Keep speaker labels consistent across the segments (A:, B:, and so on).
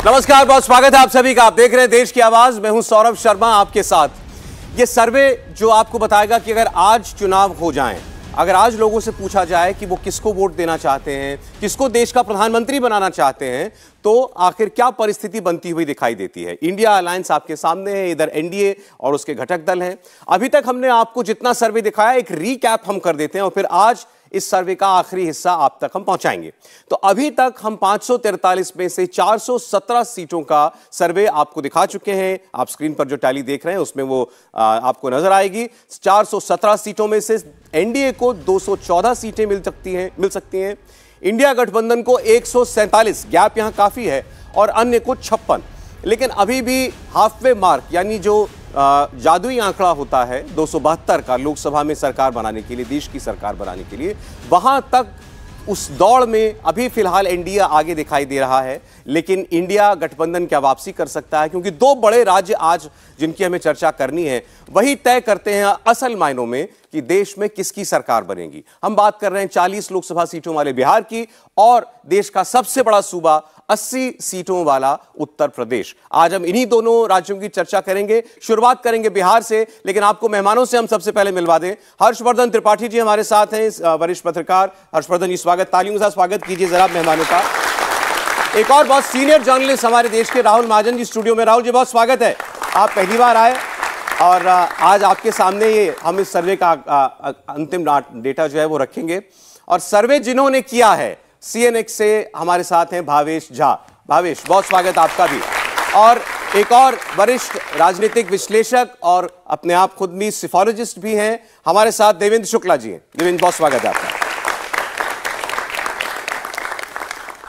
A: नमस्कार, बहुत स्वागत है आप सभी का। आप देख रहे हैं देश की आवाज, मैं हूं सौरभ शर्मा आपके साथ। ये सर्वे जो आपको बताएगा कि अगर आज चुनाव हो जाएं, अगर आज लोगों से पूछा जाए कि वो किसको वोट देना चाहते हैं, किसको देश का प्रधानमंत्री बनाना चाहते हैं, तो आखिर क्या परिस्थिति बनती हुई दिखाई देती है। इंडिया अलायंस आपके सामने है, इधर एनडीए और उसके घटक दल हैं। अभी तक हमने आपको जितना सर्वे दिखाया, एक रीकैप हम कर देते हैं और फिर आज इस सर्वे का आखिरी हिस्सा आप तक हम पहुंचाएंगे। तो अभी तक हम 543 में से 417 सीटों का सर्वे आपको दिखा चुके हैं। आप स्क्रीन पर जो टैली देख रहे हैं उसमें वो आपको नजर आएगी। 417 सीटों में से एनडीए को 214 सीटें मिल सकती हैं। इंडिया गठबंधन को 147, गैप यहां काफी है, और अन्य को 56। लेकिन अभी भी हाफवे मार्क, यानी जो जादुई आंकड़ा होता है 272 का लोकसभा में सरकार बनाने के लिए, देश की सरकार बनाने के लिए, वहां तक उस दौड़ में अभी फिलहाल एनडीए आगे दिखाई दे रहा है। लेकिन इंडिया गठबंधन क्या वापसी कर सकता है? क्योंकि दो बड़े राज्य आज जिनकी हमें चर्चा करनी है वही तय करते हैं असल मायनों में कि देश में किसकी सरकार बनेगी। हम बात कर रहे हैं 40 लोकसभा सीटों वाले बिहार की और देश का सबसे बड़ा सूबा 80 सीटों वाला उत्तर प्रदेश। आज हम इन्हीं दोनों राज्यों की चर्चा करेंगे। शुरुआत करेंगे बिहार से, लेकिन आपको मेहमानों से हम सबसे पहले मिलवा दें। हर्षवर्धन त्रिपाठी जी हमारे साथ हैं, वरिष्ठ पत्रकार। हर्षवर्धन जी, स्वागत, तालियों के साथ स्वागत कीजिए जरा मेहमानों का। एक और बहुत सीनियर जर्नलिस्ट हमारे देश के राहुल महाजन जी स्टूडियो में। राहुल जी, बहुत स्वागत है, आप पहली बार आए और आज आपके सामने ये हम इस सर्वे का अंतिम डेटा जो है वो रखेंगे। और सर्वे जिन्होंने किया है, सीएनएक्स से हमारे साथ हैं भावेश झा। भावेश, बहुत स्वागत आपका भी। और एक और वरिष्ठ राजनीतिक विश्लेषक और अपने आप खुद भी सिफोलॉजिस्ट भी हैं हमारे साथ, देवेंद्र शुक्ला जी हैं। देवेंद्र, बहुत स्वागत है आपका।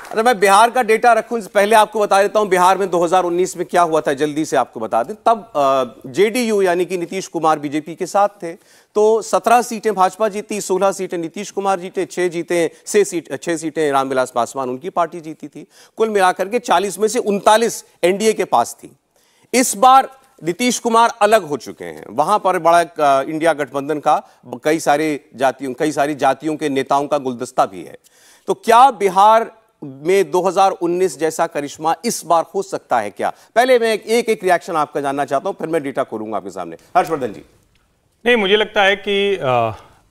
A: अरे मैं बिहार का डेटा रखूं पहले आपको बता देता हूं बिहार में 2019 में क्या हुआ था, जल्दी से आपको बता दें। तब जेडीयू यानी कि नीतीश कुमार बीजेपी के साथ थे, तो 17 सीटें भाजपा जीती, 16 सीटें नीतीश कुमार जीते, 6 सीटें रामविलास पासवान उनकी पार्टी जीती थी। कुल मिलाकर के 40 में से 39 एनडीए के पास थी। इस बार नीतीश कुमार अलग हो चुके हैं। वहां पर बड़ा इंडिया गठबंधन का कई सारी जातियों के नेताओं का गुलदस्ता भी है। तो क्या बिहार में 2019 जैसा करिश्मा इस बार हो सकता है क्या? पहले मैं एक रिएक्शन आपका जानना चाहता हूं, फिर मैं डेटा खोलूंगा आपके सामने। हर्षवर्धन जी।
B: नहीं, मुझे लगता है कि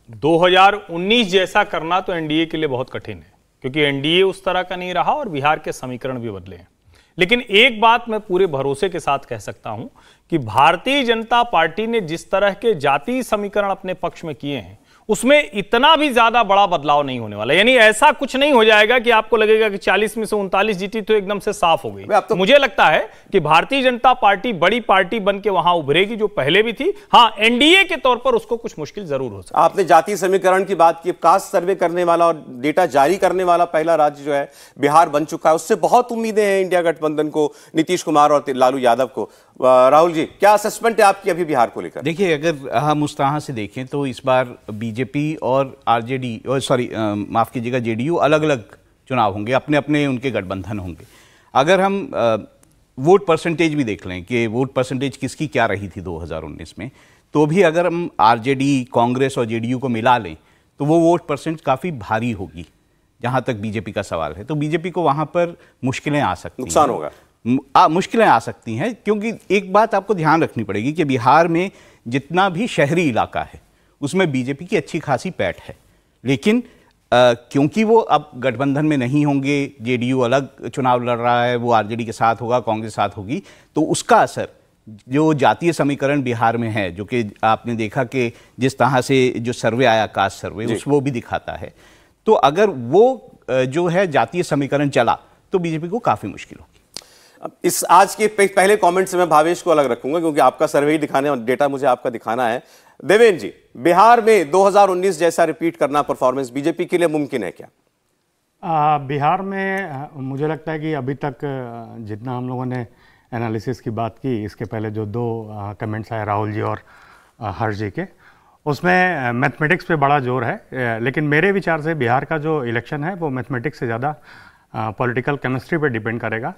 B: 2019 जैसा करना तो एनडीए के लिए बहुत कठिन है, क्योंकि एनडीए उस तरह का नहीं रहा और बिहार के समीकरण भी बदले हैं। लेकिन एक बात मैं पूरे भरोसे के साथ कह सकता हूं कि भारतीय जनता पार्टी ने जिस तरह के जातीय समीकरण अपने पक्ष में किए हैं, उसमें इतना भी ज्यादा बड़ा बदलाव नहीं होने वाला। यानी ऐसा कुछ नहीं हो जाएगा कि आपको लगेगा कि 40 में से 39 जीती तो एकदम से साफ हो गई। तो मुझे लगता है कि भारतीय जनता पार्टी बड़ी पार्टी बन के वहां उभरेगी, जो पहले भी थी। हाँ, एनडीए के तौर पर उसको कुछ मुश्किल जरूर हो सकती है।
A: आपने जातीय समीकरण की बात की, कास्ट सर्वे करने वाला और डेटा जारी करने वाला पहला राज्य जो है बिहार बन चुका है। उससे बहुत उम्मीदें हैं इंडिया गठबंधन को, नीतीश कुमार और लालू यादव को। राहुल जी, क्या असेसमेंट है आपकी अभी बिहार को लेकर?
C: देखिए, अगर हम उस तरह से देखें तो इस बार बीजेपी और आरजेडी, माफ कीजिएगा, जेडीयू अलग अलग चुनाव होंगे, अपने अपने उनके गठबंधन होंगे। अगर हम वोट परसेंटेज भी देख लें कि वोट परसेंटेज किसकी क्या रही थी 2019 में, तो भी अगर हम आरजेडी, कांग्रेस और जेडीयू को मिला लें तो वो वोट परसेंट काफ़ी भारी होगी। जहाँ तक बीजेपी का सवाल है, तो बीजेपी को वहाँ पर मुश्किलें आ सकती हैं,
A: नुकसान होगा,
C: मुश्किलें आ सकती हैं। क्योंकि एक बात आपको ध्यान रखनी पड़ेगी कि बिहार में जितना भी शहरी इलाका है उसमें बीजेपी की अच्छी खासी पैठ है। लेकिन क्योंकि वो अब गठबंधन में नहीं होंगे, जेडीयू अलग चुनाव लड़ रहा है, वो आरजेडी के साथ होगा, कांग्रेस के साथ होगी, तो उसका असर जो जातीय समीकरण बिहार में है, जो कि आपने देखा कि जिस तरह से जो सर्वे आया, कास्ट सर्वे, वो भी दिखाता है। तो अगर वो जो है जातीय समीकरण चला तो बीजेपी को काफ़ी मुश्किल होगी।
A: इस आज के पहले कमेंट से मैं भावेश को अलग रखूंगा, क्योंकि आपका सर्वे ही दिखाने और डेटा मुझे आपका दिखाना है। देवेंद्र जी, बिहार में 2019 जैसा रिपीट करना परफॉर्मेंस बीजेपी के लिए मुमकिन है क्या?
D: बिहार में मुझे लगता है कि अभी तक जितना हम लोगों ने एनालिसिस की बात की, इसके पहले जो 2 कमेंट्स आए राहुल जी और हर्ष जी के, उसमें मैथमेटिक्स पे बड़ा जोर है। लेकिन मेरे विचार से बिहार का जो इलेक्शन है वो मैथमेटिक्स से ज़्यादा पॉलिटिकल केमिस्ट्री पे डिपेंड करेगा।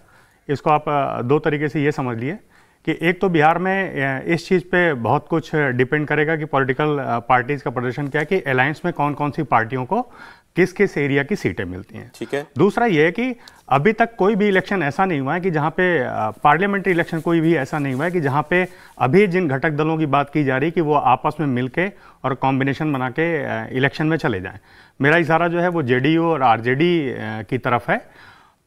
D: इसको आप 2 तरीके से ये समझ लिए कि एक तो बिहार में इस चीज़ पे बहुत कुछ डिपेंड करेगा कि पॉलिटिकल पार्टीज़ का प्रदर्शन क्या है, कि अलायंस में कौन कौन सी पार्टियों को किस किस एरिया की सीटें मिलती हैं।
A: ठीक है।
D: दूसरा ये है कि अभी तक कोई भी इलेक्शन ऐसा नहीं हुआ है कि जहां पे पार्लियामेंट्री इलेक्शन कोई भी ऐसा नहीं हुआ है कि जहां पे अभी जिन घटक दलों की बात की जा रही है कि वो आपस में मिलके और कॉम्बिनेशन बना के इलेक्शन में चले जाएं। मेरा इशारा जो है वो जेडीयू और आरजेडी की तरफ है।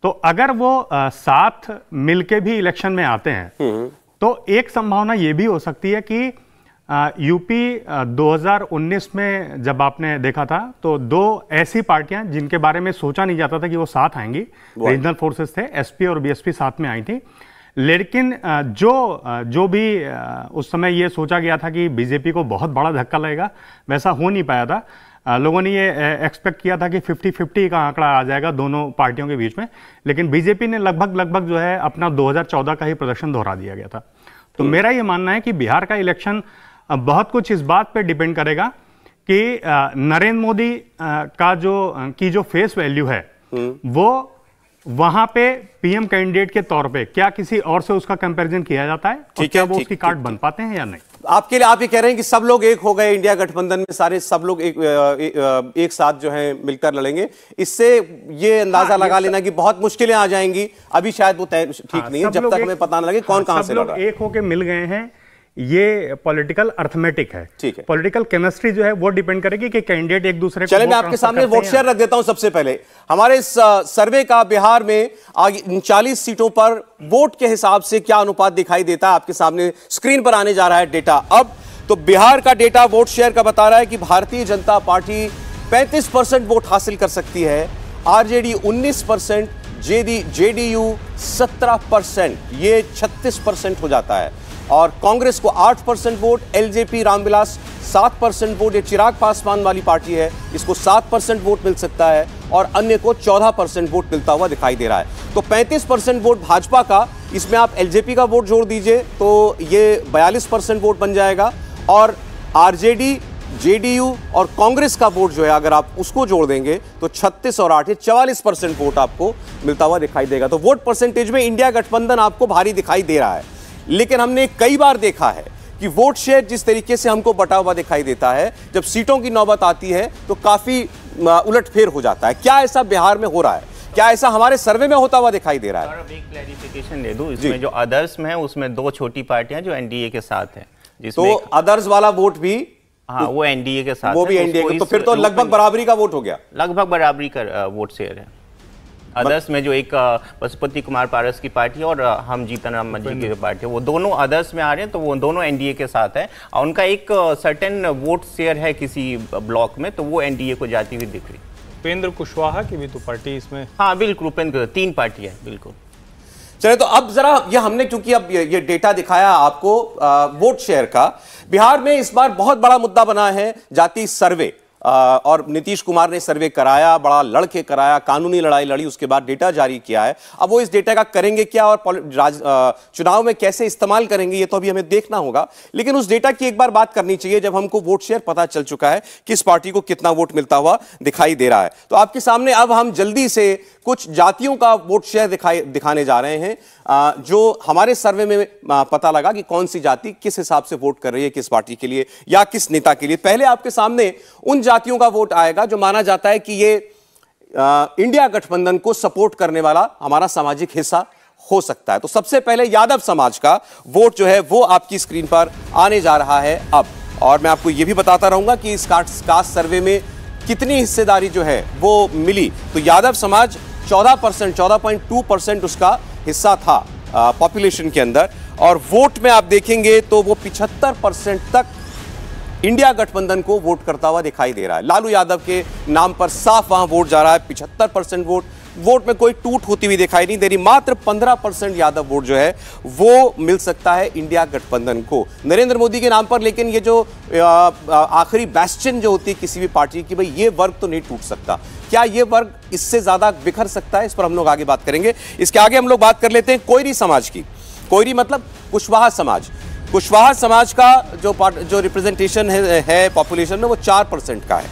D: तो अगर वो साथ मिलके भी इलेक्शन में आते हैं तो एक संभावना ये भी हो सकती है कि यूपी 2019 में जब आपने देखा था तो दो ऐसी पार्टियां जिनके बारे में सोचा नहीं जाता था कि वो साथ आएंगी, रीजनल फोर्सेस थे, एसपी और बीएसपी साथ में आई थी। लेकिन जो भी उस समय ये सोचा गया था कि बीजेपी को बहुत बड़ा धक्का लगेगा, वैसा हो नहीं पाया था। लोगों ने ये एक्सपेक्ट किया था कि 50-50 का आंकड़ा आ जाएगा दोनों पार्टियों के बीच में, लेकिन बीजेपी ने लगभग जो है अपना 2014 का ही प्रदर्शन दोहरा दिया गया था। तो मेरा ये मानना है कि बिहार का इलेक्शन बहुत कुछ इस बात पे डिपेंड करेगा कि नरेंद्र मोदी की जो फेस वैल्यू है वो वहां पे पीएम कैंडिडेट के तौर पे क्या किसी और से उसका कंपैरिजन किया जाता है, और क्या वो उसकी कार्ड बन पाते हैं या नहीं।
A: आपके लिए आप ये कह रहे हैं कि सब लोग एक हो गए इंडिया गठबंधन में, सारे सब लोग एक साथ जो है मिलकर लड़ेंगे, इससे ये अंदाजा लगा लेना कि बहुत मुश्किलें आ जाएंगी। अभी शायद वो ठीक नहीं है, जब तक हमें पता न लगे कौन कहां से लड़ रहा है।
D: एक होके मिल गए हैं, ये पॉलिटिकल अर्थमेटिक है।
A: ठीक है।
D: पॉलिटिकल केमिस्ट्री जो है वो डिपेंड करेगी कि कैंडिडेट एक दूसरे को।
A: चले मैं आपके सामने वोट शेयर रख देता हूं। सबसे पहले हमारे इस सर्वे का बिहार में 39 सीटों पर वोट के हिसाब से क्या अनुपात दिखाई देता है, आपके सामने स्क्रीन पर आने जा रहा है डेटा। अब तो बिहार का डेटा वोट शेयर का बता रहा है कि भारतीय जनता पार्टी 35% वोट हासिल कर सकती है, आरजेडी 19%, जेडीयू 17%, ये 36% हो जाता है, और कांग्रेस को 8% वोट, एलजेपी रामविलास 7% वोट, ये चिराग पासवान वाली पार्टी है, इसको 7% वोट मिल सकता है, और अन्य को 14% वोट मिलता हुआ दिखाई दे रहा है। तो 35% वोट भाजपा का, इसमें आप एलजेपी का वोट जोड़ दीजिए तो ये 42% वोट बन जाएगा, और आरजेडी, जेडीयू और कांग्रेस का वोट जो है अगर आप उसको जोड़ देंगे तो 36 और 8 44% वोट आपको मिलता हुआ दिखाई देगा। तो वोट परसेंटेज में इंडिया गठबंधन आपको भारी दिखाई दे रहा है, लेकिन हमने कई बार देखा है कि वोट शेयर जिस तरीके से हमको बटा हुआ दिखाई देता है, जब सीटों की नौबत आती है तो काफी उलटफेर हो जाता है। क्या ऐसा बिहार में हो रहा है? क्या ऐसा हमारे सर्वे में होता हुआ दिखाई दे रहा है?
E: एक क्लैरिफिकेशन दे दूं, इसमें जो अदर्स में है उसमें दो छोटी पार्टियां जो एनडीए के साथ हैं,
A: तो अदर्स वाला वोट भी,
E: हाँ वो एनडीए के साथ,
A: वो भी एनडीए के, तो फिर तो लगभग बराबरी का वोट हो गया,
E: लगभग बराबरी का वोट शेयर है। अदर्स में जो एक पशुपति कुमार पारस की पार्टी है और हम जीतन राम मांझी की पार्टी है, वो दोनों अदर्स में आ रहे हैं, तो वो दोनों एनडीए के साथ है, और उनका एक सर्टेन वोट शेयर है किसी ब्लॉक में, तो वो एनडीए को जाती हुई दिख रही।
B: उपेंद्र कुशवाहा की भी तो पार्टी इसमें,
E: हाँ बिल्कुल, उपेंद्र 3 पार्टी है बिल्कुल।
A: चले तो अब जरा ये हमने, क्योंकि अब ये डेटा दिखाया आपको वोट शेयर का, बिहार में इस बार बहुत बड़ा मुद्दा बना है जाति सर्वे, और नीतीश कुमार ने सर्वे कराया, बड़ा लड़के कराया, कानूनी लड़ाई लड़ी, उसके बाद डेटा जारी किया है। अब वो इस डेटा का करेंगे क्या और चुनाव में कैसे इस्तेमाल करेंगे, ये तो अभी हमें देखना होगा, लेकिन उस डेटा की एक बार बात करनी चाहिए जब हमको वोट शेयर पता चल चुका है किस पार्टी को कितना वोट मिलता हुआ दिखाई दे रहा है। तो आपके सामने अब हम जल्दी से कुछ जातियों का वोट शेयर दिखाने जा रहे हैं, जो हमारे सर्वे में पता लगा कि कौन सी जाति किस हिसाब से वोट कर रही है किस पार्टी के लिए या किस नेता के लिए। पहले आपके सामने उन जातियों का वोट आएगा जो माना जाता है कि ये इंडिया गठबंधन को सपोर्ट करने वाला हमारा सामाजिक हिस्सा हो सकता है। तो सबसे पहले यादव समाज का वोट जो है वो आपकी स्क्रीन पर आने जा रहा है अब, और मैं आपको यह भी बताता रहूंगा कि इस कास्ट सर्वे में कितनी हिस्सेदारी जो है वो मिली। तो यादव समाज 14%, 14.2% उसका हिस्सा था पॉपुलेशन के अंदर, और वोट में आप देखेंगे तो वो 75% तक इंडिया गठबंधन को वोट करता हुआ दिखाई दे रहा है। लालू यादव के नाम पर साफ वहां वोट जा रहा है, 75% वोट में कोई टूट होती हुई दिखाई नहीं दे रही। मात्र 15% यादव वोट जो है वो मिल सकता है इंडिया गठबंधन को नरेंद्र मोदी के नाम पर। लेकिन ये जो आखिरी बैस्टियन जो होती है किसी भी पार्टी की, भाई ये वर्ग तो नहीं टूट सकता। क्या ये वर्ग इससे ज्यादा बिखर सकता है? इस पर हम लोग आगे बात करेंगे। इसके आगे हम लोग बात कर लेते हैं कोयरी समाज की। कोयरी मतलब कुशवाहा समाज। कुशवाहा समाज का जो रिप्रेजेंटेशन है पॉपुलेशन में वो 4% का है,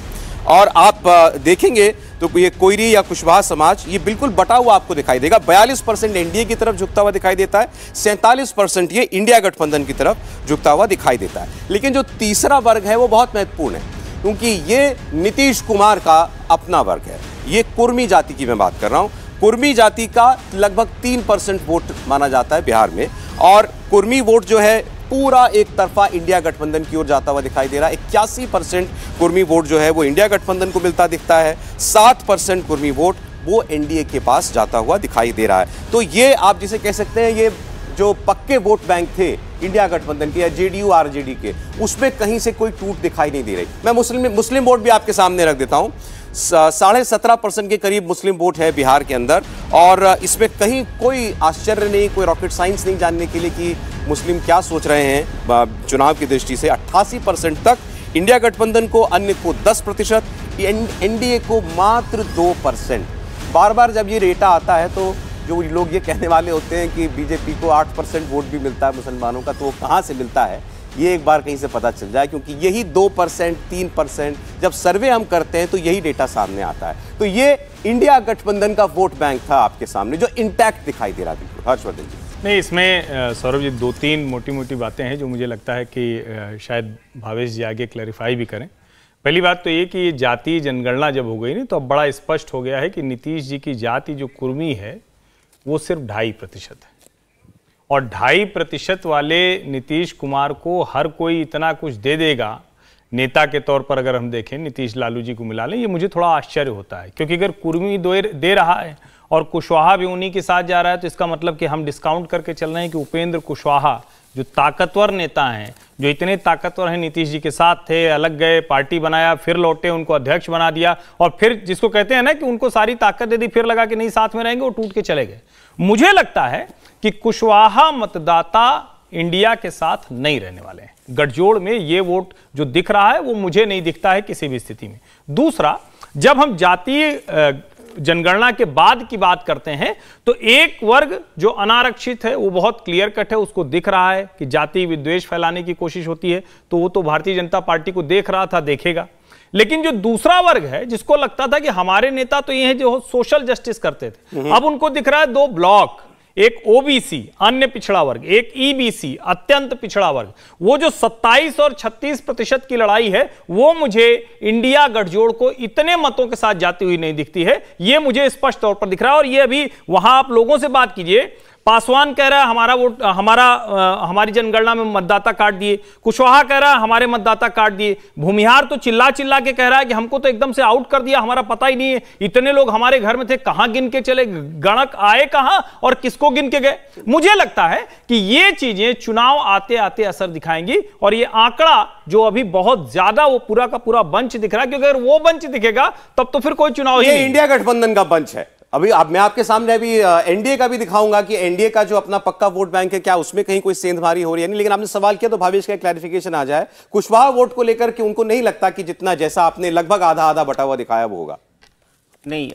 A: और आप देखेंगे तो ये कोयरी या कुशवाहा समाज ये बिल्कुल बटा हुआ आपको दिखाई देगा। 42% एनडीए की तरफ झुकता हुआ दिखाई देता है, 47% ये इंडिया गठबंधन की तरफ झुकता हुआ दिखाई देता है। लेकिन जो तीसरा वर्ग है वो बहुत महत्वपूर्ण है। क्योंकि ये नीतीश कुमार का अपना वर्ग है। ये कुर्मी जाति की मैं बात कर रहा हूं। कुर्मी जाति का लगभग 3% वोट माना जाता है बिहार में, और कुर्मी वोट जो है पूरा एक तरफा इंडिया गठबंधन की ओर जाता हुआ दिखाई दे रहा है। 81% कुर्मी वोट जो है वो इंडिया गठबंधन को मिलता दिखता है, 60% कुर्मी वोट वो एनडीए के पास जाता हुआ दिखाई दे रहा है। तो ये आप जिसे कह सकते हैं, ये जो पक्के वोट बैंक थे इंडिया गठबंधन के या जेडीयू आरजेडी के, उसमें कहीं से कोई टूट दिखाई नहीं दे रही। मैं मुस्लिम वोट भी आपके सामने रख देता हूं। 17.5% के करीब मुस्लिम वोट है बिहार के अंदर, और इसमें कहीं कोई आश्चर्य नहीं, कोई रॉकेट साइंस नहीं जानने के लिए कि मुस्लिम क्या सोच रहे हैं चुनाव की दृष्टि से। 88% तक इंडिया गठबंधन को, अन्य को 10%, एनडीए को मात्र 2%। बार बार जब ये डेटा आता है तो जो लोग ये कहने वाले होते हैं कि बीजेपी को 8% वोट भी मिलता है मुसलमानों का, तो वो कहाँ से मिलता है ये एक बार कहीं से पता चल जाए, क्योंकि यही 2%, 3% जब सर्वे हम करते हैं तो यही डेटा सामने आता है। तो ये इंडिया गठबंधन का वोट बैंक था आपके सामने, जो इंटैक्ट दिखाई दे रहा था। हर्षवर्धन जी।
B: नहीं, इसमें सौरभ जी 2-3 मोटी बातें हैं जो मुझे लगता है कि शायद भावेश जी आगे क्लैरिफाई भी करें। पहली बात तो ये कि ये जातीय जनगणना जब हो गई नहीं, तो अब बड़ा स्पष्ट हो गया है कि नीतीश जी की जाति जो कुर्मी है वो सिर्फ 2.5% है, और 2.5% वाले नीतीश कुमार को हर कोई इतना कुछ दे देगा नेता के तौर पर। अगर हम देखें नीतीश लालू जी को मिला लें, ये मुझे थोड़ा आश्चर्य होता है, क्योंकि अगर कुर्मी दे रहा है और कुशवाहा भी उन्हीं के साथ जा रहा है, तो इसका मतलब कि हम डिस्काउंट करके चल रहे हैं कि उपेंद्र कुशवाहा जो ताकतवर नेता हैं, जो इतने ताकतवर हैं, नीतीश जी के साथ थे, अलग गए, पार्टी बनाया, फिर लौटे, उनको अध्यक्ष बना दिया, और फिर जिसको कहते हैं ना कि उनको सारी ताकत दे दी, फिर लगा कि नहीं साथ में रहेंगे, वो टूट के चले गए। मुझे लगता है कि कुशवाहा मतदाता इंडिया के साथ नहीं रहने वाले हैं। गठजोड़ में ये वोट जो दिख रहा है वो मुझे नहीं दिखता है किसी भी स्थिति में। दूसरा, जब हम जातीय जनगणना के बाद की बात करते हैं तो एक वर्ग जो अनारक्षित है वो बहुत क्लियर कट है, उसको दिख रहा है कि जाति विद्वेष फैलाने की कोशिश होती है, तो वो तो भारतीय जनता पार्टी को देख रहा था, देखेगा। लेकिन जो दूसरा वर्ग है जिसको लगता था कि हमारे नेता तो ये हैं जो सोशल जस्टिस करते थे, अब उनको दिख रहा है 2 ब्लॉक, एक ओबीसी अन्य पिछड़ा वर्ग, एक ईबीसी अत्यंत पिछड़ा वर्ग। वो जो 27 और 36% की लड़ाई है वो मुझे इंडिया गठजोड़ को इतने मतों के साथ जाती हुई नहीं दिखती है, ये मुझे स्पष्ट तौर पर दिख रहा है। और ये अभी वहां आप लोगों से बात कीजिए, पासवान कह रहा है हमारा वोट, हमारी जनगणना में मतदाता काट दिए, कुशवाहा कह रहा है हमारे मतदाता काट दिए, भूमिहार तो चिल्ला चिल्ला के कह रहा है कि हमको तो एकदम से आउट कर दिया, हमारा पता ही नहीं है, इतने लोग हमारे घर में थे, कहां गिन के चले, गणक आए कहां और किसको गिन के गए। मुझे लगता है कि ये चीजें चुनाव आते आते असर दिखाएंगी, और ये आंकड़ा जो अभी बहुत ज्यादा वो पूरा का पूरा बंच दिख रहा है, क्योंकि अगर वो बंच दिखेगा तब तो फिर कोई चुनाव ही नहीं।
A: इंडिया गठबंधन का बंच है। अभी मैं आपके सामने अभी एनडीए का भी दिखाऊंगा कि एनडीए का जो अपना पक्का वोट बैंक है, क्या उसमें कहीं कोई सेंधमारी हो रही है नहीं। लेकिन आपने सवाल किया तो भावेश का क्लैरिफिकेशन आ जाए कुशवाहा वोट को लेकर कि उनको नहीं लगता कि जितना जैसा आपने लगभग आधा आधा बटा हुआ दिखाया वो होगा।
E: नहीं,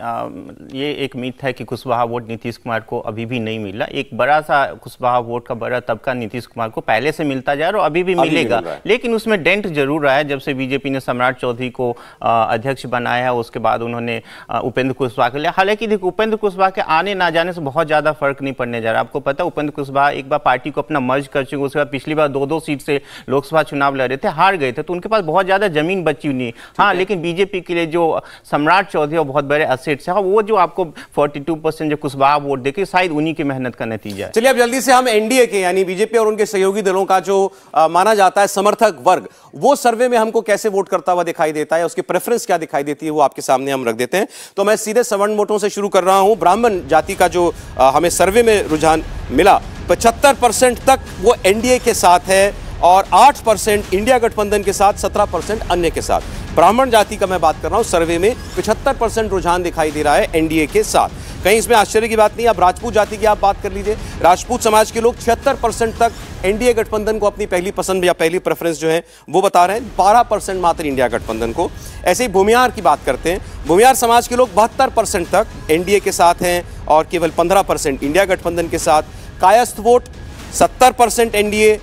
E: ये एक मिथ है कि कुशवाहा वोट नीतीश कुमार को अभी भी नहीं मिला। एक बड़ा सा कुशवाहा वोट का बड़ा तबका नीतीश कुमार को पहले से मिलता जा रहा है और अभी भी मिलेगा, लेकिन उसमें डेंट जरूर रहा है। जब से बीजेपी ने सम्राट चौधरी को अध्यक्ष बनाया है, उसके बाद उन्होंने उपेंद्र कुशवाहा को लिया। हालांकि देखो, उपेंद्र कुशवाहा के आने ना जाने से बहुत ज़्यादा फर्क नहीं पड़ने जा रहा। आपको पता है उपेंद्र कुशवाहा एक बार पार्टी को अपना मर्ज कर चुके, उसके बाद पिछली बार 2-2 सीट से लोकसभा चुनाव लड़ रहे थे, हार गए थे, तो उनके पास बहुत ज़्यादा जमीन बची हुई नहीं। हाँ, लेकिन बीजेपी के लिए जो सम्राट चौधरी और बहुत बड़े असेट्स है, वो जो आपको 42% जो कुशवाहा वोट देखे, शायद उन्हीं की मेहनत का नतीजा है।
A: चलिए अब जल्दी से हम एनडीए के यानी बीजेपी और उनके सहयोगी दलों का जो माना जाता है समर्थक वर्ग, वो सर्वे में हमको कैसे वोट करता हुआ दिखाई देता है, उसकी प्रेफरेंस क्या दिखाई देती है, वो आपके सामने हम रख देते हैं। तो मैं सीधे सवर्ण वोटों से शुरू कर रहा हूं। ब्राह्मण जाति का जो हमें सर्वे में रुझान मिला, 75% तक वो एनडीए के साथ है और 8% इंडिया गठबंधन के साथ, 17% अन्य के साथ। ब्राह्मण जाति का मैं बात कर रहा हूं, सर्वे में 75% रुझान दिखाई दे रहा है एनडीए के साथ। कहीं इसमें आश्चर्य की बात नहीं। अब राजपूत जाति की आप बात कर लीजिए, राजपूत समाज के लोग 76% तक एनडीए गठबंधन को अपनी पहली पसंद या पहली प्रेफरेंस जो है वो बता रहे हैं, 12% मात्र इंडिया गठबंधन को। ऐसे ही भूमिहार की बात करते हैं, भूमिहार समाज के लोग 72% तक एनडीए के साथ हैं और केवल 15% इंडिया गठबंधन के साथ। Kayastha vote 70% NDA,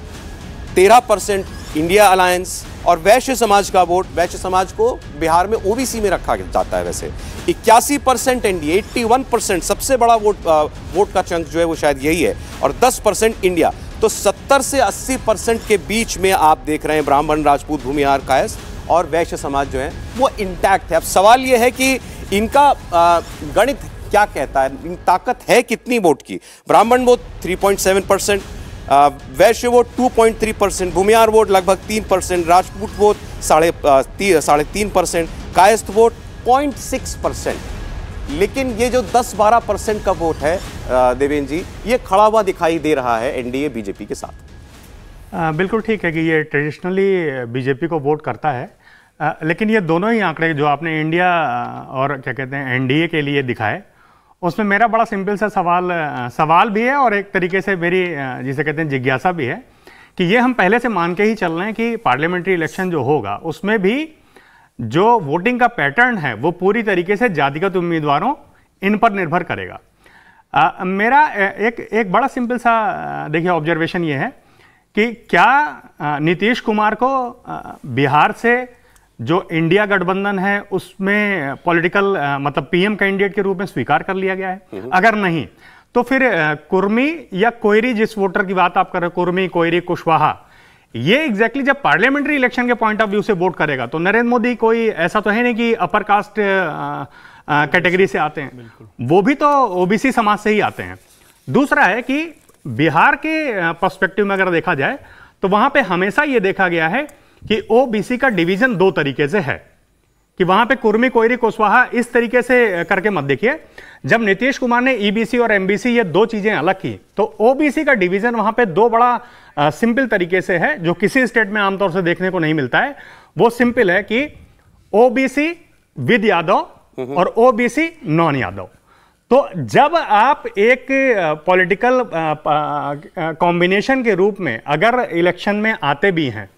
A: 13% India alliance. और वैश्य समाज का वोट, वैश्य समाज को बिहार में ओबीसी में रखा जाता है वैसे, 81% एनडीए, 81% सबसे बड़ा वोट का चंक जो है वो शायद यही है, और 10% इंडिया। तो 70 से 80% के बीच में आप देख रहे हैं ब्राह्मण, राजपूत, भूमिहार, कायस्थ और वैश्य समाज जो है वो इंटैक्ट है। अब सवाल ये है कि इनका गणित क्या कहता है, ताकत है कितनी वोट की। ब्राह्मण वोट 3.7%, वैश्य वोट 2.3%, भूमिहार वोट लगभग 3%, राजपूत वोट 3.5%, कायस्थ वोट 0.6%। लेकिन ये जो 10-12% का वोट है देवेंद्र जी, ये खड़ा हुआ दिखाई दे रहा है एनडीए बीजेपी के साथ।
D: बिल्कुल ठीक है कि ये ट्रेडिशनली बीजेपी को वोट करता है, लेकिन ये दोनों ही आंकड़े जो आपने इंडिया और क्या कहते हैं एनडीए के लिए दिखाए, उसमें मेरा बड़ा सिंपल सा सवाल भी है और एक तरीके से मेरी जिसे कहते हैं जिज्ञासा भी है कि ये हम पहले से मान के ही चल रहे हैं कि पार्लियामेंट्री इलेक्शन जो होगा उसमें भी जो वोटिंग का पैटर्न है वो पूरी तरीके से जातिगत उम्मीदवारों इन पर निर्भर करेगा। मेरा एक बड़ा सिंपल सा देखिए ऑब्जर्वेशन ये है कि क्या नीतीश कुमार को बिहार से जो इंडिया गठबंधन है उसमें पॉलिटिकल मतलब पीएम कैंडिडेट के रूप में स्वीकार कर लिया गया है? अगर नहीं तो फिर कुर्मी या कोयरी, जिस वोटर की बात आप कर रहे हो, कुर्मी, कोयरी, कुशवाहा, ये एग्जैक्टली जब पार्लियामेंट्री इलेक्शन के पॉइंट ऑफ व्यू से वोट करेगा तो नरेंद्र मोदी कोई ऐसा तो है नहीं कि अपर कास्ट कैटेगरी से आते हैं, वो भी तो ओबीसी समाज से ही आते हैं। दूसरा है कि बिहार के पर्सपेक्टिव में अगर देखा जाए तो वहां पे हमेशा ये देखा गया है कि ओबीसी का डिवीजन दो तरीके से है कि वहां पे कुर्मी, कोयरी, कुशवाहा इस तरीके से करके मत देखिए। जब नीतीश कुमार ने ईबीसी और एमबीसी ये दो चीजें अलग की तो ओबीसी का डिवीजन वहां पे दो बड़ा सिंपल तरीके से है जो किसी स्टेट में आमतौर से देखने को नहीं मिलता है। वो सिंपल है कि ओबीसी विद यादव और ओबीसी नॉन यादव। तो जब आप एक पॉलिटिकल कॉम्बिनेशन के रूप में अगर इलेक्शन में आते भी हैं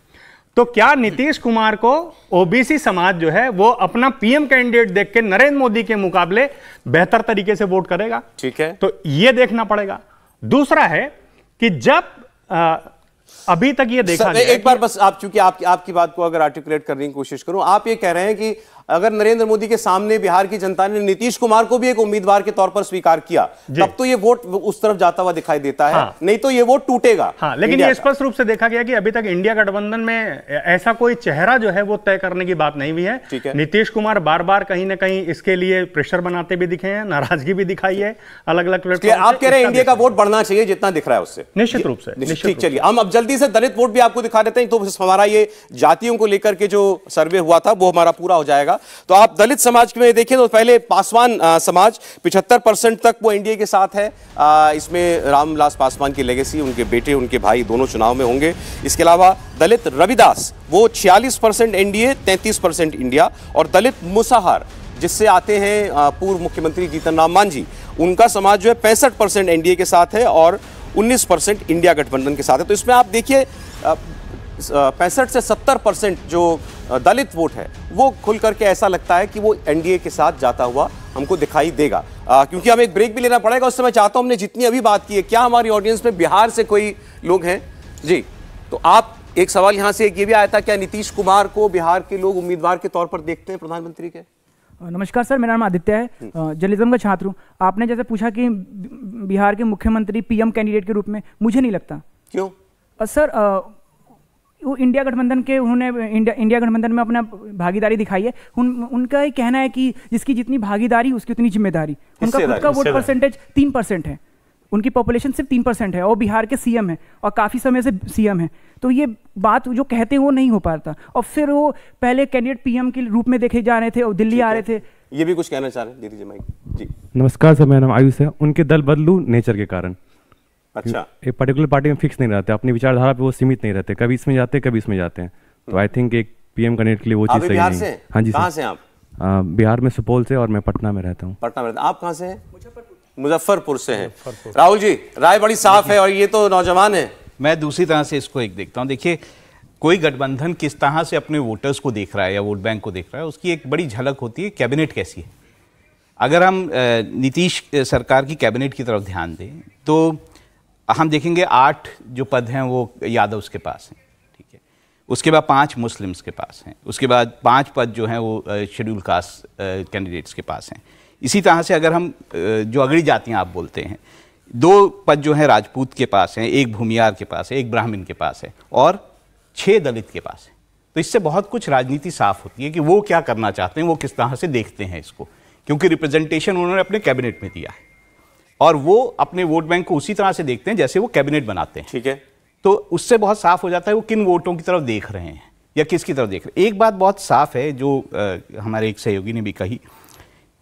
D: तो क्या नीतीश कुमार को ओबीसी समाज जो है वो अपना पीएम कैंडिडेट देख के नरेंद्र मोदी के मुकाबले बेहतर तरीके से वोट करेगा? ठीक है, तो ये देखना पड़ेगा। दूसरा है कि जब अभी तक ये देखा
A: एक बार बस आप, चूंकि आपकी बात को अगर आर्टिकुलेट करने की कोशिश करूं, आप ये कह रहे हैं कि अगर नरेंद्र मोदी के सामने बिहार की जनता ने नीतीश कुमार को भी एक उम्मीदवार के तौर पर स्वीकार किया तब तो ये वोट उस तरफ जाता हुआ दिखाई देता है। हाँ। नहीं तो ये वोट टूटेगा।
D: हाँ, लेकिन ये स्पष्ट रूप से देखा गया कि अभी तक इंडिया गठबंधन में ऐसा कोई चेहरा जो है वो तय करने की बात नहीं हुई है। नीतीश कुमार बार बार कहीं ना कहीं इसके लिए प्रेशर बनाते भी दिखे हैं, नाराजगी भी दिखाई है अलग अलग प्लेटफॉर्म।
A: आप कह रहे हैं इंडिया का वोट बढ़ना चाहिए जितना दिख रहा है उससे?
D: निश्चित रूप से।
A: ठीक, चलिए हम अब जल्दी से दलित वोट भी आपको दिखा देते हैं, तो हमारा ये जातियों को लेकर के जो सर्वे हुआ था वो हमारा पूरा हो जाएगा। तो आप दलित समाज में देखें तो पहले पासवान समाज 75% तक वो एनडीए के साथ है। इसमें रामविलास पासवान की लेगेसी, उनके बेटे उनके भाई दोनों चुनाव में होंगे। इसके अलावा दलित रविदास वो 46% एनडीए 33% इंडिया, और दलित मुसाहर जिससे आते हैं पूर्व मुख्यमंत्री जीतन राम मांझी, उनका समाज जो है 65% एनडीए के साथ है और 19% इंडिया गठबंधन के साथ है। तो इसमें आप देखिए 65 से 70% जो दलित वोट है वो खुल करके ऐसा लगता है कि वो एनडीए के साथ जाता हुआ हमको दिखाई देगा। क्योंकि हमें एक ब्रेक भी लेना पड़ेगा, उस समय चाहता हूं, हमने जितनी अभी बात की है, क्या हमारी ऑडियंस में बिहार से कोई लोग हैं? जी, तो आप, एक सवाल यहां से ये भी आया था, क्या नीतीश कुमार को बिहार के लोग उम्मीदवार के तौर पर देखते हैं प्रधानमंत्री के?
F: नमस्कार सर, मेरा नाम आदित्य है, जर्नलिज्म का छात्र हूँ। आपने जैसे पूछा कि बिहार के मुख्यमंत्री पीएम कैंडिडेट के रूप में, मुझे नहीं लगता।
A: क्यों?
F: सर वो इंडिया गठबंधन के, उन्होंने इंडिया गठबंधन में अपना भागीदारी दिखाई है। उनका ही कहना है कि जिसकी जितनी भागीदारी उसकी उतनी जिम्मेदारी। उनका खुद का वोट परसेंटेज 3% है, उनकी पॉपुलेशन सिर्फ 3% है और बिहार के सीएम है और काफ़ी समय से सीएम है। तो ये बात जो कहते हैं वो नहीं हो पाता। और फिर वो पहले कैंडिडेट पीएम के रूप में देखे जा रहे थे और दिल्ली आ रहे थे।
A: ये भी कुछ कहना चाह रहे हैं? दीदी माइक। जी
G: नमस्कार सर, मेरा नाम आयुष है। उनके दल बदलू नेचर के कारण।
A: अच्छा,
G: एक पर्टिकुलर पार्टी में फिक्स नहीं रहते, अपनी विचारधारा पे वो सीमित नहीं रहते, कभी इसमें जाते कभी इसमें जाते हैं। तो आई थिंक एक पीएम कैंडिडेट के लिए वो चीज़ सही नहीं है। हाँ जी।
A: कहाँ से आप?
G: बिहार में सुपौल से, और मैं पटना में रहता हूँ।
A: पटना में रहता। आप कहाँ से हैं? मुजफ्फरपुर से हैं। राहुल जी, राय बड़ी साफ है और ये तो नौजवान है।
C: मैं दूसरी तरह से इसको एक देखता हूँ। देखिए, कोई गठबंधन किस तरह से अपने वोटर्स को देख रहा है या वोट बैंक को देख रहा है, उसकी एक बड़ी झलक होती है कैबिनेट कैसी है। अगर हम नीतीश सरकार की कैबिनेट की तरफ ध्यान दें तो हम देखेंगे 8 जो पद हैं वो यादव्स के पास हैं, ठीक है। उसके बाद 5 मुस्लिम्स के पास हैं, उसके बाद 5 पद जो हैं वो शेड्यूल कास्ट कैंडिडेट्स के पास हैं। इसी तरह से अगर हम जो अगड़ी जातियाँ आप बोलते हैं, 2 पद जो हैं राजपूत के पास हैं, 1 भूमिहार के पास है, 1 ब्राह्मण के पास है और 6 दलित के पास है। तो इससे बहुत कुछ राजनीति साफ होती है कि वो क्या करना चाहते हैं, वो किस तरह से देखते हैं इसको, क्योंकि रिप्रेजेंटेशन उन्होंने अपने कैबिनेट में दिया है और वो अपने वोट बैंक को उसी तरह से देखते हैं जैसे वो कैबिनेट बनाते हैं।
A: ठीक है,
C: तो उससे बहुत साफ हो जाता है वो किन वोटों की तरफ देख रहे हैं या किसकी तरफ देख रहे हैं। एक बात बहुत साफ है जो हमारे एक सहयोगी ने भी कही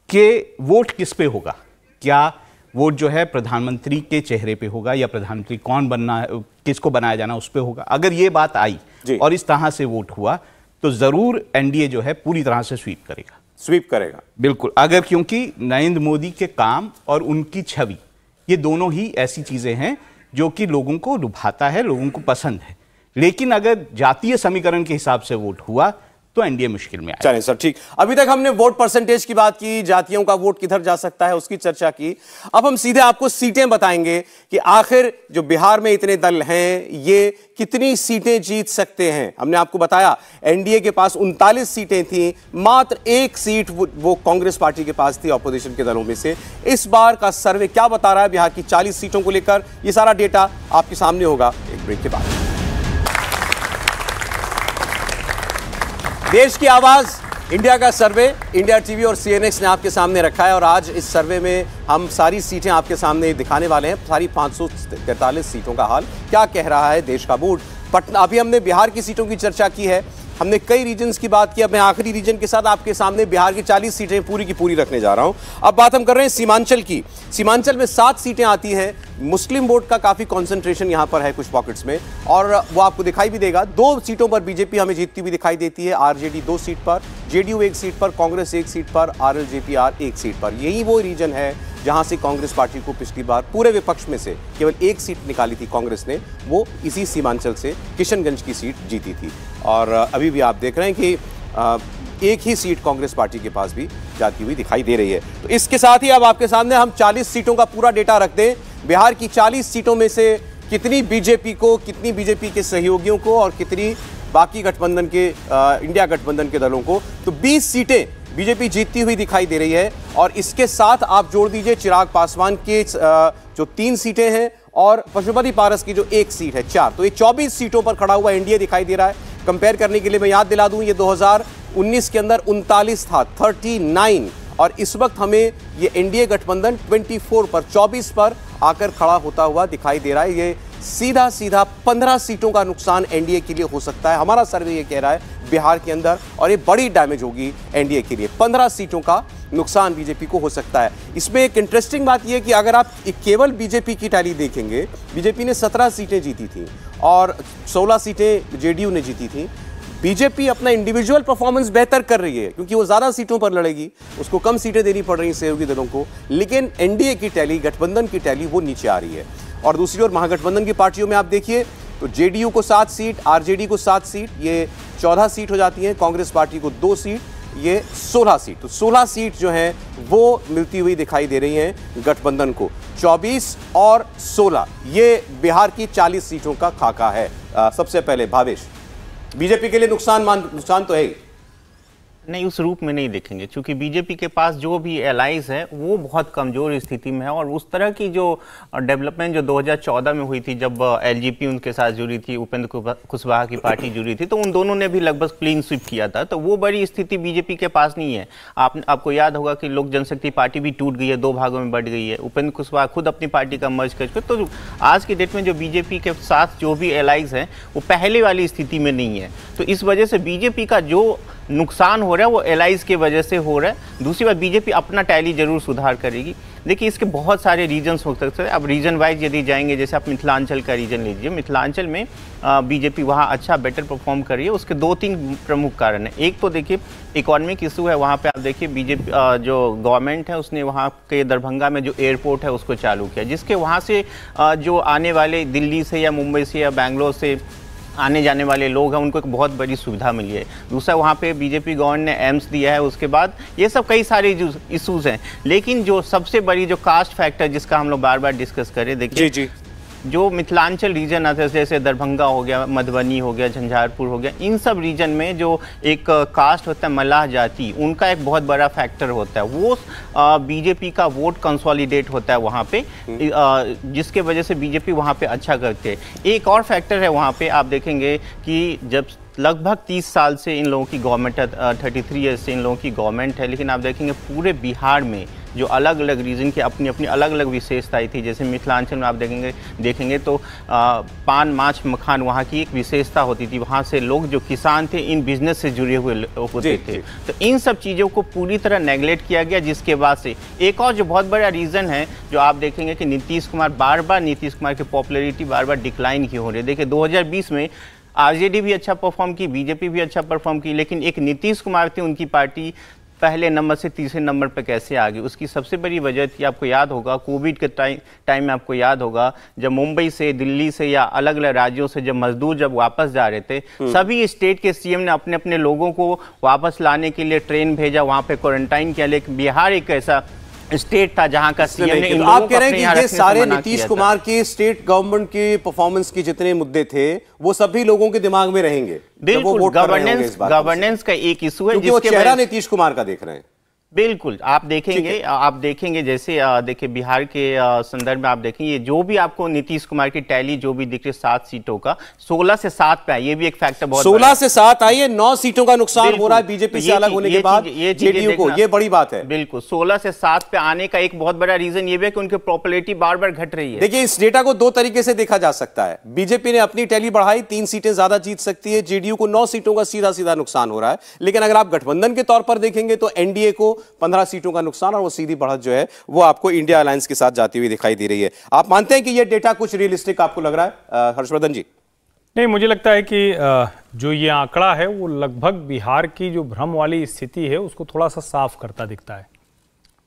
C: कि वोट किस पे होगा, क्या वोट जो है प्रधानमंत्री के चेहरे पे होगा या प्रधानमंत्री कौन बनना है, किसको बनाया जाना उस पे होगा। अगर ये बात आई और इस तरह से वोट हुआ तो जरूर एनडीए जो है पूरी तरह से स्वीप करेगा। बिल्कुल, अगर क्योंकि नरेंद्र मोदी के काम और उनकी छवि ये दोनों ही ऐसी चीजें हैं जो कि लोगों को लुभाता है, लोगों को पसंद है। लेकिन अगर जातीय समीकरण के हिसाब से वोट हुआ तो एनडीए मुश्किल में आएगा।
A: चलें सर, ठीक। अभी तक हमने वोट परसेंटेज की बात की, जातियों का वोट किधर जा सकता है उसकी चर्चा की। अब हम सीधे आपको सीटें बताएंगे कि आखिर जो बिहार में इतने दल हैं ये कितनी सीटें जीत सकते हैं। हमने आपको बताया एनडीए के पास 39 सीटें थी, मात्र एक सीट वो कांग्रेस पार्टी के पास थी ऑपोजिशन के दलों में से। इस बार का सर्वे क्या बता रहा है बिहार की 40 सीटों को लेकर, ये सारा डेटा आपके सामने होगा एक ब्रेक के बाद। देश की आवाज इंडिया का सर्वे इंडिया टीवी और सीएनएक्स ने आपके सामने रखा है और आज इस सर्वे में हम सारी सीटें आपके सामने दिखाने वाले हैं। सारी 543 सीटों का हाल क्या कह रहा है देश का मूड। पटना, अभी हमने बिहार की सीटों की चर्चा की है, हमने कई रीजन्स की बात की। अब मैं आखिरी रीजन के साथ आपके सामने बिहार की 40 सीटें पूरी की पूरी रखने जा रहा हूं। अब बात हम कर रहे हैं सीमांचल की। सीमांचल में 7 सीटें आती हैं। मुस्लिम वोट का काफी कंसंट्रेशन यहां पर है कुछ पॉकेट्स में और वो आपको दिखाई भी देगा। 2 सीटों पर बीजेपी हमें जीतती हुई दिखाई देती है, आरजेडी 2 सीट पर, जेडीयू 1 सीट पर, कांग्रेस 1 सीट पर, आरएलजेपी 1 सीट पर। यही वो रीजन है जहां से कांग्रेस पार्टी को पिछली बार पूरे विपक्ष में से केवल 1 सीट निकाली थी कांग्रेस ने, वो इसी सीमांचल से किशनगंज की सीट जीती थी। और अभी भी आप देख रहे हैं कि एक ही सीट कांग्रेस पार्टी के पास भी जाती हुई दिखाई दे रही है। तो इसके साथ ही अब आपके सामने हम 40 सीटों का पूरा डेटा रख दें। बिहार की 40 सीटों में से कितनी बीजेपी को, कितनी बीजेपी के सहयोगियों को और कितनी बाकी गठबंधन के इंडिया गठबंधन के दलों को, तो 20 सीटें बीजेपी जीतती हुई दिखाई दे रही है। और इसके साथ आप जोड़ दीजिए चिराग पासवान के जो 3 सीटें हैं और पशुपति पारस की जो 1 सीट है, 4, तो ये 24 सीटों पर खड़ा हुआ एनडीए दिखाई दे रहा है। कंपेयर करने के लिए मैं याद दिला दूं, ये 2019 के अंदर 39 था, 39, और इस वक्त हमें ये एनडीए गठबंधन 24 पर आकर खड़ा होता हुआ दिखाई दे रहा है। ये सीधा 15 सीटों का नुकसान एनडीए के लिए हो सकता है। हमारा सर्वे ये कह रहा है बिहार के अंदर, और ये बड़ी डैमेज होगी एनडीए के लिए। 15 सीटों का नुकसान बीजेपी को हो सकता है। इसमें एक इंटरेस्टिंग बात यह है कि अगर आप केवल बीजेपी की टैली देखेंगे, बीजेपी ने 17 सीटें जीती थी और 16 सीटें जेडीयू ने जीती थी। बीजेपी अपना इंडिविजुअल परफॉर्मेंस बेहतर कर रही है क्योंकि वो ज्यादा सीटों पर लड़ेगी, उसको कम सीटें देनी पड़ रही सहयोगी दलों को, लेकिन एनडीए की टैली, गठबंधन की टैली, वो नीचे आ रही है। और दूसरी ओर महागठबंधन की पार्टियों में आप देखिए तो जेडीयू को 7 सीट, आरजेडी को 7 सीट, ये 14 सीट हो जाती है। कांग्रेस पार्टी को 2 सीट, ये 16 सीट। तो 16 सीट जो हैं वो मिलती हुई दिखाई दे रही हैं गठबंधन को। 24 और 16 ये बिहार की 40 सीटों का खाका है। सबसे पहले भावेश, बीजेपी के लिए नुकसान तो है ही
E: नहीं, उस रूप में नहीं देखेंगे क्योंकि बीजेपी के पास जो भी एलाइज है वो बहुत कमजोर स्थिति में है। और उस तरह की जो डेवलपमेंट जो 2014 में हुई थी जब एलजेपी उनके साथ जुड़ी थी, उपेंद्र कुशवाहा की पार्टी जुड़ी थी, तो उन दोनों ने भी लगभग क्लीन स्वीप किया था। तो वो बड़ी स्थिति बीजेपी के पास नहीं है। आपको याद होगा कि लोक जनशक्ति पार्टी भी टूट गई है, 2 भागों में बढ़ गई है। उपेंद्र कुशवाहा खुद अपनी पार्टी का मर्ज करके, तो आज की डेट में जो बीजेपी के साथ जो भी एलाइज है वो पहले वाली स्थिति में नहीं है। तो इस वजह से बीजेपी का जो नुकसान हो रहा है वो एलाइज की वजह से हो रहा है। दूसरी बात, बीजेपी अपना टैली जरूर सुधार करेगी। देखिए इसके बहुत सारे रीजन्स हो सकते हैं। अब रीजन वाइज यदि जाएंगे, जैसे आप मिथिलांचल का रीजन लीजिए, मिथिलांचल में बीजेपी वहाँ अच्छा बेटर परफॉर्म कर रही है। उसके 2-3 प्रमुख कारण है। एक तो देखिए इकोनॉमिक इशू है, वहाँ पे आप देखिए बीजेपी जो गवर्नमेंट है उसने वहाँ के दरभंगा में जो एयरपोर्ट है उसको चालू किया, जिसके वहाँ से जो आने वाले दिल्ली से या मुंबई से या बैंगलोर से आने जाने वाले लोग हैं उनको एक बहुत बड़ी सुविधा मिली है। दूसरा, वहाँ पे बीजेपी गवर्नमेंट ने एम्स दिया है। उसके बाद ये सब कई सारे इशूज़ हैं। लेकिन जो सबसे बड़ी जो कास्ट फैक्टर जिसका हम लोग बार बार डिस्कस करें, देखिए जो मिथिलांचल रीजन आता है, जैसे दरभंगा हो गया, मधुबनी हो गया, झंझारपुर हो गया, इन सब रीजन में जो एक कास्ट होता है मल्लाह जाति, उनका एक बहुत बड़ा फैक्टर होता है। वो बीजेपी का वोट कंसोलिडेट होता है वहाँ पे, जिसके वजह से बीजेपी वहाँ पे अच्छा करते हैं। एक और फैक्टर है वहाँ पे, आप देखेंगे कि जब लगभग 30 साल से इन लोगों की गवर्नमेंट है, 33 ईयर्स से इन लोगों की गवर्नमेंट है, लेकिन आप देखेंगे पूरे बिहार में जो अलग अलग रीजन की अपनी अपनी अलग अलग विशेषताएं थी। जैसे मिथिलांचल में आप देखेंगे तो पान, माछ, मखान वहाँ की एक विशेषता होती थी। वहाँ से लोग जो किसान थे इन बिजनेस से जुड़े हुए होते थे। तो इन सब चीज़ों को पूरी तरह नेगलेक्ट किया गया, जिसके बाद से एक और जो बहुत बड़ा रीज़न है जो आप देखेंगे कि नीतीश कुमार की पॉपुलरिटी बार बार डिक्लाइन की हो रही है। देखिए 2020 में आरजेडी भी अच्छा परफॉर्म की, बीजेपी भी अच्छा परफॉर्म की, लेकिन एक नीतीश कुमार थे, उनकी पार्टी पहले नंबर से तीसरे नंबर पर कैसे आ गई? उसकी सबसे बड़ी वजह थी, आपको याद होगा कोविड के टाइम में, आपको याद होगा जब मुंबई से, दिल्ली से या अलग अलग राज्यों से जब मजदूर जब वापस जा रहे थे, सभी स्टेट के सीएम ने अपने अपने लोगों को वापस लाने के लिए ट्रेन भेजा, वहाँ पे क्वारंटाइन किया। लेकिन बिहार एक ऐसा स्टेट था जहां का सीएम ने
A: तो आप कह रहे हैं कि ये सारे नीतीश कुमार के स्टेट गवर्नमेंट के परफॉर्मेंस के जितने मुद्दे थे वो सभी लोगों के दिमाग में रहेंगे।
E: बिल्कुल, गवर्नेंस का एक इशू है,
A: क्योंकि वो चेहरा नीतीश कुमार का देख रहे हैं।
E: बिल्कुल, आप देखेंगे जैसे देखिए बिहार के संदर्भ में आप देखेंगे जो भी आपको नीतीश कुमार की टैली जो भी दिख रही 7 सीटों का 16 से 7 पे आई, ये भी एक फैक्टर बहुत
A: 16 से 7 आई है, 9 सीटों का नुकसान हो रहा है बीजेपी से अलग होने के बाद जेडीयू को, ये बड़ी बात है।
E: बिल्कुल, 16 से 7 पे आने का एक बहुत बड़ा रीजन ये भी है कि उनकी पॉपुलैरिटी बार बार घट रही है।
A: देखिए इस डेटा को 2 तरीके से देखा जा सकता है। बीजेपी ने अपनी टैली बढ़ाई, 3 सीटें ज्यादा जीत सकती है, जेडीयू को 9 सीटों का सीधा सीधा नुकसान हो रहा है। लेकिन अगर आप गठबंधन के तौर पर देखेंगे तो एनडीए को 15 सीटों नुकसान और वो सीधी बढ़त जो है वो आपको इंडिया अलायंस के साथ जाती हुई दिखाई दे रही है। आप मानते हैं कि ये डेटा कुछ रियलिस्टिक आपको लग रहा है हर्षवर्धन जी?
B: नहीं, मुझे लगता है कि जो ये आंकड़ा है वो लगभग बिहार की जो भ्रम वाली स्थिति है उसको थोड़ा सा साफ करता दिखता है।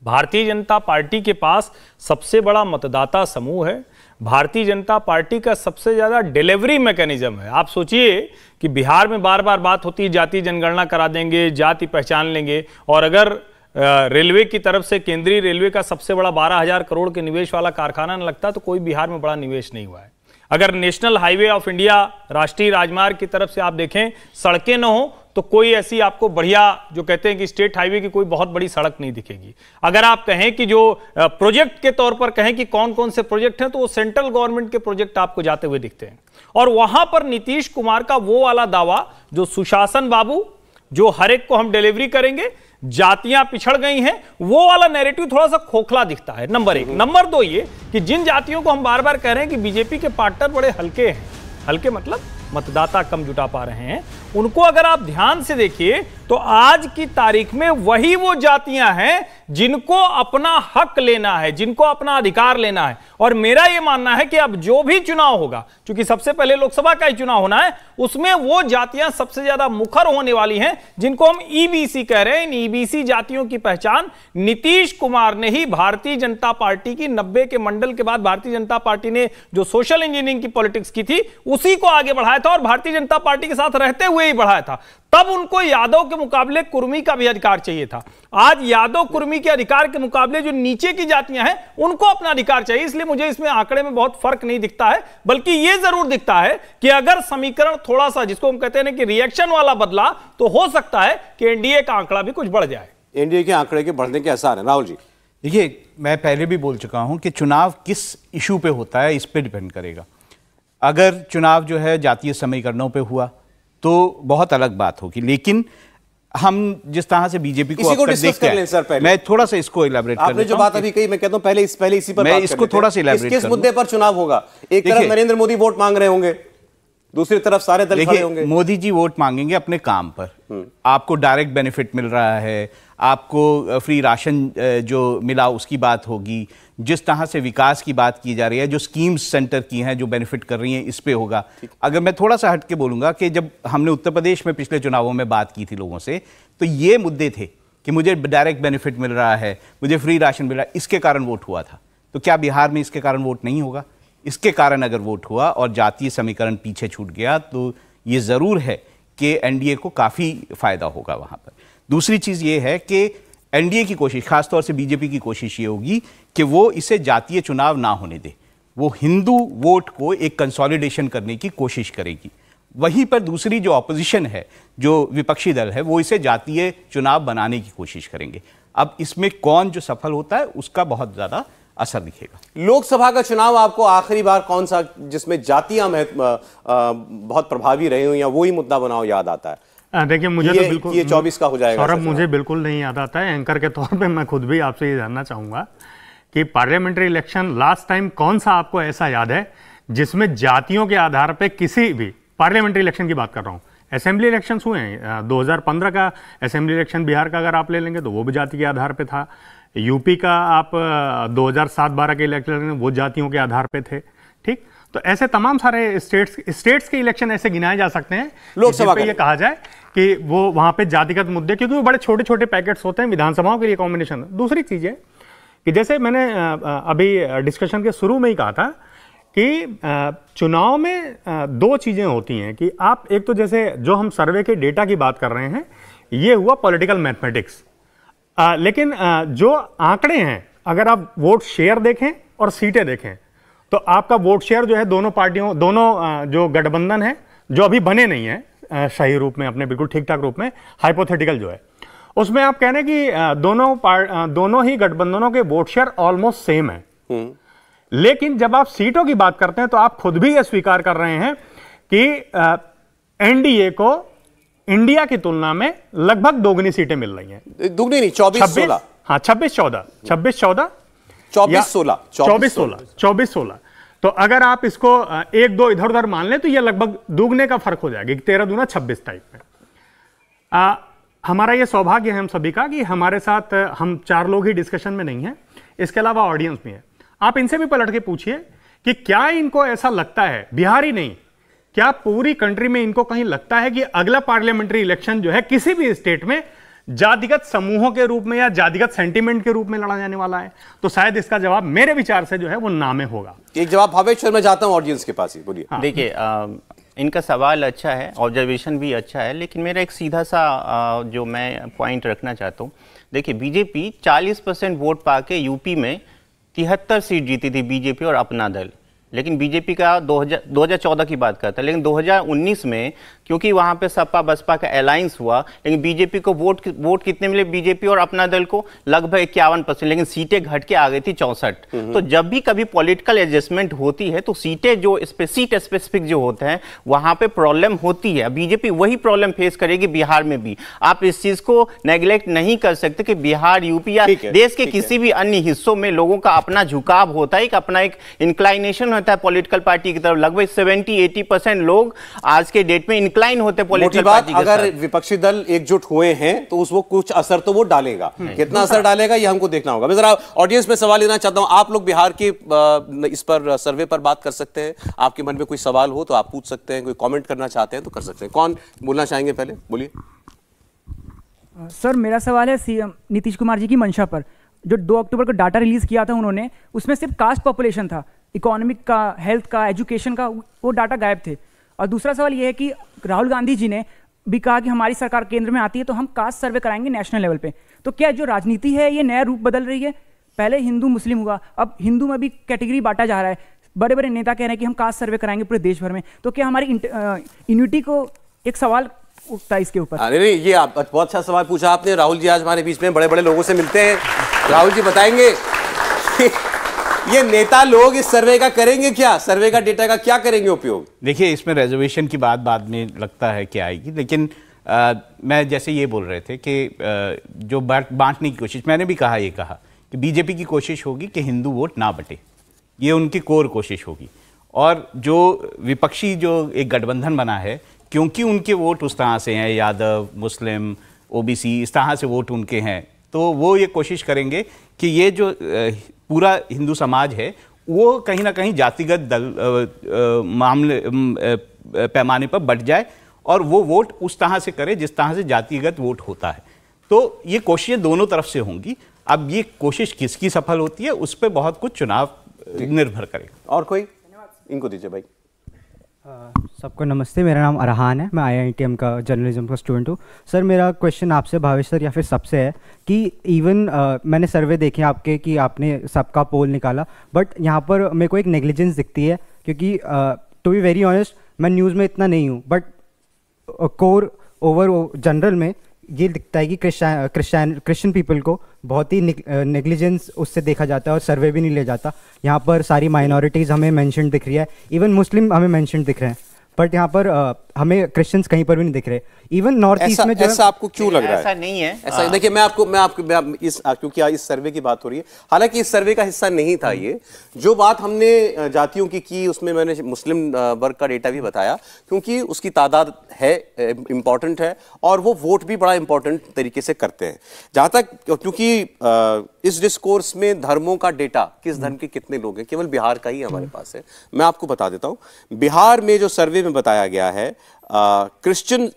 B: भारतीय जनता पार्टी के पास सबसे बड़ा मतदाता समूह है, भारतीय जनता पार्टी का सबसे ज्यादा डिलीवरी मैकेनिज्म है। आप सोचिए कि बिहार में बार बार बात होती है जाति जनगणना करा देंगे, जाति पहचान लेंगे, और अगर रेलवे की तरफ से केंद्रीय रेलवे का सबसे बड़ा 12,000 करोड़ के निवेश वाला कारखाना न लगता तो कोई बिहार में बड़ा निवेश नहीं हुआ है। अगर नेशनल हाईवे ऑफ इंडिया, राष्ट्रीय राजमार्ग की तरफ से आप देखें सड़कें न हो तो कोई ऐसी आपको बढ़िया, जो कहते हैं कि स्टेट हाईवे की कोई बहुत बड़ी सड़क नहीं दिखेगी। अगर आप कहें कि जो प्रोजेक्ट के तौर पर कहें कि कौन कौन से प्रोजेक्ट हैं तो वो सेंट्रल गवर्नमेंट के प्रोजेक्ट आपको जाते हुए दिखते हैं। और वहां पर नीतीश कुमार का वो वाला दावा जो सुशासन बाबू, जो हर एक को हम डिलीवरी करेंगे, जातियां पिछड़ गई हैं, वो वाला नैरेटिव थोड़ा सा खोखला दिखता है, नंबर 1। नंबर 2 ये कि जिन जातियों को हम बार बार कह रहे हैं कि बीजेपी के पार्टनर बड़े हल्के हैं, हल्के मतलब मतदाता कम जुटा पा रहे हैं, उनको अगर आप ध्यान से देखिए तो आज की तारीख में वही वो जातियां हैं जिनको अपना हक लेना है, जिनको अपना अधिकार लेना है। और मेरा यह मानना है कि अब जो भी चुनाव होगा, क्योंकि सबसे पहले लोकसभा का ही चुनाव होना है, उसमें वो जातियां सबसे ज्यादा मुखर होने वाली हैं जिनको हम ईबीसी कह रहे हैं। इन ईबीसी जातियों की पहचान नीतीश कुमार ने ही भारतीय जनता पार्टी की 90 के मंडल के बाद भारतीय जनता पार्टी ने जो सोशल इंजीनियरिंग की पॉलिटिक्स की थी उसी को आगे बढ़ाया था और भारतीय जनता पार्टी के साथ रहते हुए ही बढ़ाया था। तब उनको यादव के मुकाबले कुर्मी का भी अधिकार चाहिए था। आज यादव कुर्मी के अधिकार के मुकाबले जो नीचे की जातियां हैं उनको अपना अधिकार चाहिए। इसलिए मुझे इसमें आंकड़े में बहुत फर्क नहीं दिखता है, बल्कि यह जरूर दिखता है कि अगर समीकरण थोड़ा सा, जिसको हम कहते हैं कि रिएक्शन वाला बदला, तो हो सकता है कि एनडीए का आंकड़ा भी कुछ बढ़ जाए।
A: एनडीए के आंकड़े के बढ़ने के आसार है। राहुल जी
C: देखिए, मैं पहले भी बोल चुका हूं कि चुनाव किस इशू पे होता है इस पे डिपेंड करेगा। अगर चुनाव जो है जातीय समीकरणों पे हुआ तो बहुत अलग बात होगी, लेकिन हम जिस तरह से बीजेपी को देखते हैं, मैं थोड़ा सा इसको इलैबोरेट कर
A: आपने जो बात अभी कही, मैं कहता हूं पहले इसी पर
C: मैं इसको थोड़ा सा इलैबोरेट
A: किस मुद्दे पर चुनाव होगा। एक तरफ नरेंद्र मोदी वोट मांग रहे होंगे, दूसरी तरफ सारे दल खड़े होंगे।
C: मोदी जी वोट मांगेंगे अपने काम पर, आपको डायरेक्ट बेनिफिट मिल रहा है, आपको फ्री राशन जो मिला उसकी बात होगी, जिस तरह से विकास की बात की जा रही है, जो स्कीम्स सेंटर की हैं जो बेनिफिट कर रही हैं, इस पे होगा। अगर मैं थोड़ा सा हट के बोलूंगा कि जब हमने उत्तर प्रदेश में पिछले चुनावों में बात की थी लोगों से, तो ये मुद्दे थे कि मुझे डायरेक्ट बेनिफिट मिल रहा है, मुझे फ्री राशन मिल रहा है, इसके कारण वोट हुआ था। तो क्या बिहार में इसके कारण वोट नहीं होगा? इसके कारण अगर वोट हुआ और जातीय समीकरण पीछे छूट गया तो ये ज़रूर है कि एनडीए को काफ़ी फायदा होगा वहाँ पर। दूसरी चीज़ ये है कि एनडीए की कोशिश, खासतौर से बीजेपी की कोशिश ये होगी कि वो इसे जातीय चुनाव ना होने दे। वो हिंदू वोट को एक कंसोलिडेशन करने की कोशिश करेगी। वहीं पर दूसरी जो ऑपोजिशन है, जो विपक्षी दल है, वो इसे जातीय चुनाव बनाने की कोशिश करेंगे। अब इसमें कौन जो सफल होता है उसका बहुत ज्यादा असर दिखेगा।
A: लोकसभा का चुनाव आपको आखिरी बार कौन सा जिसमें जातियां बहुत प्रभावी रही हुई या वही मुद्दा बनाओ याद आता है?
D: देखिए, मुझे तो बिल्कुल
A: ये 24 का हो जाएगा
D: सौरभ, मुझे बिल्कुल नहीं याद आता है। एंकर के तौर पे मैं खुद भी आपसे ये जानना चाहूंगा कि पार्लियामेंट्री इलेक्शन लास्ट टाइम कौन सा आपको ऐसा याद है जिसमें जातियों के आधार पे किसी भी पार्लियामेंट्री इलेक्शन की बात कर रहा हूँ, असेंबली इलेक्शन हुए हैं 2015 का असेंबली इलेक्शन बिहार का अगर आप ले लेंगे तो वो भी जाति के आधार पे था। यूपी का आप 2007-12 के इलेक्शन वो जातियों के आधार पे थे। ठीक, तो ऐसे तमाम सारे स्टेट्स के इलेक्शन ऐसे गिनाए जा सकते हैं लोकसभा पे ये कहा जाए कि वो वहां पे जातिगत मुद्दे, क्योंकि वो बड़े छोटे छोटे पैकेट्स होते हैं विधानसभाओं के लिए कॉम्बिनेशन। दूसरी चीज है कि जैसे मैंने अभी डिस्कशन के शुरू में ही कहा था कि चुनाव में दो चीजें होती हैं कि आप एक तो जैसे जो हम सर्वे के डेटा की बात कर रहे हैं ये हुआ पॉलिटिकल मैथमेटिक्स, लेकिन जो आंकड़े हैं अगर आप वोट शेयर देखें और सीटें देखें तो आपका वोट शेयर जो है दोनों पार्टियों, दोनों जो गठबंधन है जो अभी बने नहीं है सही रूप में, अपने बिल्कुल ठीक ठाक रूप में, हाइपोथेटिकल जो है, उसमें आप कह रहे हैं कि दोनों ही गठबंधनों के वोट शेयर ऑलमोस्ट सेम है। लेकिन जब आप सीटों की बात करते हैं तो आप खुद भी यह स्वीकार कर रहे हैं कि एनडीए को इंडिया की तुलना में लगभग दोगुनी सीटें मिल रही हैं।
A: दोगुनी नहीं, 24-16।
D: हाँ, 26-14 24-16। तो अगर आप इसको 1-2 इधर उधर मान लें तो यह लगभग दुगने का फर्क हो जाएगा, 13-26 टाइप में। हमारा यह सौभाग्य है हम सभी का कि हमारे साथ हम 4 लोग ही डिस्कशन में नहीं है, इसके अलावा ऑडियंस भी है। आप इनसे भी पलट के पूछिए कि क्या इनको ऐसा लगता है, बिहार ही नहीं, क्या पूरी कंट्री में इनको कहीं लगता है कि अगला पार्लियामेंट्री इलेक्शन जो है किसी भी स्टेट में जातिगत समूहों के रूप में या जातिगत सेंटीमेंट के रूप में लड़ा जाने वाला है? तो शायद इसका जवाब मेरे विचार से जो है वो ना में होगा।
A: एक जवाब भावेश, मैं जाता हूं ऑडियंस के पास ही, बोलिए।
E: हाँ। देखिए, इनका सवाल अच्छा है, ऑब्जर्वेशन भी अच्छा है, लेकिन मेरा एक सीधा सा जो मैं पॉइंट रखना चाहता हूँ। देखिए, बीजेपी 40% वोट पाके यूपी में 73 सीट जीती थी, बीजेपी और अपना दल। लेकिन बीजेपी का 2014 की बात करता है, लेकिन 2019 में क्योंकि वहां पे सपा बसपा का अलायंस हुआ, लेकिन बीजेपी को वोट कितने मिले, बीजेपी और अपना दल को लगभग 51%, लेकिन सीटें घट के आ गई थी 64। तो जब भी कभी पॉलिटिकल एडजस्टमेंट होती है तो सीटें जो सीट स्पेसिफिक जो होते हैं वहां पे प्रॉब्लम होती है। बीजेपी वही प्रॉब्लम फेस करेगी बिहार में भी। आप इस चीज को नेग्लेक्ट नहीं कर सकते कि बिहार, यूपी या देश के किसी भी अन्य हिस्सों में लोगों का अपना झुकाव होता है, अपना एक इंक्लाइनेशन होता है पॉलिटिकल पार्टी की तरफ। लगभग 70-80% लोग आज के डेट में इंक्लाइन होते हैं पॉलिटिकल पार्टी के साथ।
A: अगर विपक्षी दल एकजुट हुए हैं तो वो कुछ असर तो वो डालेगा, कितना असर डालेगा ये हमको देखना होगा। मैं जरा ऑडियंस में सवाल लेना चाहता हूं, आप लोग बिहार के इस पर सर्वे पर बात कर सकते हैं, आपके मन में कोई सवाल हो तो आप पूछ सकते हैं, कोई कमेंट करना चाहते हैं तो कर सकते हैं। कौन बोलना चाहेंगे पहले, बोलिए।
F: सर, मेरा सवाल है सीएम नीतीश कुमार जी की मंशा पर। जो 2 अक्टूबर को डाटा रिलीज किया था उन्होंने, उसमें सिर्फ कास्ट पॉपुलेशन था, इकोनॉमिक का, हेल्थ का, एजुकेशन का, वो डाटा गायब थे। और दूसरा सवाल ये है कि राहुल गांधी जी ने भी कहा कि हमारी सरकार केंद्र में आती है तो हम कास्ट सर्वे कराएंगे नेशनल लेवल पे। तो क्या जो राजनीति है ये नया रूप बदल रही है? पहले हिंदू मुस्लिम हुआ, अब हिंदू में भी कैटेगरी बांटा जा रहा है। बड़े बड़े नेता कह रहे हैं कि हम कास्ट सर्वे कराएंगे पूरे देश भर में। तो क्या हमारी यूनिटी को एक सवाल उठता है इसके ऊपर?
A: नहीं, ये आप बहुत अच्छा सवाल पूछा आपने। राहुल जी आज हमारे बीच में बड़े बड़े लोगों से मिलते हैं। राहुल जी बताएंगे ये नेता लोग इस सर्वे का करेंगे क्या, सर्वे का डेटा का क्या करेंगे उपयोग?
C: देखिए, इसमें रिजर्वेशन की बात बाद में लगता है कि आएगी, लेकिन मैं जैसे ये बोल रहे थे कि जो बांटने की कोशिश, मैंने भी कहा कि बीजेपी की कोशिश होगी कि हिंदू वोट ना बटे, ये उनकी कोर कोशिश होगी। और जो विपक्षी जो एक गठबंधन बना है, क्योंकि उनके वोट उस तरह से हैं, यादव, मुस्लिम, ओबीसी, इस तरह से वोट उनके हैं, तो वो ये कोशिश करेंगे कि ये जो पूरा हिंदू समाज है वो कहीं ना कहीं जातिगत मामले पैमाने पर बढ़ जाए और वो वोट उस तरह से करे जिस तरह से जातिगत वोट होता है। तो ये कोशिशें दोनों तरफ से होंगी। अब ये कोशिश किसकी सफल होती है उस पर बहुत कुछ चुनाव निर्भर करेगा।
A: और कोई? इनको दीजिए भाई।
H: सबको नमस्ते, मेरा नाम अरहान है, मैं IITM का जर्नलिज्म का स्टूडेंट हूँ। सर मेरा क्वेश्चन आपसे, भावेश सर या फिर सबसे है कि इवन मैंने सर्वे देखे आपके कि आपने सबका पोल निकाला, बट यहाँ पर मेरे को एक नेग्लिजेंस दिखती है, क्योंकि टू बी वेरी ऑनेस्ट मैं न्यूज़ में इतना नहीं हूँ, बट कोर ओवर जनरल में ये दिखता है कि क्रिश्चियन पीपल को बहुत ही नेग्लिजेंस उससे देखा जाता है और सर्वे भी नहीं ले जाता। यहाँ पर सारी माइनॉरिटीज़ हमें मेंशन दिख रही है, इवन मुस्लिम हमें मेंशन दिख रहे हैं, बट यहाँ पर हमें क्रिश्चियंस कहीं पर भी नहीं दिख रहे। इवन नॉर्थ ईस्ट में जो
A: ऐसा आपको क्यों लग रहा है?
E: ऐसा नहीं है।
A: ऐसा देखिए, मैं आपको इस क्योंकि इस सर्वे की बात हो रही है, हालांकि इस सर्वे का हिस्सा नहीं था ये। जो बात हमने जातियों की उसमें मैंने मुस्लिम वर्ग का डेटा भी बताया, क्योंकि उसकी तादाद है, इंपॉर्टेंट है, और वो वोट भी बड़ा इंपॉर्टेंट तरीके से करते हैं। जहां तक, क्योंकि इस डिस्कोर्स में धर्मों का डेटा, किस धर्म के कितने लोग हैं, केवल बिहार का ही हमारे पास है। मैं आपको बता देता हूं, बिहार में जो सर्वे में बताया गया है, क्रिश्चियन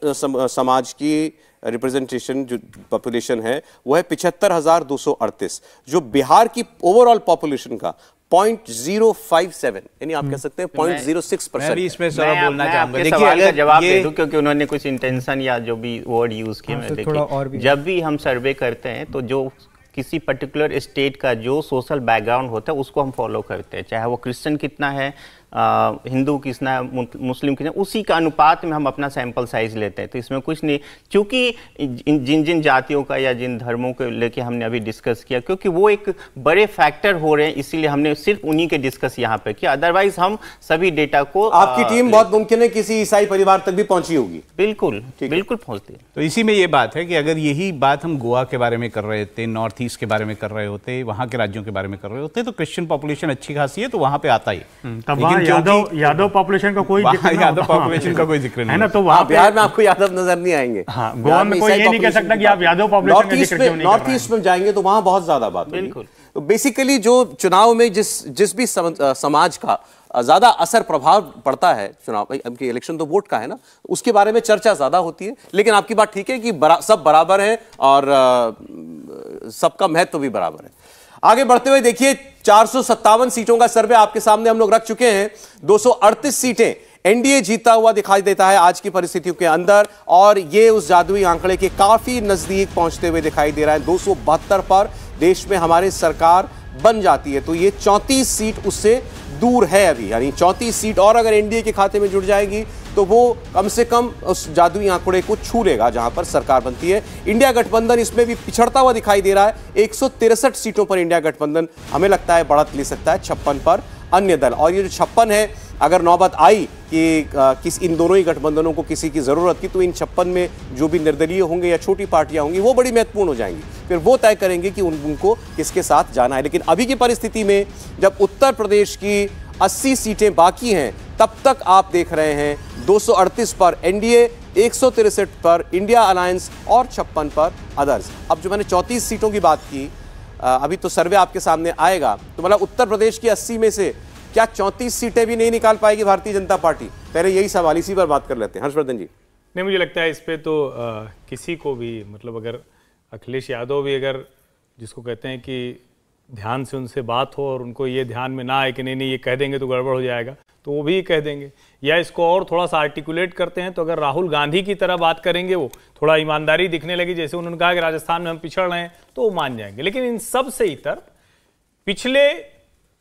A: समाज की रिप्रेजेंटेशन जो पॉपुलेशन है वो है 75,238, जो बिहार की ओवरऑल पॉपुलेशन का 0.057, यानी आप कह सकते हैं 0.06%।
C: मैं भी इसमें सवाल बोलना चाहूंगा।
E: देखिए, अगर जवाब दे दूं, क्योंकि उन्होंने कुछ इंटेंशन या जो भी वर्ड यूज किए, मैं देखिए जब भी हम सर्वे करते हैं तो जो किसी पर्टिकुलर स्टेट का जो सोशल बैकग्राउंड होता है उसको हम फॉलो करते हैं, चाहे वो क्रिश्चियन कितना है, हिंदू कितना है, मुस्लिम कितना, उसी का अनुपात में हम अपना सैंपल साइज लेते हैं। तो इसमें कुछ नहीं, क्योंकि जिन जिन जातियों का या जिन धर्मों को लेके हमने अभी डिस्कस किया, क्योंकि वो एक बड़े फैक्टर हो रहे हैं, इसीलिए हमने सिर्फ उन्हीं के डिस्कस यहाँ पे किया। अदरवाइज हम सभी डेटा को,
A: आपकी टीम बहुत मुमकिन है किसी ईसाई परिवार तक भी पहुंची होगी।
E: बिल्कुल बिल्कुल पहुंचती है।
C: तो इसी में ये बात है कि अगर यही बात हम गोवा के बारे में कर रहे थे, नॉर्थ ईस्ट के बारे में कर रहे होते, वहां के राज्यों के बारे में कर रहे होते, तो क्रिश्चियन पॉपुलेशन अच्छी खासी है, तो वहां पे आता ही।
D: यादव पॉपुलेशन का कोई
C: यादव पॉपुलेशन का कोई जिक्र नहीं
D: है ना, तो वहां
A: बिहार में आपको यादव नजर नहीं आएंगे।
D: गोवा में कोई ये नहीं कह सकता कि आप यादव पॉपुलेशन का जिक्र क्यों नहीं कर रहे हैं।
A: नॉर्थ ईस्ट में जाएंगे तो वहां बहुत ज्यादा बात होगी।
E: बिल्कुल।
A: तो बेसिकली जो चुनाव में जिस भी समाज का ज्यादा असर प्रभाव पड़ता है, चुनाव की इलेक्शन तो वोट का है ना, उसके बारे में चर्चा ज्यादा होती है। लेकिन आपकी बात ठीक है कि सब बराबर है और सबका महत्व भी बराबर है। आगे बढ़ते हुए देखिए, 457 सीटों का सर्वे आपके सामने हम लोग रख चुके हैं। 238 सीटें एनडीए जीता हुआ दिखाई देता है आज की परिस्थितियों के अंदर, और ये उस जादुई आंकड़े के काफी नजदीक पहुंचते हुए दिखाई दे रहा है। 272 पर देश में हमारी सरकार बन जाती है, तो ये 34 सीट उससे दूर है अभी, यानी 34 सीट और अगर एनडीए के खाते में जुड़ जाएगी तो वो कम से कम उस जादुई आंकड़े को छू लेगा जहां पर सरकार बनती है। इंडिया गठबंधन इसमें भी पिछड़ता हुआ दिखाई दे रहा है। 163 सीटों पर इंडिया गठबंधन हमें लगता है बढ़त ले सकता है, 56 पर अन्य दल। और ये जो 56 है, अगर नौबत आई कि इन दोनों ही गठबंधनों को किसी की जरूरत की, तो इन 56 में जो भी निर्दलीय होंगे या छोटी पार्टियां होंगी वो बड़ी महत्वपूर्ण हो जाएंगी। फिर वो तय करेंगे कि उनको किसके साथ जाना है। लेकिन अभी की परिस्थिति में जब उत्तर प्रदेश की 80 सीटें बाकी हैं, तब तक आप देख रहे हैं 238 पर एनडीए, 163 पर इंडिया अलायंस और 56 पर अदर्स। अब जो मैंने 34 सीटों की बात की, अभी तो सर्वे आपके सामने आएगा, तो मतलब उत्तर प्रदेश की 80 में से क्या 34 सीटें भी नहीं निकाल पाएगी भारतीय जनता पार्टी? पहले यही सवाल, इसी पर बात कर लेते हैं। हर्षवर्धन जी।
B: नहीं, मुझे लगता है इस पे तो किसी को भी, मतलब अगर अखिलेश यादव भी, अगर जिसको कहते हैं कि ध्यान से उनसे बात हो और उनको ये ध्यान में ना आए कि नहीं ये कह देंगे तो गड़बड़ हो जाएगा, तो वो भी कह देंगे। या इसको और थोड़ा सा आर्टिकुलेट करते हैं, तो अगर राहुल गांधी की तरह बात करेंगे, वो थोड़ा ईमानदारी दिखने लगी, जैसे उन्होंने कहा कि राजस्थान में हम पिछड़ रहे हैं, तो वो मान जाएंगे। लेकिन इन सब से इतर पिछले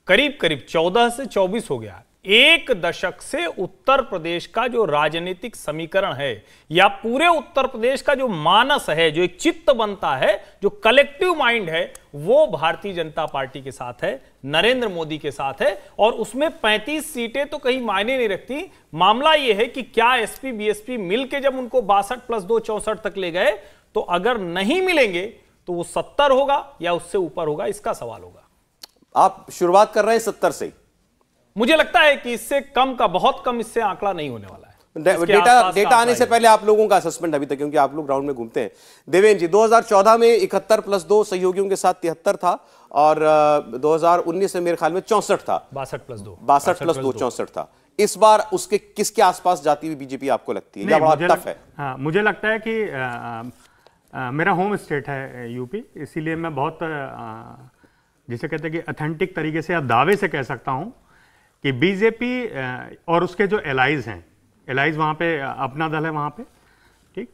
B: करीब 14 से 24 हो गया, एक दशक से उत्तर प्रदेश का जो राजनीतिक समीकरण है या पूरे उत्तर प्रदेश का जो मानस है, जो एक चित्त बनता है, जो कलेक्टिव माइंड है, वो भारतीय जनता पार्टी के साथ है, नरेंद्र मोदी के साथ है। और उसमें 35 सीटें तो कहीं मायने नहीं रखती। मामला यह है कि क्या एसपी बीएसपी मिलकर जब उनको 62 + 2 64 तक ले गए, तो अगर नहीं मिलेंगे तो वो 70 होगा या उससे ऊपर होगा, इसका सवाल होगा।
A: आप शुरुआत कर रहे हैं 70 से?
B: मुझे लगता है कि इससे कम का, बहुत कम इससे आंकड़ा नहीं होने वाला है।
A: डेटा आने से पहले आप लोगों का असेसमेंट अभी तक, क्योंकि आप लोग ग्राउंड में घूमते हैं। देवेंद्र जी, 2014 में 71 + 2 सहयोगियों के साथ 73 था, और 2019 में मेरे ख्याल में 64 था।
B: 62 + 2
A: 64 था। इस बार उसके किसके आसपास जाती हुई बीजेपी आपको लगती है, या बड़ा टफ है?
D: हाँ, मुझे लगता है कि मेरा होम स्टेट है यूपी, इसीलिए मैं बहुत जिसे कहते हैं कि ऑथेंटिक तरीके से या दावे से कह सकता हूं कि बीजेपी और उसके जो एलाइज हैं, एलाइज वहाँ पे अपना दल है वहाँ पे, ठीक,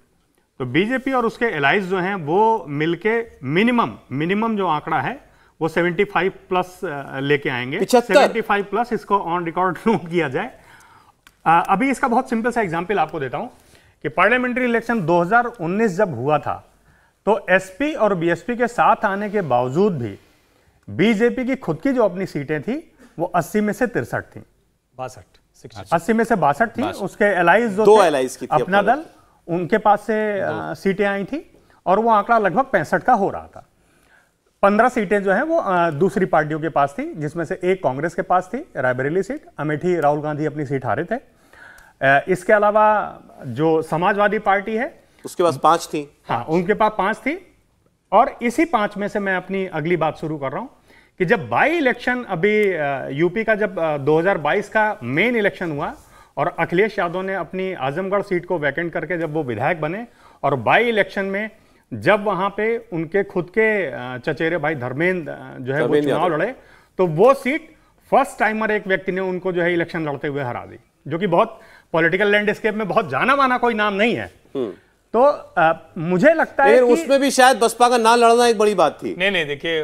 D: तो बीजेपी और उसके एलाइज जो हैं वो मिलके मिनिमम जो आंकड़ा है वो 75 प्लस लेके आएंगे। 75 प्लस, इसको ऑन रिकॉर्ड नोट किया जाए। अभी इसका बहुत सिंपल सा एग्जांपल आपको देता हूं कि पार्लियामेंट्री इलेक्शन 2019 जब हुआ था तो एसपी और बीएसपी के साथ आने के बावजूद भी बीजेपी की खुद की जो अपनी सीटें थी वो 80 में से 63 थी, 80 में से 62 थी। उसके एलाइज जो थे, अपना दल, उनके पास से सीटें आई थी और वो आंकड़ा लगभग 65 का हो रहा था। 15 सीटें जो हैं वो दूसरी पार्टियों के पास थी, जिसमें से एक कांग्रेस के पास थी, रायबरेली सीट, अमेठी राहुल गांधी अपनी सीट हारे थे। इसके अलावा जो समाजवादी पार्टी है
A: उसके पास 5 थी।
D: हाँ, उनके पास 5 थी। और इसी 5 में से मैं अपनी अगली बात शुरू कर रहा हूं कि जब बाई इलेक्शन अभी यूपी का जब 2022 का मेन इलेक्शन हुआ और अखिलेश यादव ने अपनी आजमगढ़ सीट को वैकेंट करके जब वो विधायक बने और बाई इलेक्शन में जब वहां पे उनके खुद के चचेरे भाई धर्मेंद्र जो है वो चुनाव लड़े तो वो सीट फर्स्ट टाइमर एक व्यक्ति ने उनको जो है इलेक्शन लड़ते हुए हरा दी, जो कि बहुत पॉलिटिकल लैंडस्केप में बहुत जाना माना कोई नाम नहीं है। तो मुझे लगता है कि
A: उसमें भी शायद बसपा का ना लड़ना एक बड़ी बात थी।
B: नहीं देखिए,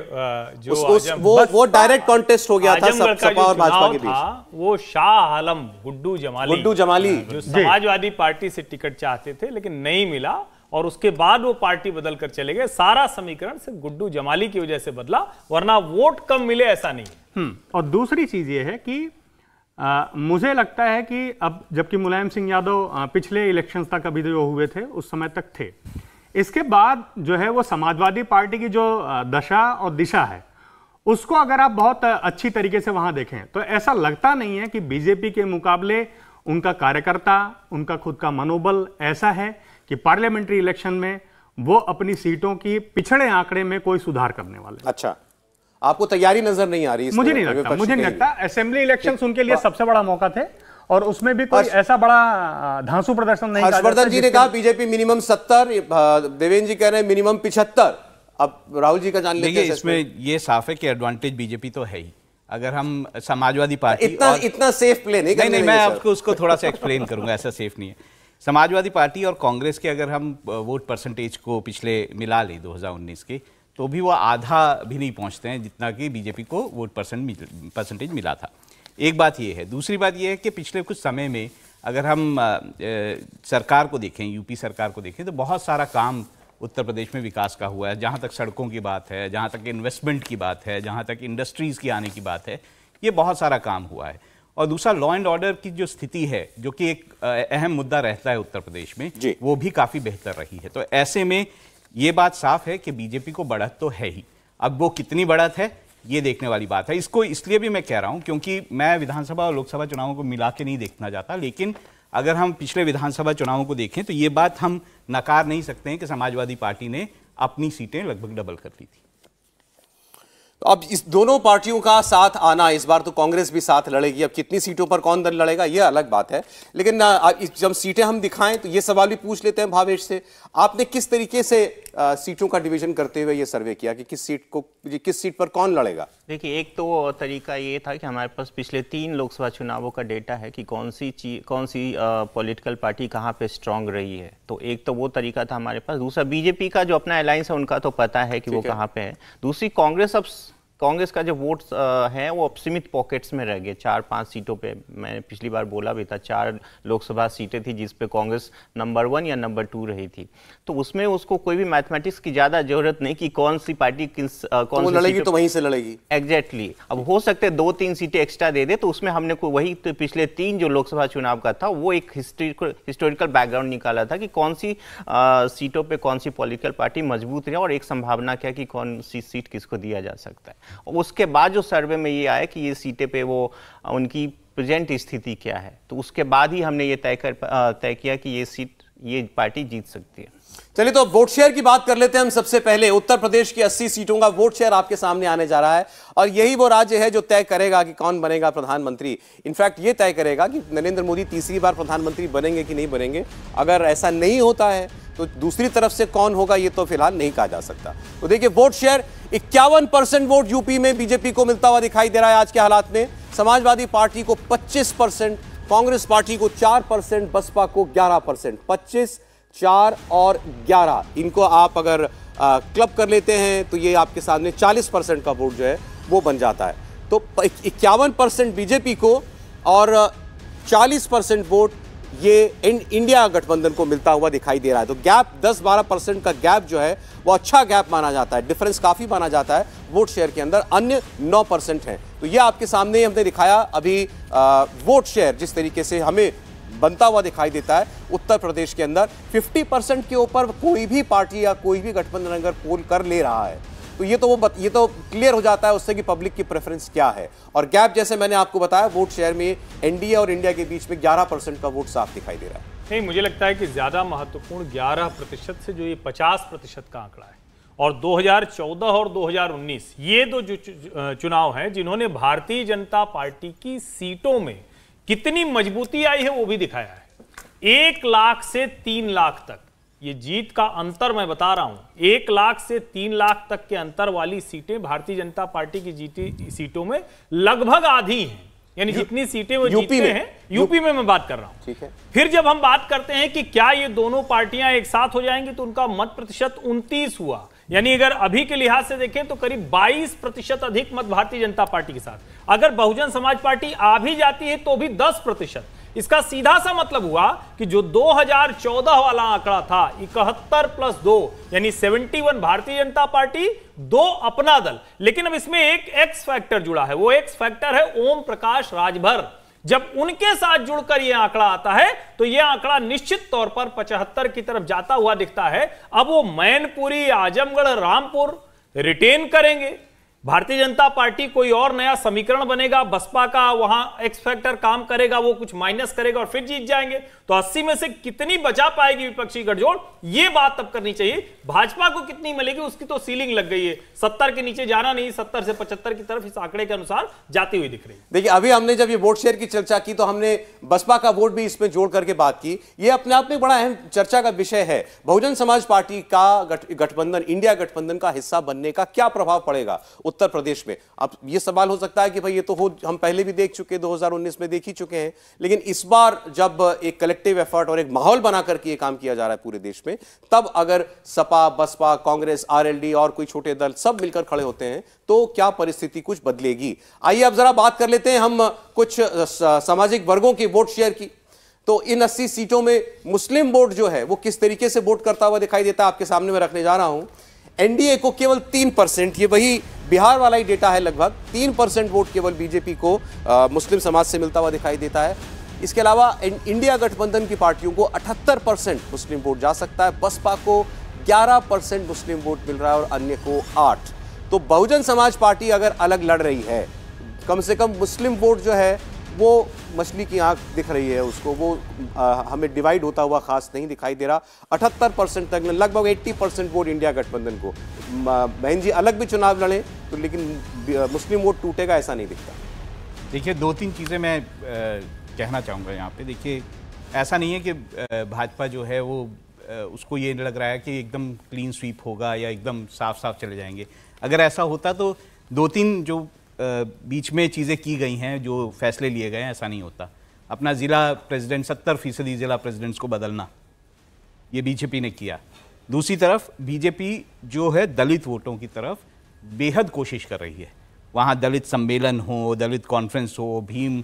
B: जो
A: वो डायरेक्ट कॉन्टेस्ट हो गया था सपा और भाजपा के बीच।
B: वो शाह आलम गुड्डू जमाली जो समाजवादी पार्टी से टिकट चाहते थे लेकिन नहीं मिला और उसके बाद वो पार्टी बदल कर चले गए। सारा समीकरण सिर्फ गुड्डू जमाली की वजह से बदला, वरना वोट कम मिले ऐसा नहीं।
D: और दूसरी चीज ये है कि मुझे लगता है कि अब जबकि मुलायम सिंह यादव पिछले इलेक्शंस तक अभी जो हुए थे उस समय तक थे, इसके बाद जो है वो समाजवादी पार्टी की जो दशा और दिशा है उसको अगर आप बहुत अच्छी तरीके से वहां देखें तो ऐसा लगता नहीं है कि बीजेपी के मुकाबले उनका कार्यकर्ता, उनका खुद का मनोबल ऐसा है कि पार्लियामेंट्री इलेक्शन में वो अपनी सीटों की पिछड़े आंकड़े में कोई सुधार करने वाले।
A: अच्छा, आपको तैयारी नजर नहीं आ रही?
D: मुझे नहीं लगता। असेंबली इलेक्शंस उनके लिए सबसे बड़ा मौका थे और उसमें भी कोई ऐसा बड़ा धांसू प्रदर्शन नहीं।
A: हर्षवर्धन जी ने कहा बीजेपी मिनिमम 70, देवेंद्र जी कह रहे हैं मिनिमम 75। अब राहुल जी का जान लेंगे।
C: इसमें ये साफ है कि एडवांटेज बीजेपी तो है ही। अगर हम समाजवादी पार्टी
A: इतना सेफ प्ले नहीं,
C: मैं आपको उसको थोड़ा सा एक्सप्लेन करूंगा, ऐसा सेफ नहीं है। समाजवादी पार्टी और कांग्रेस के अगर हम वोट परसेंटेज को पिछले मिला लें 2019 के, तो भी वो आधा भी नहीं पहुंचते हैं जितना कि बीजेपी को वोट परसेंटेज मिला था। एक बात ये है। दूसरी बात ये है कि पिछले कुछ समय में अगर हम सरकार को देखें, यूपी सरकार को देखें, तो बहुत सारा काम उत्तर प्रदेश में विकास का हुआ है। जहाँ तक सड़कों की बात है, जहाँ तक इन्वेस्टमेंट की बात है, जहाँ तक इंडस्ट्रीज़ की आने की बात है, ये बहुत सारा काम हुआ है। और दूसरा, लॉ एंड ऑर्डर की जो स्थिति है, जो कि एक अहम मुद्दा रहता है उत्तर प्रदेश में, वो भी काफ़ी बेहतर रही है। तो ऐसे में ये बात साफ है कि बीजेपी को बढ़त तो है ही। अब वो कितनी बढ़त है ये देखने वाली बात है। इसको इसलिए भी मैं कह रहा हूँ क्योंकि मैं विधानसभा और लोकसभा चुनावों को मिला के नहीं देखना चाहता, लेकिन अगर हम पिछले विधानसभा चुनावों को देखें तो ये बात हम नकार नहीं सकते हैं कि समाजवादी पार्टी ने अपनी सीटें लगभग डबल कर ली थी।
A: तो अब इस दोनों पार्टियों का साथ आना, इस बार तो कांग्रेस भी साथ लड़ेगी। अब कितनी सीटों पर कौन दल लड़ेगा ये अलग बात है, लेकिन जब सीटें हम दिखाएं तो ये सवाल भी पूछ लेते हैं भावेश से, आपने किस तरीके से सीटों का डिवीजन करते हुए ये सर्वे किया कि किस सीट पर कौन लड़ेगा?
E: देखिए, एक तो तरीका ये था कि हमारे पास पिछले 3 लोकसभा चुनावों का डेटा है कि कौन सी पॉलिटिकल पार्टी कहाँ पे स्ट्रांग रही है। तो एक तो वो तरीका था हमारे पास। दूसरा, बीजेपी का जो अपना अलायंस है उनका तो पता है कि वो कहाँ पे है। दूसरी, कांग्रेस का जो वोट्स है वो अब सीमित पॉकेट्स में रह गए। 4-5 सीटों पे, मैंने पिछली बार बोला भी था, 4 लोकसभा सीटें थी जिस पे कांग्रेस नंबर 1 या नंबर 2 रही थी। तो उसमें उसको कोई भी मैथमेटिक्स की ज्यादा जरूरत नहीं कि कौन सी पार्टी कौन सी
A: लड़ेगी तो वहीं से लड़ेगी।
E: एग्जैक्टली। अब हो सकते हैं 2-3 सीटें एक्स्ट्रा दे दे, तो उसमें हमने को वही तो पिछले 3 जो लोकसभा चुनाव का था वो एक हिस्टोरिकल बैकग्राउंड निकाला था कि कौन सी सीटों पर कौन सी पॉलिटिकल पार्टी मजबूत रही और एक संभावना क्या कि कौन सी सीट किसको दिया जा सकता है। उसके बाद जो सर्वे में ये आया कि ये सीटें पे वो उनकी प्रेजेंट स्थिति क्या है, तो उसके बाद ही हमने ये तय किया कि ये पार्टी जीत सकती है।
A: चलिए, तो वोट शेयर की बात कर लेते हैं हम। सबसे पहले उत्तर प्रदेश की 80 सीटों का वोट शेयर आपके सामने आने जा रहा है और यही वो राज्य है जो तय करेगा कि कौन बनेगा प्रधानमंत्री। इनफैक्ट ये तय करेगा कि नरेंद्र मोदी तीसरी बार प्रधानमंत्री बनेंगे कि नहीं बनेंगे। अगर ऐसा नहीं होता है तो दूसरी तरफ से कौन होगा ये तो फिलहाल नहीं कहा जा सकता। तो देखिए, वोट शेयर 51% वोट यूपी में बीजेपी को मिलता हुआ दिखाई दे रहा है आज के हालात में। समाजवादी पार्टी को 25%, कांग्रेस पार्टी को 4%, बसपा को 11%। 25, 4 और 11 इनको आप अगर क्लब कर लेते हैं तो ये आपके सामने 40% का वोट जो है वो बन जाता है। तो 51% बीजेपी को और 40% वोट ये इंडिया गठबंधन को मिलता हुआ दिखाई दे रहा है। तो गैप 10-12% का गैप जो है वो अच्छा गैप माना जाता है, डिफरेंस काफ़ी माना जाता है वोट शेयर के अंदर। अन्य 9% हैं। तो ये आपके सामने हमने दिखाया अभी वोट शेयर जिस तरीके से हमें बनता हुआ दिखाई देता है उत्तर प्रदेश के अंदर। 50% के ऊपर कोई भी पार्टी या कोई भी गठबंधन अगर पोल कर ले रहा है तो ये तो क्लियर हो जाता है उससे कि पब्लिक की प्रेफरेंस क्या है। और गैप जैसे मैंने आपको बताया वोट शेयर में एनडीए और इंडिया के बीच में 11% का वोट साफ दिखाई दे रहा है।
B: नहीं, मुझे लगता है कि ज्यादा महत्वपूर्ण 11% से जो ये 50% का आंकड़ा है, और 2014 और 2019 ये दो जो चुनाव हैं जिन्होंने भारतीय जनता पार्टी की सीटों में कितनी मजबूती आई है वो भी दिखाया है। 1 लाख से 3 लाख तक ये जीत का अंतर मैं बता रहा हूं। 1 लाख से 3 लाख तक के अंतर वाली सीटें भारतीय जनता पार्टी की जीती सीटों में लगभग आधी हैं। यानी जितनी सीटें वो जीते हैं यूपी में मैं बात कर रहा हूं।
A: ठीक है।
B: फिर जब हम बात करते हैं कि क्या ये दोनों पार्टियां एक साथ हो जाएंगी तो उनका मत प्रतिशत 29 हुआ। यानी अगर अभी के लिहाज से देखें तो करीब 22% अधिक मत भारतीय जनता पार्टी के साथ। अगर बहुजन समाज पार्टी आ भी जाती है तो भी 10%। इसका सीधा सा मतलब हुआ कि जो 2014 वाला आंकड़ा था 71 + 2 यानी 71 भारतीय जनता पार्टी, 2 अपना दल। लेकिन अब इसमें एक एक्स फैक्टर जुड़ा है, वो एक्स फैक्टर है ओम प्रकाश राजभर। जब उनके साथ जुड़कर यह आंकड़ा आता है तो यह आंकड़ा निश्चित तौर पर 75 की तरफ जाता हुआ दिखता है। अब वो मैनपुरी, आजमगढ़, रामपुर रिटेन करेंगे, भारतीय जनता पार्टी कोई और नया समीकरण बनेगा, बसपा का वहां एक्स फैक्टर काम करेगा, वो कुछ माइनस करेगा और फिर जीत जाएंगे। तो 80 में से कितनी बचा पाएगी विपक्षी गठजोड़, ये बात तब करनी चाहिए। भाजपा को कितनी मिलेगी उसकी तो सीलिंग लग गई है, 70 के नीचे जाना नहीं, 70 से 75 की तरफ इस आंकड़े के अनुसार जाती हुई दिख रही है।
A: देखिए अभी हमने जब ये वोट शेयर की चर्चा की तो हमने बसपा का वोट भी इसमें जोड़ करके बात की। ये अपने आप में बड़ा अहम चर्चा का विषय है। बहुजन समाज पार्टी का गठबंधन, इंडिया गठबंधन का हिस्सा बनने का क्या प्रभाव पड़ेगा उत्तर प्रदेश में। अब ये सवाल हो सकता है कि भाई ये तो हम पहले भी देख चुके, 2019 में देख ही चुके हैं, लेकिन इस बार जब एक कलेक्टिव एफर्ट और एक माहौल बना करके ये काम किया जा रहा है पूरे देश में, तब अगर सपा, बसपा, कांग्रेस, आरएलडी और कोई छोटे दल सब मिलकर खड़े होते हैं तो क्या परिस्थिति कुछ बदलेगी। आइए अब जरा बात कर लेते हैं हम कुछ सामाजिक वर्गों के वोट शेयर की। तो इन 80 सीटों में मुस्लिम वोट जो है वो किस तरीके से वोट करता हुआ दिखाई देता है आपके सामने मैं रखने जा रहा हूं। एनडीए को केवल 3%, ये वही बिहार वाला ही डेटा है, लगभग 3% वोट केवल बीजेपी को मुस्लिम समाज से मिलता हुआ दिखाई देता है। इसके अलावा इंडिया गठबंधन की पार्टियों को 78% मुस्लिम वोट जा सकता है, बसपा को 11% मुस्लिम वोट मिल रहा है और अन्य को 8। तो बहुजन समाज पार्टी अगर अलग लड़ रही है, कम से कम मुस्लिम वोट जो है वो मछली की आंख दिख रही है उसको, वो हमें डिवाइड होता हुआ खास नहीं दिखाई दे रहा। 78% तक, लगभग 80% वोट इंडिया गठबंधन को। बहन जी अलग भी चुनाव लड़ें तो लेकिन मुस्लिम वोट टूटेगा ऐसा नहीं दिखता।
C: देखिए 2-3 चीज़ें मैं कहना चाहूँगा यहाँ पे। देखिए ऐसा नहीं है कि भाजपा जो है वो उसको ये लग रहा है कि एकदम क्लीन स्वीप होगा या एकदम साफ साफ चले जाएंगे। अगर ऐसा होता तो 2-3 जो बीच में चीज़ें की गई हैं, जो फैसले लिए गए हैं, ऐसा नहीं होता। अपना ज़िला प्रेसिडेंट 70% ज़िला प्रेसिडेंट्स को बदलना, ये बीजेपी ने किया। दूसरी तरफ बीजेपी जो है दलित वोटों की तरफ बेहद कोशिश कर रही है। वहाँ दलित सम्मेलन हो, दलित कॉन्फ्रेंस हो, भीम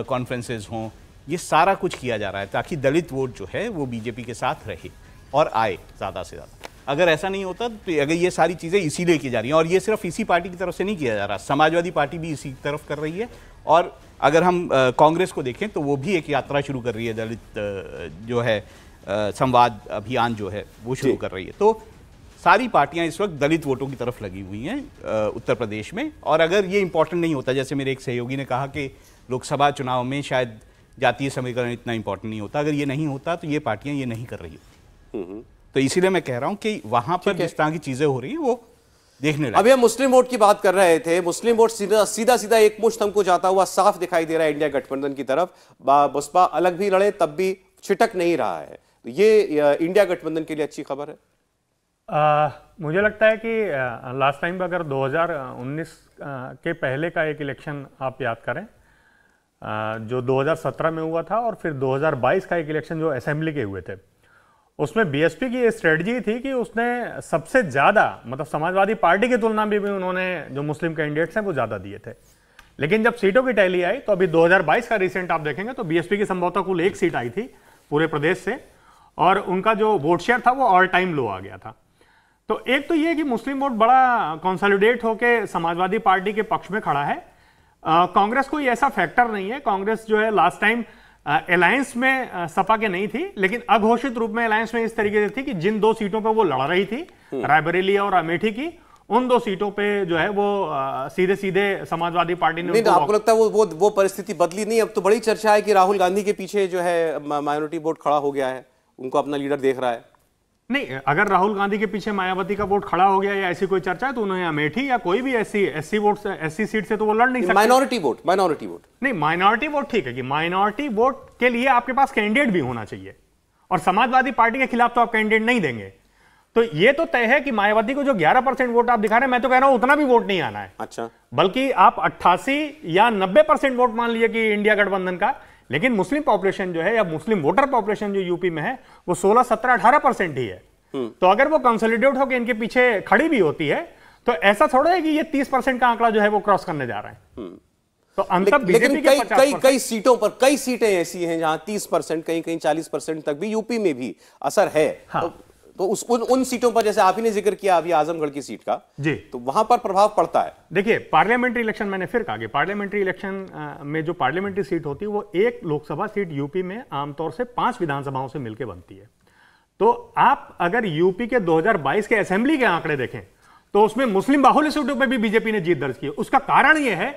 C: कॉन्फ्रेंसेस हों, ये सारा कुछ किया जा रहा है ताकि दलित वोट जो है वो बीजेपी के साथ रहे और आए ज़्यादा से ज़्यादा। अगर ऐसा नहीं होता तो अगर ये सारी चीज़ें इसीलिए की जा रही हैं, और ये सिर्फ इसी पार्टी की तरफ से नहीं किया जा रहा, समाजवादी पार्टी भी इसी तरफ कर रही है। और अगर हम कांग्रेस को देखें तो वो भी एक यात्रा शुरू कर रही है, दलित जो है संवाद अभियान जो है वो शुरू कर रही है। तो सारी पार्टियां इस वक्त दलित वोटों की तरफ लगी हुई हैं उत्तर प्रदेश में। और अगर ये इंपॉर्टेंट नहीं होता, जैसे मेरे एक सहयोगी ने कहा कि लोकसभा चुनाव में शायद जातीय समीकरण इतना इंपॉर्टेंट नहीं होता, अगर ये नहीं होता तो ये पार्टियां ये नहीं कर रही होती। तो इसीलिए मैं कह रहा हूं कि वहां पर जिस तरह की चीजें हो रही है वो देखने लगे।
A: अभी हम मुस्लिम वोट की बात कर रहे थे। मुस्लिम वोट सीधा सीधा एक मुश्त हमको जाता हुआ साफ दिखाई दे रहा है इंडिया गठबंधन की तरफ। बसपा अलग भी लड़े तब भी छिटक नहीं रहा है। ये इंडिया गठबंधन के लिए अच्छी खबर है।
D: मुझे लगता है कि लास्ट टाइम अगर 2019 के पहले का एक इलेक्शन आप याद करें जो 2017 में हुआ था और फिर 2022 का एक इलेक्शन जो असेंबली के हुए थे, उसमें बीएसपी की ये स्ट्रेटजी थी कि उसने सबसे ज़्यादा मतलब समाजवादी पार्टी की तुलना में भी उन्होंने जो मुस्लिम कैंडिडेट्स हैं वो ज़्यादा दिए थे। लेकिन जब सीटों की टैली आई तो अभी 2022 का रिसेंट आप देखेंगे तो बीएसपी की संभवतः कुल 1 सीट आई थी पूरे प्रदेश से, और उनका जो वोट शेयर था वो ऑल टाइम लो आ गया था। तो एक तो ये कि मुस्लिम वोट बड़ा कंसोलिडेट होकर समाजवादी पार्टी के पक्ष में खड़ा है। कांग्रेस कोई ऐसा फैक्टर नहीं है। कांग्रेस जो है लास्ट टाइम अलायंस में सपा के नहीं थी, लेकिन अघोषित रूप में अलायंस में इस तरीके से थी कि जिन 2 सीटों पर वो लड़ रही थी, रायबरेली और अमेठी की, उन 2 सीटों पे जो है वो सीधे सीधे समाजवादी पार्टी ने।
A: नहीं, आपको लगता है वो परिस्थिति बदली नहीं? अब तो बड़ी चर्चा है कि राहुल गांधी के पीछे जो है माइनॉरिटी वोट खड़ा हो गया है, उनको अपना लीडर देख रहा है।
D: नहीं, अगर राहुल गांधी के पीछे मायावती का वोट खड़ा हो गया या ऐसी कोई चर्चा है तो उन्हें अमेठी या कोई भी एससी वोट से, एससी सीट से तो वो लड़ नहीं सकते।
A: माइनॉरिटी वोट
D: नहीं, माइनॉरिटी वोट ठीक है कि माइनॉरिटी वोट के लिए आपके पास कैंडिडेट भी होना चाहिए, और समाजवादी पार्टी के खिलाफ तो आप कैंडिडेट नहीं देंगे। तो ये तो तय है कि मायावती को जो 11% वोट आप दिखा रहे हैं, मैं तो कह रहा हूं उतना भी वोट नहीं आना है।
A: अच्छा, बल्कि
D: आप 88 या 90% वोट मान लीजिए कि इंडिया गठबंधन का, लेकिन मुस्लिम पॉपुलेशन जो है या मुस्लिम वोटर पॉपुलेशन जो यूपी में है वो 16, 17, 18% ही है। तो अगर वो कंसोलिडेट होकर इनके पीछे खड़ी भी होती है तो ऐसा थोड़ा है कि ये 30% का आंकड़ा जो है वो क्रॉस करने जा रहा है। तो अंतर बीजेपी के
A: कई सीटों पर, कई सीटें ऐसी हैं जहां 30%, कहीं 40% तक भी यूपी में भी असर है। हाँ। तो उन सीटों पर, जैसे आप ही ने जिक्र किया अभी आजमगढ़ की सीट का जी, तो वहां पर प्रभाव पड़ता है।
D: देखिए, पार्लियामेंट्री इलेक्शन, मैंने फिर कहा कि पार्लियामेंट्री इलेक्शन में जो पार्लियामेंट्री सीट होती है वो एक लोकसभा सीट यूपी में आमतौर से 5 विधानसभाओं से मिलकर बनती है। तो आप अगर यूपी के 2022 के असेंबली के आंकड़े देखें तो उसमें मुस्लिम बाहुल्य सीटों पर भी बीजेपी ने जीत दर्ज की है। उसका कारण यह है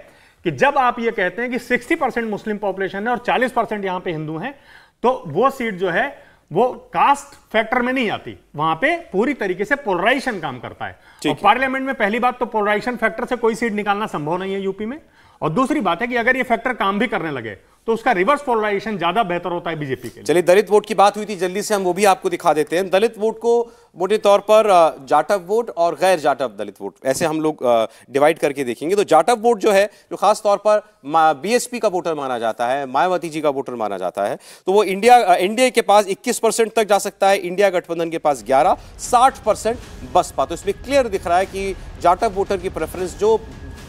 D: कि जब आप ये कहते हैं कि 60% मुस्लिम पॉपुलेशन है और 40% यहां पे हिंदू हैं, तो वो सीट जो है वो कास्ट फैक्टर में नहीं आती, वहां पे पूरी तरीके से पोलराइजेशन काम करता है। और पार्लियामेंट में पहली बात तो पोलराइजेशन फैक्टर से कोई सीट निकालना संभव नहीं है यूपी में, और दूसरी बात है कि अगर ये फैक्टर काम भी करने लगे तो उसका रिवर्स पोलराइजेशन ज्यादा बेहतर होता है बीजेपी के लिए।
A: चलिए, दलित वोट की बात हुई थी, जल्दी से हम वो भी आपको दिखा देते हैं। दलित वोट को मोटे तौर पर जाटव वोट और गैर जाटव दलित वोट, ऐसे हम लोग डिवाइड करके देखेंगे। तो जाटव वोट जो है, जो खास तौर पर बीएसपी का वोटर माना जाता है, मायावती जी का वोटर माना जाता है, तो वो एनडीए के पास 21% तक जा सकता है, इंडिया गठबंधन के पास 11, 60% बसपा। तो इसमें क्लियर दिख रहा है कि जाटव वोटर की प्रेफरेंस जो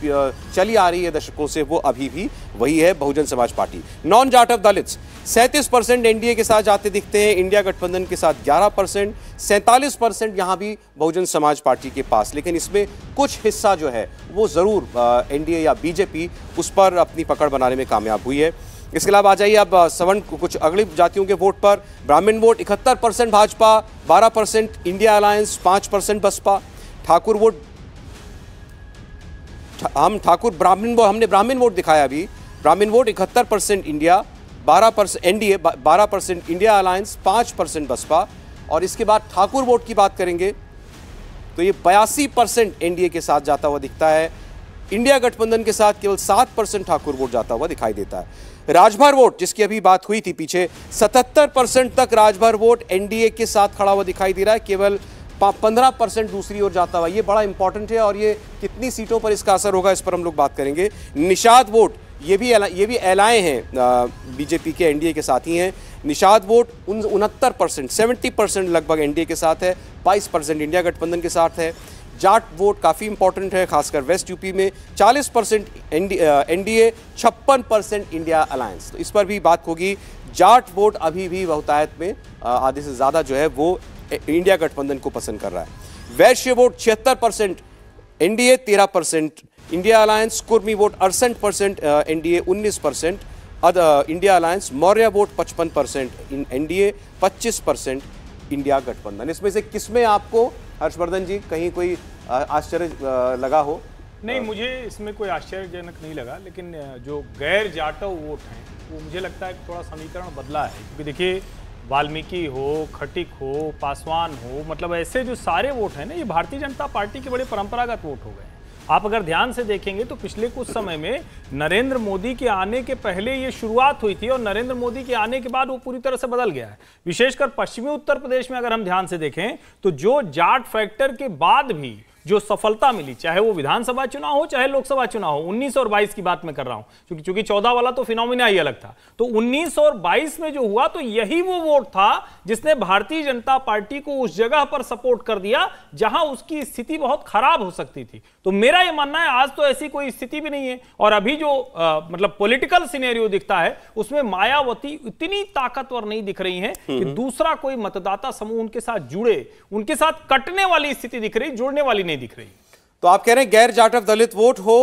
A: चली आ रही है दशकों से, वो अभी भी वही है, Bahujan Samaj party. Non Jatav Dalits 37% NDA के साथ जाते दिखते हैं, इंडिया गठबंधन के साथ 11%, 47% यहां भी बहुजन समाज पार्टी के पास। लेकिन इसमें कुछ हिस्सा जो है वो जरूर एनडीए या बीजेपी उस पर अपनी पकड़ बनाने में कामयाब हुई है। इसके अलावा आ जाइए अब सवर्ण कुछ अगली जातियों के वोट पर। ब्राह्मण vote 71% Bhajpa, 12% India alliance, 5% Basapa. ठाकुर वोट, हमने ब्राह्मण वोट दिखाया अभी। ब्राह्मण vote 71% India, 12% NDA, 12% India alliance, 5% Basapa. और इसके बाद ठाकुर वोट की बात करेंगे तो ये 82% एनडीए के साथ जाता हुआ दिखता है। इंडिया गठबंधन के साथ केवल 7% ठाकुर वोट जाता हुआ दिखाई देता है। राजभर वोट, जिसकी अभी बात हुई थी पीछे, 77% तक राजभर वोट एनडीए के साथ खड़ा हुआ दिखाई दे रहा है, केवल 15% दूसरी ओर जाता हुआ। ये बड़ा इंपॉर्टेंट है, और ये कितनी सीटों पर इसका असर होगा इस पर हम लोग बात करेंगे। निषाद वोट, ये भी एलाए हैं बीजेपी के, एनडीए के साथ ही हैं। निषाद वोट 69%, 70% लगभग एनडीए के साथ है, 22% इंडिया गठबंधन के साथ है। जाट वोट काफ़ी इंपॉर्टेंट है, खासकर वेस्ट यूपी में, 40% एनडीए, 56% इंडिया अलायंस। तो इस पर भी बात होगी। जाट वोट अभी भी बहुतायत में आधे से ज़्यादा जो है वो इंडिया गठबंधन को पसंद कर रहा है। वैश्य vote 76%, NDA 13%, India alliance. Kurmi vote 68%, NDA 19%, India alliance. Maurya vote 55%, NDA 25%, India गठबंधन। इसमें से किसमें आपको, हर्षवर्धन जी, कहीं कोई आश्चर्य लगा हो?
B: नहीं, मुझे इसमें कोई आश्चर्यजनक नहीं लगा, लेकिन जो गैर जाटव वोट हैं वो मुझे लगता है थोड़ा समीकरण बदला है। क्योंकि देखिए, वाल्मीकि हो, खटिक हो, पासवान हो, मतलब ऐसे जो सारे वोट हैं ना, ये भारतीय जनता पार्टी के बड़े परंपरागत वोट हो गए हैं। आप अगर ध्यान से देखेंगे तो पिछले कुछ समय में नरेंद्र मोदी के आने के पहले ये शुरुआत हुई थी, और नरेंद्र मोदी के आने के बाद वो पूरी तरह से बदल गया है। विशेषकर पश्चिमी उत्तर प्रदेश में अगर हम ध्यान से देखें तो जो जाट फैक्टर के बाद भी जो सफलता मिली, चाहे वो विधानसभा चुनाव हो चाहे लोकसभा चुनाव हो, 19 और 22 की बात मैं कर रहा हूं, क्योंकि 14 वाला तो फिनोमिना ही अलग था, तो 19 और 22 में जो हुआ तो यही वो वोट था जिसने भारतीय जनता पार्टी को उस जगह पर सपोर्ट कर दिया जहां उसकी स्थिति बहुत खराब हो सकती थी। तो मेरा यह मानना है आज तो ऐसी कोई स्थिति भी नहीं है, और अभी जो मतलब पॉलिटिकल सिनेरियो दिखता है उसमें मायावती इतनी ताकतवर नहीं दिख रही है कि दूसरा कोई मतदाता समूह उनके साथ जुड़े, उनके साथ कटने वाली स्थिति दिख रही, जुड़ने वाली नहीं दिख रही।
A: तो आप कह रहे हैं गैर जाटव दलित वोट हो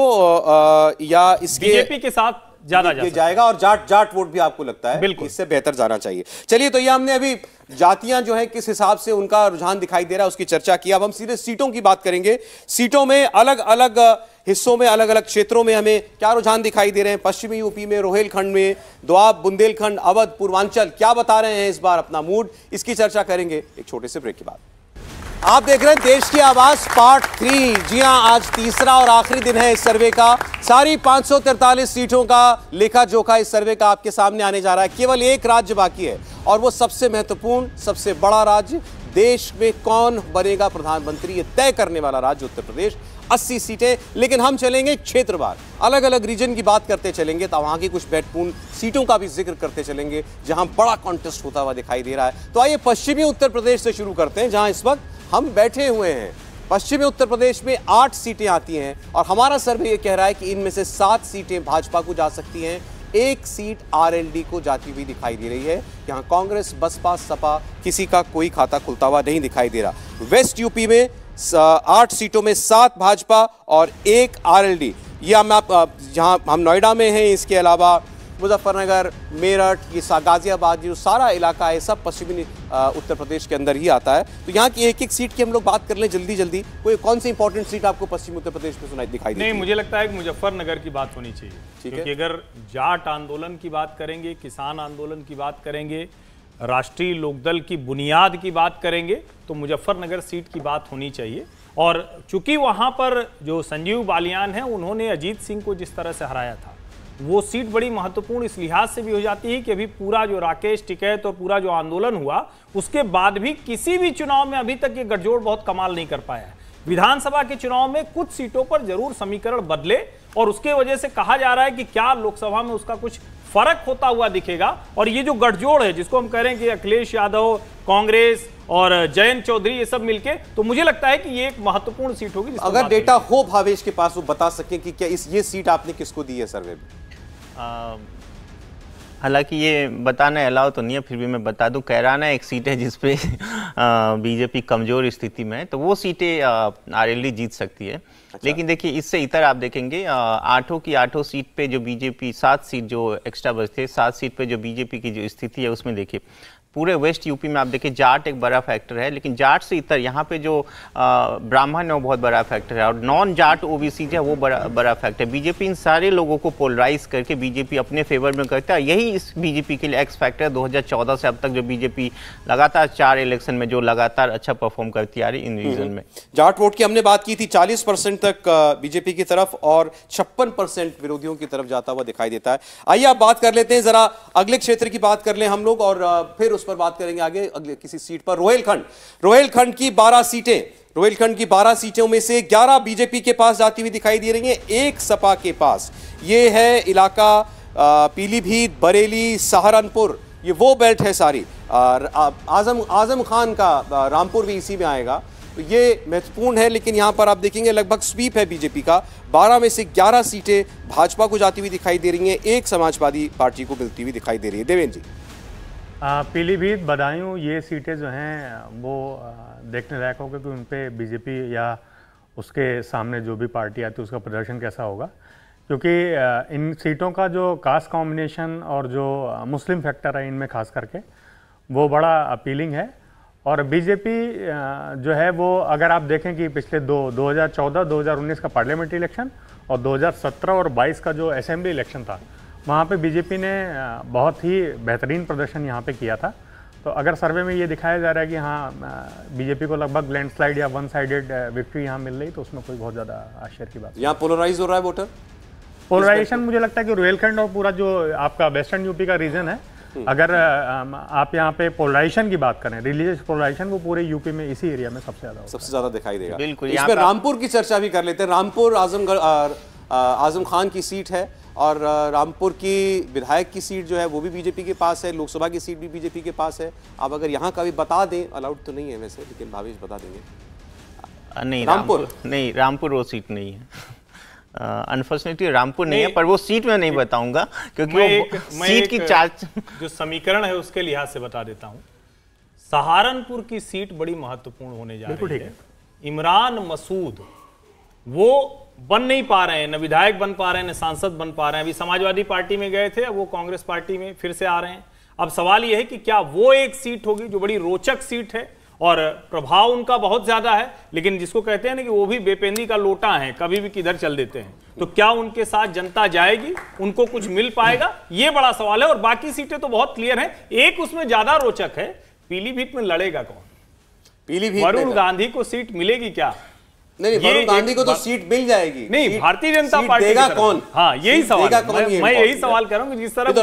A: या इसके
B: बीजेपी के साथ ज्यादा
A: जाएगा, और जाट वोट भी आपको लगता है
B: बिल्कुल
A: इससे बेहतर जाना चाहिए। चलिए, तो ये हमने अभी जातियां जो है किस हिसाब से उनका रुझान दिखाई दे रहा है उसकी चर्चा की। अब हम सीधे सीटों की बात करेंगे। सीटों में अलग अलग हिस्सों में, अलग अलग क्षेत्रों में हमें क्या रुझान दिखाई दे रहे हैं। पश्चिमी यूपी में, रोहिलखंड में, दोआब, बुंदेलखंड, अवध, पूर्वांचल क्या बता रहे हैं इस बार अपना मूड, इसकी चर्चा करेंगे एक छोटे से ब्रेक के बाद। आप देख रहे हैं देश की आवाज पार्ट 3। जी हां, आज तीसरा और आखिरी दिन है इस सर्वे का। सारी 543 सीटों का लेखा जोखा इस सर्वे का आपके सामने आने जा रहा है। केवल एक राज्य बाकी है, और वो सबसे महत्वपूर्ण, सबसे बड़ा राज्य, देश में कौन बनेगा प्रधानमंत्री ये तय करने वाला राज्य उत्तर प्रदेश। 80 सीटें, लेकिन हम चलेंगे क्षेत्रवार, अलग अलग रीजन की बात करते चलेंगे, तो वहां की कुछ महत्वपूर्ण सीटों का भी जिक्र करते चलेंगे जहां बड़ा कॉन्टेस्ट होता हुआ दिखाई दे रहा है। तो आइए पश्चिमी उत्तर प्रदेश से शुरू करते हैं, जहां इस वक्त हम बैठे हुए हैं। पश्चिमी उत्तर प्रदेश में 8 सीटें आती हैं, और हमारा सर्वे ये कह रहा है कि इनमें से 7 सीटें भाजपा को जा सकती हैं, 1 सीट आरएलडी को जाती हुई दिखाई दे रही है। यहां कांग्रेस, बसपा, सपा किसी का कोई खाता खुलता हुआ नहीं दिखाई दे रहा। वेस्ट यूपी में 8 सीटों में 7 भाजपा और 1 आरएलडी। ये जहां हम नोएडा में हैं, इसके अलावा मुजफ्फरनगर, मेरठ, ये गाजियाबाद, जो सारा इलाका है सब पश्चिमी उत्तर प्रदेश के अंदर ही आता है। तो यहाँ की एक एक सीट की हम लोग बात कर लें जल्दी जल्दी। कोई कौन सी इंपॉर्टेंट सीट आपको पश्चिमी उत्तर प्रदेश में सुनाई दिखाई देती है?
B: नहीं, मुझे लगता है कि मुजफ्फरनगर की बात होनी चाहिए, क्योंकि अगर जाट आंदोलन की बात करेंगे, किसान आंदोलन की बात करेंगे, राष्ट्रीय लोकदल की बुनियाद की बात करेंगे, तो मुजफ्फरनगर सीट की बात होनी चाहिए। और चूंकि वहां पर जो संजीव बालियान है, उन्होंने अजीत सिंह को जिस तरह से हराया था, वो सीट बड़ी महत्वपूर्ण इस लिहाज से भी हो जाती है कि अभी पूरा जो राकेश टिकैत और पूरा जो आंदोलन हुआ, उसके बाद भी किसी भी चुनाव में अभी तक ये गठजोड़ बहुत कमाल नहीं कर पाया है। विधानसभा के चुनाव में कुछ सीटों पर जरूर समीकरण बदले, और उसके वजह से कहा जा रहा है कि क्या लोकसभा में उसका कुछ फर्क होता हुआ दिखेगा। और ये जो गठजोड़ है, जिसको हम कह रहे हैं कि अखिलेश यादव, कांग्रेस और जयंत चौधरी, ये सब मिलके, तो मुझे लगता है कि ये एक महत्वपूर्ण सीट होगी।
A: अगर डेटा हो भावेश के पास, वो बता सकें कि क्या ये सीट आपने किसको दी है सर्वे में?
E: हालांकि ये बताना अलाउ तो नहीं है, फिर भी मैं बता दूं, कैराना एक सीट है जिसपे बीजेपी कमजोर स्थिति में है, तो वो सीटें आरएलडी जीत सकती है। अच्छा। लेकिन देखिए, इससे इतर आप देखेंगे 8 की 8 सीट पे जो बीजेपी, 7 सीट जो एक्स्ट्रा बचते, 7 सीट पे जो बीजेपी की जो स्थिति है उसमें देखिए पूरे वेस्ट यूपी में आप देखिए जाट एक बड़ा फैक्टर है, लेकिन जाट से इतर यहाँ पे जो ब्राह्मण है वो बहुत बड़ा फैक्टर है, और नॉन जाट ओबीसी है वो बड़ा फैक्टर है। बीजेपी इन सारे लोगों को पोलराइज करके बीजेपी अपने फेवर में करता है। यही इस बीजेपी के लिए एक्स फैक्टर है। 2014 से अब तक जो बीजेपी लगातार 4 इलेक्शन में जो लगातार अच्छा परफॉर्म करती आ रही इन रीजन में।
A: जाट वोट की हमने बात की थी, 40% तक बीजेपी की तरफ और 56% विरोधियों की तरफ जाता हुआ दिखाई देता है। आइए आप बात कर लेते हैं, जरा अगले क्षेत्र की बात कर लें हम लोग, और फिर पर बात करेंगे आगे अगले किसी सीट पर। रोहिलखंड की 12 सीटें, रोहिलखंड की 12 सीटों में से 11 बीजेपी के पास जाती हुई दिखाई दे रही हैं, 1 सपा के पास। ये है इलाका पीलीभीत, बरेली, सहारनपुर, ये वो बेल्ट है सारी। आजम खान का रामपुर भी इसी में आएगा, तो ये महत्वपूर्ण है। लेकिन यहां पर आप देखेंगे लगभग स्वीप है बीजेपी का, 12 में से 11 सीटें भाजपा को जाती हुई दिखाई दे रही हैं, 1 समाजवादी पार्टी को मिलती हुई दिखाई दे रही है। देवेंद्र जी,
D: पीलीभीत, बदायूं, ये सीटें जो हैं वो देखने लायक होगा कि उन पर बीजेपी या उसके सामने जो भी पार्टी आती है उसका प्रदर्शन कैसा होगा, क्योंकि इन सीटों का जो कास्ट कॉम्बिनेशन और जो मुस्लिम फैक्टर है इनमें खास करके वो बड़ा अपीलिंग है। और बीजेपी जो है वो, अगर आप देखें कि पिछले 2014-2019 का पार्लियामेंट्री इलेक्शन और 2017 और 22 का जो असेंबली इलेक्शन था, वहाँ पे बीजेपी ने बहुत ही बेहतरीन प्रदर्शन यहाँ पे किया था। तो अगर सर्वे में ये दिखाया जा रहा है कि हाँ बीजेपी को लगभग लैंडस्लाइड या वन साइडेड विक्ट्री यहाँ मिल रही, तो उसमें कोई बहुत ज़्यादा आश्चर्य की बात।
A: यहाँ पोलराइज हो रहा है वोटर,
D: पोलराइजेशन मुझे लगता है कि रोहिलखंड और पूरा जो आपका वेस्टर्न यूपी का रीजन है अगर आप यहाँ पे पोलराइजेशन की बात करें, रिलीजियस पोलराइजेशन, वो पूरे यूपी में इसी एरिया में सबसे ज्यादा
A: दिखाई देगा।
E: बिल्कुल।
A: इसमें रामपुर की चर्चा भी कर लेते हैं। रामपुर आजम खान की सीट है और रामपुर की विधायक की सीट जो है वो भी बीजेपी के पास है, लोकसभा की सीट भी बीजेपी के पास है। अब अगर यहाँ का भी बता दें, अलाउड तो नहीं है वैसे, लेकिन भावेश बता देंगे।
E: नहीं, रामपुर वो सीट नहीं है। अनफॉर्चुनेटली रामपुर नहीं है, पर वो सीट में नहीं बताऊंगा क्योंकि वो सीट की चार्ज
B: जो समीकरण है उसके लिहाज से बता देता हूं। सहारनपुर की सीट बड़ी महत्वपूर्ण होने जा रही है। इमरान मसूद वो बन नहीं पा रहे हैं, न विधायक बन पा रहे हैं, न सांसद बन पा रहे हैं। अभी समाजवादी पार्टी में गए थे, अब वो कांग्रेस पार्टी में फिर से आ रहे हैं। अब सवाल यह है कि क्या वो एक सीट होगी जो बड़ी रोचक सीट है और प्रभाव उनका बहुत ज्यादा है, लेकिन जिसको कहते हैं ना कि वो भी बेपेंदी का लोटा है, कभी भी किधर चल देते हैं। तो क्या उनके साथ जनता जाएगी, उनको कुछ मिल पाएगा, ये बड़ा सवाल है। और बाकी सीटें तो बहुत क्लियर हैं। एक उसमें ज्यादा रोचक है, पीलीभीत में लड़ेगा कौन?
A: पीलीभीत
B: वरुण गांधी को सीट मिलेगी क्या?
A: नहीं, वरुण गांधी को तो सीट मिल जाएगी।
B: नहीं, भारतीय जनता पार्टी
A: देगा कौन?
B: हाँ, यही सवाल है। मैं यही सवाल कर रहा हूँ। जिस तरह
A: तो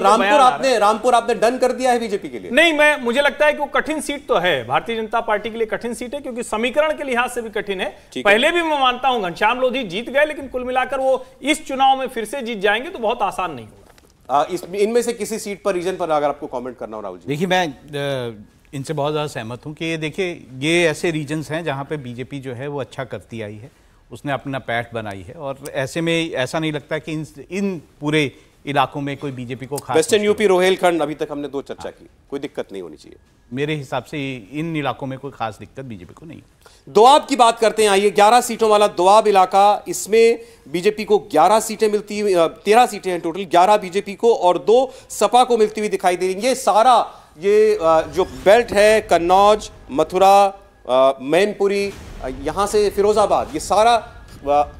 A: रामपुर आपने डन कर दिया है बीजेपी के लिए?
B: नहीं, मुझे लगता है कि वो कठिन सीट तो है, भारतीय जनता पार्टी के लिए कठिन सीट है, क्योंकि समीकरण के लिहाज से भी कठिन है। पहले भी मैं मानता हूं घनश्याम लोधी जीत गए, लेकिन कुल मिलाकर वो इस चुनाव में फिर से जीत जाएंगे तो बहुत आसान नहीं होगा।
A: इनमें से किसी सीट पर, रीजन पर अगर आपको कॉमेंट करना हो राहुल जी।
C: देखिए, मैं इनसे बहुत ज़्यादा सहमत हूँ कि ये देखिए, ये ऐसे रीजन्स हैं जहाँ पे बीजेपी जो है वो अच्छा करती आई है, उसने अपना पैठ बनाई है, और ऐसे में ऐसा नहीं लगता कि इन पूरे इलाकों में कोई बीजेपी को खास।
A: वेस्टर्न यूपी, रोहेलखंड, अभी तक हमने 2 चर्चा की, कोई दिक्कत नहीं होनी चाहिए
C: मेरे हिसाब से। इन इलाकों में कोई खास दिक्कत बीजेपी को नहीं।
A: दोआब की बात करते हैं, आइए। 11 सीटों वाला दोआब इलाका, इसमें बीजेपी को 11 सीटें मिलती हुई, 13 सीटें हैं टोटल, 11 बीजेपी को और 2 सपा को मिलती हुई दिखाई दे रही है। ये सारा जो बेल्ट है, कन्नौज, मथुरा, मैनपुरी, यहां से फिरोजाबाद, ये सारा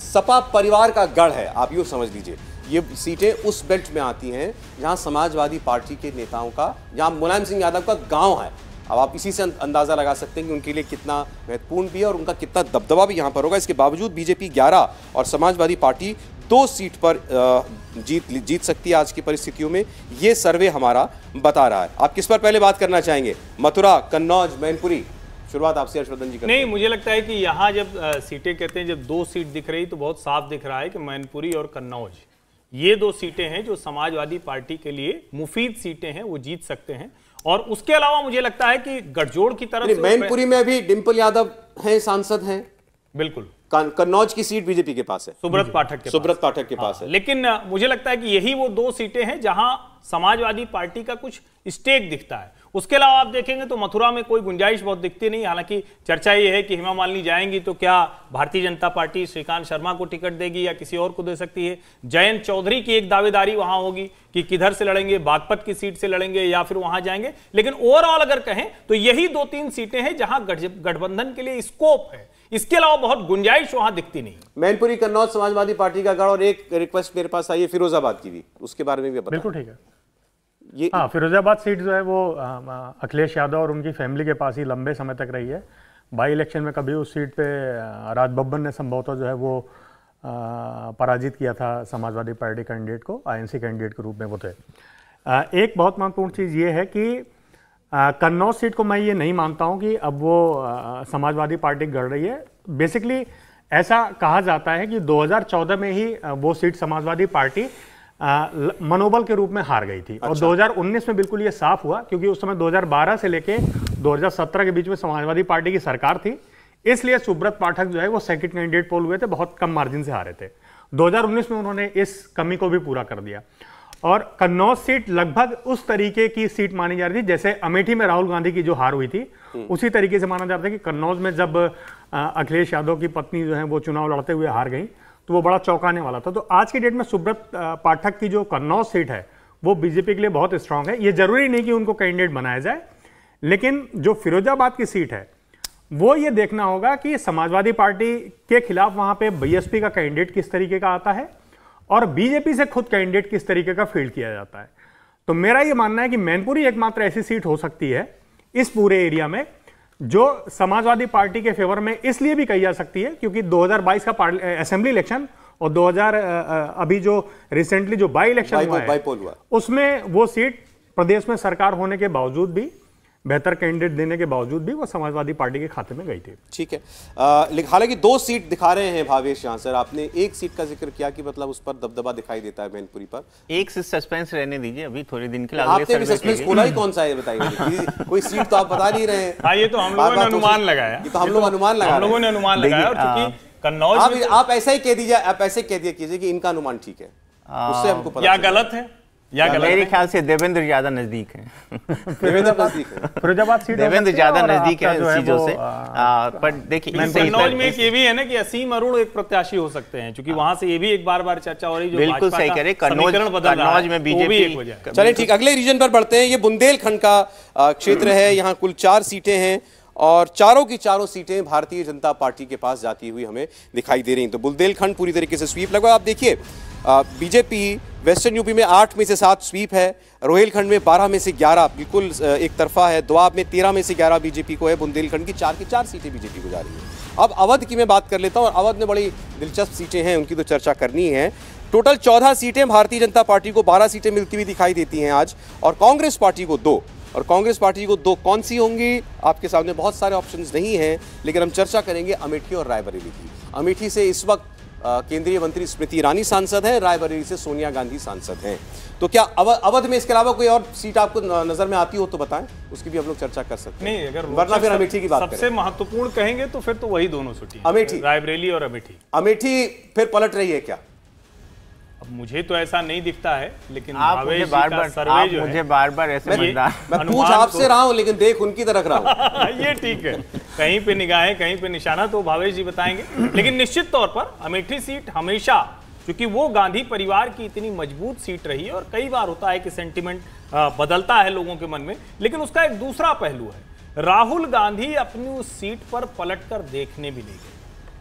A: सपा परिवार का गढ़ है, आप यूं समझ लीजिए। ये सीटें उस बेल्ट में आती हैं जहां समाजवादी पार्टी के नेताओं का, जहां मुलायम सिंह यादव का गांव है। अब आप इसी से अंदाजा लगा सकते हैं कि उनके लिए कितना महत्वपूर्ण भी है और उनका कितना दबदबा भी यहां पर होगा। इसके बावजूद बीजेपी 11 और समाजवादी पार्टी 2 सीट पर जीत सकती है आज की परिस्थितियों में, ये सर्वे हमारा बता रहा है। आप किस पर पहले बात करना चाहेंगे? मथुरा, कन्नौज, मैनपुरी? शुरुआत आपसे हर्षवर्धन जी करते हैं।
B: नहीं, मुझे लगता है कि यहाँ जब सीटें कहते हैं, जब 2 सीट दिख रही तो बहुत साफ दिख रहा है कि मैनपुरी और कन्नौज, ये 2 सीटें हैं जो समाजवादी पार्टी के लिए मुफीद सीटें हैं, वो जीत सकते हैं। और उसके अलावा मुझे लगता है कि गठजोड़ की तरफ
A: मैनपुरी में अभी डिंपल यादव हैं, सांसद हैं।
B: बिल्कुल।
A: कन्नौज की सीट बीजेपी के पास है,
B: सुब्रत पाठक के पास है। लेकिन मुझे लगता है कि यही वो 2 सीटें हैं जहां समाजवादी पार्टी का कुछ स्टेक दिखता है। उसके अलावा आप देखेंगे तो मथुरा में कोई गुंजाइश बहुत दिखती नहीं। हालांकि चर्चा ये है कि हेमा मालिनी जाएंगी तो क्या भारतीय जनता पार्टी श्रीकांत शर्मा को टिकट देगी या किसी और को दे सकती है। जयंत चौधरी की एक दावेदारी वहां होगी कि किधर से लड़ेंगे, बागपत की सीट से लड़ेंगे या फिर वहां जाएंगे। लेकिन ओवरऑल अगर कहें तो यही 2-3 सीटें हैं जहां गठबंधन के लिए स्कोप है। इसके अलावा बहुत गुंजाइश वहां दिखती नहीं।
A: मैनपुरी, कन्नौज समाजवादी पार्टी का गढ़। और एक रिक्वेस्ट मेरे पास आई है फिरोजाबाद की भी, उसके बारे में भी बताएं।
D: बिल्कुल ठीक है। हाँ, फिरोजाबाद सीट जो है वो अखिलेश यादव और उनकी फैमिली के पास ही लंबे समय तक रही है। बाई इलेक्शन में कभी उस सीट पे राज बब्बर ने संभवतः जो है वो पराजित किया था समाजवादी पार्टी कैंडिडेट को, आईएनसी कैंडिडेट के रूप में वो थे। एक बहुत महत्वपूर्ण चीज़ ये है कि कन्नौज सीट को मैं ये नहीं मानता हूँ कि अब वो समाजवादी पार्टी गढ़ रही है। बेसिकली ऐसा कहा जाता है कि 2014 में ही वो सीट समाजवादी पार्टी मनोबल के रूप में हार गई थी। और 2019 में बिल्कुल ये साफ हुआ, क्योंकि उस समय 2012 से लेके 2017 के बीच में समाजवादी पार्टी की सरकार थी, इसलिए सुब्रत पाठक जो है वो सेकंड कैंडिडेट पोल हुए थे, बहुत कम मार्जिन से हारे थे। 2019 में उन्होंने इस कमी को भी पूरा कर दिया। और कन्नौज सीट लगभग उस तरीके की सीट मानी जा रही थी जैसे अमेठी में राहुल गांधी की जो हार हुई थी, उसी तरीके से माना जाता है कि कन्नौज में जब अखिलेश यादव की पत्नी जो है वो चुनाव लड़ते हुए हार गई तो वो बड़ा चौंकाने वाला था। तो आज की डेट में सुब्रत पाठक की जो कन्नौज सीट है वो बीजेपी के लिए बहुत स्ट्रांग है। ये जरूरी नहीं कि उनको कैंडिडेट बनाया जाए, लेकिन जो फिरोजाबाद की सीट है वो ये देखना होगा कि समाजवादी पार्टी के खिलाफ वहां पे बीएसपी का कैंडिडेट किस तरीके का आता है और बीजेपी से खुद कैंडिडेट किस तरीके का फील्ड किया जाता है। तो मेरा ये मानना है कि मैनपुरी एकमात्र ऐसी सीट हो सकती है इस पूरे एरिया में जो समाजवादी पार्टी के फेवर में इसलिए भी कही जा सकती है क्योंकि 2022 का असेंबली इलेक्शन और अभी जो रिसेंटली जो बाई इलेक्शन हुआ है उसमें वो सीट प्रदेश में सरकार होने के बावजूद भी, बेहतर कैंडिडेट देने के बावजूद भी वो समाजवादी पार्टी के खाते में गई थी।
A: ठीक है, हालांकि 2 सीट दिखा रहे हैं भावेश यहाँ सर, आपने 1 सीट का जिक्र किया कि मतलब उस पर दबदबा दिखाई देता है मैनपुरी पर।
E: एक से सस्पेंस रहने दीजिए अभी थोड़े दिन के लिए।
A: आपने भी सस्पेंस खोला ही कौन सा है बताइए? कोई सीट तो आप बता नहीं रहे हैं।
B: हाँ, ये तो हम लोगों ने अनुमान लगाया।
A: तो हम लोग अनुमान लगा,
B: हम लोगों ने अनुमान लगाया, और चूंकि कन्नौज,
A: आप ऐसा ही कह दीजिए, आप ऐसे कह दिया कीजिए कि इनका अनुमान ठीक है, उससे हमको पता
B: या गलत है या गलत।
E: मेरे ख्याल से देवेंद्र ज्यादा नजदीक है।
A: देवेंद्र नजदीक है,
D: फिरोजाबाद सीट
E: देवेंद्र ज्यादा नजदीक है चीजों से। पर देखिए
B: कन्नौज में एक ये भी है ना कि असीम अरुण एक प्रत्याशी हो सकते हैं, क्योंकि वहां से ये भी एक बार चर्चा हो रही है।
E: बिल्कुल सही कह रहे, कन्नौज में बीजेपी।
A: चलिए ठीक, अगले रीजन पर बढ़ते हैं। ये बुंदेलखंड का क्षेत्र है, यहाँ कुल 4 सीटें हैं और चारों की चारों सीटें भारतीय जनता पार्टी के पास जाती हुई हमें दिखाई दे रही हैं। तो बुंदेलखंड पूरी तरीके से स्वीप लगभग, आप देखिए बीजेपी वेस्टर्न यूपी में 8 में से 7 स्वीप है, रोहिलखंड में 12 में से 11 बिल्कुल एक तरफा है, दोआब में 13 में से 11 बीजेपी को है, बुंदेलखंड की 4 सीटें बीजेपी को जा रही है। अब अवध की मैं बात कर लेता हूँ, और अवध में बड़ी दिलचस्प सीटें हैं, उनकी तो चर्चा करनी है। टोटल 14 सीटें भारतीय जनता पार्टी को, 12 सीटें मिलती हुई दिखाई देती हैं आज, और कांग्रेस पार्टी को 2। और कांग्रेस पार्टी को 2 कौन सी होंगी? आपके सामने बहुत सारे ऑप्शंस नहीं हैं, लेकिन हम चर्चा करेंगे अमेठी और रायबरेली की। अमेठी से इस वक्त केंद्रीय मंत्री स्मृति ईरानी सांसद हैं, रायबरेली से सोनिया गांधी सांसद हैं। तो क्या अवध में इसके अलावा कोई और सीट आपको नजर में आती हो तो बताएं, उसकी भी हम लोग चर्चा कर सकते हैं।
B: नहीं, अगर
A: वरना फिर अमेठी की बात
B: सबसे महत्वपूर्ण कहेंगे तो फिर तो वही दोनों सीटें,
A: अमेठी,
B: रायबरेली और अमेठी।
A: अमेठी फिर पलट रही है क्या?
B: अब मुझे तो ऐसा नहीं दिखता है, लेकिन
E: आप मुझे बार-बार ऐसे
A: मैं पूछ आपसे रहा हूं, लेकिन देख उनकी तरफ रहा हूं।
B: ये ठीक है, कहीं पे निगाहें कहीं पे निशाना तो भावेश जी बताएंगे। लेकिन निश्चित तौर पर अमेठी सीट हमेशा, क्योंकि वो गांधी परिवार की इतनी मजबूत सीट रही है, और कई बार होता है कि सेंटिमेंट बदलता है लोगों के मन में, लेकिन उसका एक दूसरा पहलू है। राहुल गांधी अपनी उस सीट पर पलटकर देखने भी नहीं गए।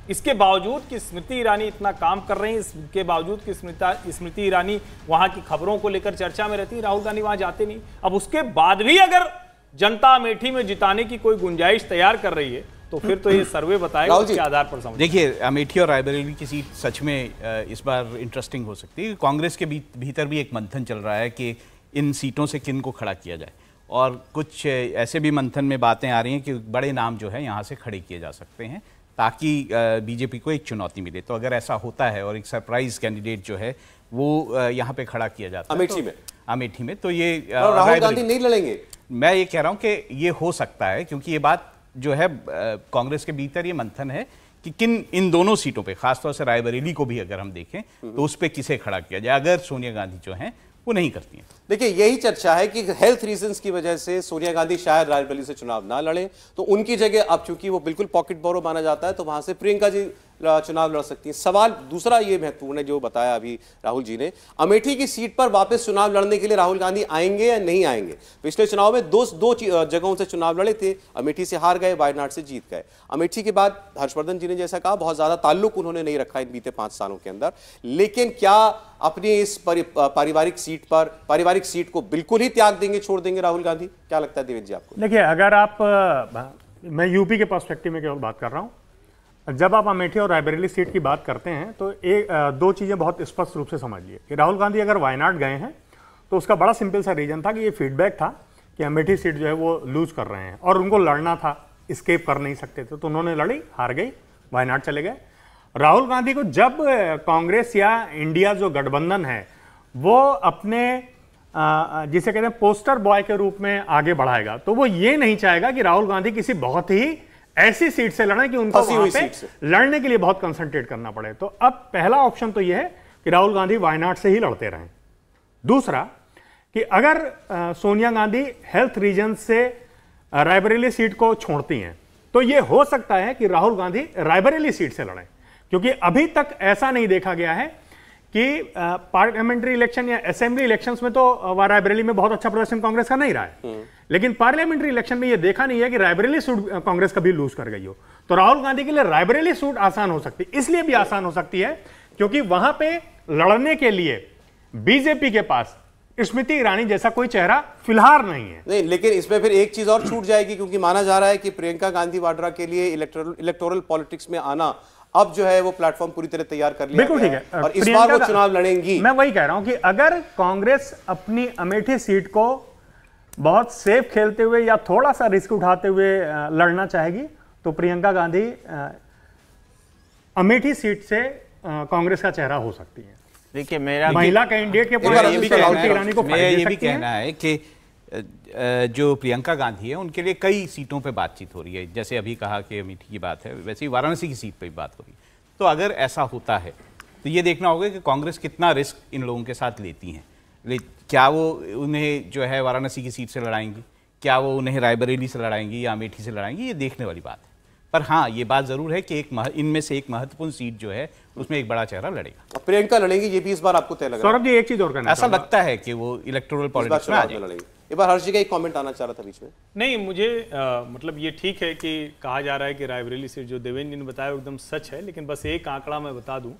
B: इसके बावजूद कि स्मृति ईरानी इतना काम कर रही हैं, इसके बावजूद कि स्मृति ईरानी वहां की खबरों को लेकर चर्चा में रहती है, राहुल गांधी वहां जाते नहीं। अब उसके बाद भी अगर जनता अमेठी में जिताने की कोई गुंजाइश तैयार कर रही है, तो फिर तो ये सर्वे बताएगा उसके आधार पर समझ।
C: देखिए, अमेठी और रायबरेली की सीट सच में इस बार इंटरेस्टिंग हो सकती है। कांग्रेस के भीतर भी एक मंथन चल रहा है कि इन सीटों से किन को खड़ा किया जाए, और कुछ ऐसे भी मंथन में बातें आ रही हैं कि बड़े नाम जो है यहाँ से खड़े किए जा सकते हैं, ताकि बीजेपी को एक चुनौती मिले। तो अगर ऐसा होता है और एक सरप्राइज कैंडिडेट जो है वो यहाँ पे खड़ा किया जाता है अमेठी में, तो ये
A: राहुल गांधी नहीं लड़ेंगे।
C: मैं ये कह रहा हूँ कि ये हो सकता है, क्योंकि ये बात जो है कांग्रेस के भीतर ये मंथन है कि किन इन दोनों सीटों पे, खासतौर से रायबरेली को भी अगर हम देखें तो उस पर किसे खड़ा किया जाए, अगर सोनिया गांधी जो हैं वो नहीं करती हैं।
A: देखिए, यही चर्चा है कि हेल्थ रीजंस की वजह से सोनिया गांधी शायद रायबरेली से चुनाव ना लड़े, तो उनकी जगह अब चूंकि वो बिल्कुल पॉकेट बोरो माना जाता है, तो वहां से प्रियंका जी चुनाव लड़ सकती हैं। सवाल दूसरा ये महत्वपूर्ण है जो बताया अभी राहुल जी ने, अमेठी की सीट पर वापस चुनाव लड़ने के लिए राहुल गांधी आएंगे या नहीं आएंगे? पिछले चुनाव में दो जगहों से चुनाव लड़े थे, अमेठी से हार गए, वायनाड से जीत गए। अमेठी के बाद हर्षवर्धन जी ने जैसा कहा, बहुत ज्यादा ताल्लुक उन्होंने नहीं रखा इन बीते 5 सालों के अंदर, लेकिन क्या अपनी इस पारिवारिक सीट को बिल्कुल ही त्याग देंगे, छोड़ देंगे राहुल गांधी? क्या लगता है देवेंद्र जी आपको?
D: देखिए, अगर आप, मैं यूपी के पर्सपेक्टिव में केवल बात कर रहा हूं, जब आप अमेठी और रायबरेली सीट की बात करते हैं तो दो चीजें बहुत स्पष्ट रूप से समझिए कि राहुल गांधी अगर वायनाड गए हैं तो उसका बड़ा सिंपल सा रीजन था कि ये फीडबैक था कि अमेठी सीट जो है वो लूज कर रहे हैं और उनको लड़ना था, स्केप कर नहीं सकते थे, तो उन्होंने लड़ी, हार गई, वायनाड चले गए। राहुल गांधी को जब कांग्रेस या इंडिया जो गठबंधन है वो अपने जिसे कहते हैं पोस्टर बॉय के रूप में आगे बढ़ाएगा, तो वो ये नहीं चाहेगा कि राहुल गांधी किसी बहुत ही ऐसी सीट से लड़ें कि उनको वहां पे लड़ने के लिए बहुत कंसंट्रेट करना पड़े। तो अब पहला ऑप्शन तो यह है कि राहुल गांधी वायनाड से ही लड़ते रहें। दूसरा कि अगर सोनिया गांधी हेल्थ रीजन से रायबरेली सीट को छोड़ती हैं तो यह हो सकता है कि राहुल गांधी रायबरेली सीट से लड़ें, क्योंकि अभी तक ऐसा नहीं देखा गया है कि पार्लियामेंट्री इलेक्शन या असेंबली इलेक्शंस में तो रायबरेली में बहुत अच्छा प्रदर्शन कांग्रेस का नहीं रहा है, लेकिन पार्लियामेंट्री इलेक्शन में यह देखा नहीं है कि रायबरेली सूट कांग्रेस कभी लूज कर गई हो। तो राहुल गांधी के लिए रायबरेली सूट आसान हो सकती है, इसलिए भी आसान हो सकती है क्योंकि वहां पे लड़ने के लिए बीजेपी के पास स्मृति ईरानी जैसा कोई चेहरा फिलहाल नहीं है।
A: नहीं, लेकिन इसमें फिर एक चीज और छूट जाएगी, क्योंकि माना जा रहा है कि प्रियंका गांधी वाड्रा के लिए इलेक्टोरल पॉलिटिक्स में आना अब जो है वो प्लेटफॉर्म पूरी तरह तैयार कर लिया।
D: बिल्कुल ठीक है,
A: और इस बार वो चुनाव लड़ेंगी।
D: मैं वही कह रहा हूं कि अगर कांग्रेस अपनी अमेठी सीट को बहुत सेफ खेलते हुए या थोड़ा सा रिस्क उठाते हुए लड़ना चाहेगी तो प्रियंका गांधी अमेठी सीट से कांग्रेस का चेहरा हो सकती है।
E: देखिए मेरा
D: महिला कैंडिडेट के
C: ये भी कहना है कि जो प्रियंका गांधी है उनके लिए कई सीटों पे बातचीत हो रही है। जैसे अभी कहा कि अमेठी की बात है, वैसे ही वाराणसी की सीट पे भी बात हो रही है। तो अगर ऐसा होता है तो ये देखना होगा कि कांग्रेस कितना रिस्क इन लोगों के साथ लेती हैं। क्या वो उन्हें जो है वाराणसी की सीट से लड़ाएंगी, क्या वो उन्हें रायबरेली से लड़ाएंगी या अमेठी से लड़ाएंगी, ये देखने वाली बात है। पर हाँ, ये बात जरूर है कि इनमें से एक महत्वपूर्ण सीट जो है उसमें एक बड़ा चेहरा लड़ेगा।
A: प्रियंका लड़ेंगी, ये भी इस बार आपको तय लगा?
D: सौरभ जी एक चीज और करना
C: ऐसा लगता है कि वो इलेक्टोरल पॉलिटिक्स में आ जाएगी।
A: एक बार हर्ष जी का एक कमेंट आना चाह रहा था बीच में।
B: नहीं, मुझे मतलब ये ठीक है कि कहा जा रहा है कि रायबरेली सीट जो देवेंद्र जी ने बताया एकदम सच है, लेकिन बस एक आंकड़ा मैं बता दूं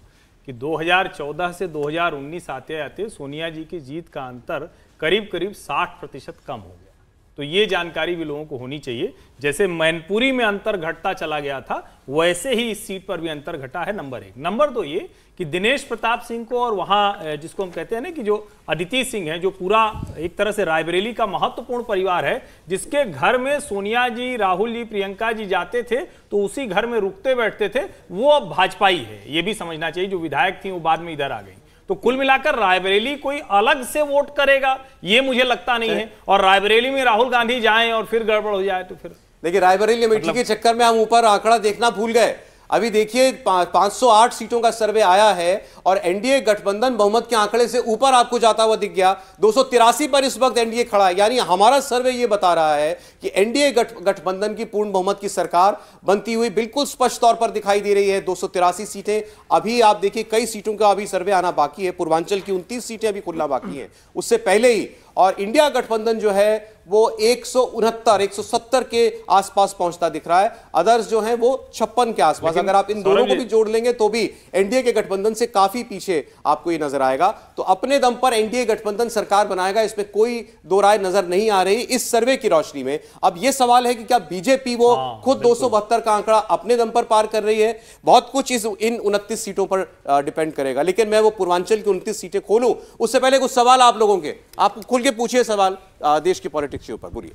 B: कि 2014 से 2019 आते आते सोनिया जी की जीत का अंतर करीब करीब 60% कम हो गया। तो ये जानकारी भी लोगों को होनी चाहिए। जैसे मैनपुरी में अंतर घटता चला गया था, वैसे ही इस सीट पर भी अंतर घटा है। नंबर 1। नंबर 2 ये कि दिनेश प्रताप सिंह को और वहां जिसको हम कहते हैं ना कि जो अदिति सिंह है, जो पूरा एक तरह से रायबरेली का महत्वपूर्ण परिवार है, जिसके घर में सोनिया जी, राहुल जी, प्रियंका जी जाते थे तो उसी घर में रुकते बैठते थे, वो अब भाजपाई है। ये भी समझना चाहिए। जो विधायक थी वो बाद में इधर आ गई। तो कुल मिलाकर रायबरेली कोई अलग से वोट करेगा ये मुझे लगता नहीं है। और रायबरेली में राहुल गांधी जाएं और फिर गड़बड़ हो जाए तो फिर
A: देखिए, रायबरेली अमेठी के चक्कर में हम ऊपर आंकड़ा देखना भूल गए। अभी देखिए 508 सीटों का सर्वे आया है और एनडीए गठबंधन बहुमत के आंकड़े से ऊपर आपको जाता हुआ दिख गया। 283 पर इस वक्त एनडीए खड़ा है। यानी हमारा सर्वे ये बता रहा है कि एनडीए गठबंधन की पूर्ण बहुमत की सरकार बनती हुई बिल्कुल स्पष्ट तौर पर दिखाई दे रही है। 283 सीटें। अभी आप देखिए कई सीटों का अभी सर्वे आना बाकी है। पूर्वांचल की 29 सीटें अभी खुलना बाकी है उससे पहले ही। और इंडिया गठबंधन जो है वो 169 170 के आसपास पहुंचता दिख रहा है। अदर्स जो हैं वो 56 के आसपास। अगर आप इन दोनों को भी जोड़ लेंगे तो भी एनडीए के गठबंधन से काफी पीछे आपको ये नजर आएगा। तो अपने दम पर एनडीए गठबंधन सरकार बनाएगा, इसमें कोई दो राय नजर नहीं आ रही इस सर्वे की रोशनी में। अब यह सवाल है कि क्या बीजेपी वो खुद 272 का आंकड़ा अपने दम पर पार कर रही है? बहुत कुछ इन 29 सीटों पर डिपेंड करेगा। लेकिन मैं वो पूर्वांचल की 29 सीटें खोलूं उससे पहले कुछ सवाल आप लोगों के, आप खुल के पूछिए सवाल देश की पॉलिटिक्स के ऊपर। बोलिए।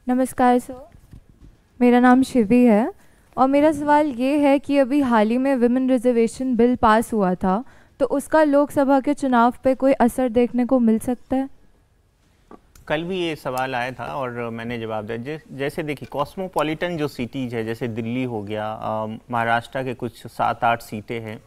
I: नमस्कार सर, मेरा नाम शिवी है और मेरा सवाल ये है कि अभी हाल ही में विमेन रिजर्वेशन बिल पास हुआ था, तो उसका लोकसभा के चुनाव पे कोई असर देखने को मिल सकता है?
E: कल भी ये सवाल आया था और मैंने जवाब दिया। जैसे देखिए कॉस्मोपॉलिटन जो सिटीज़ है, जैसे दिल्ली हो गया, महाराष्ट्र के कुछ 7-8 सीटें हैं,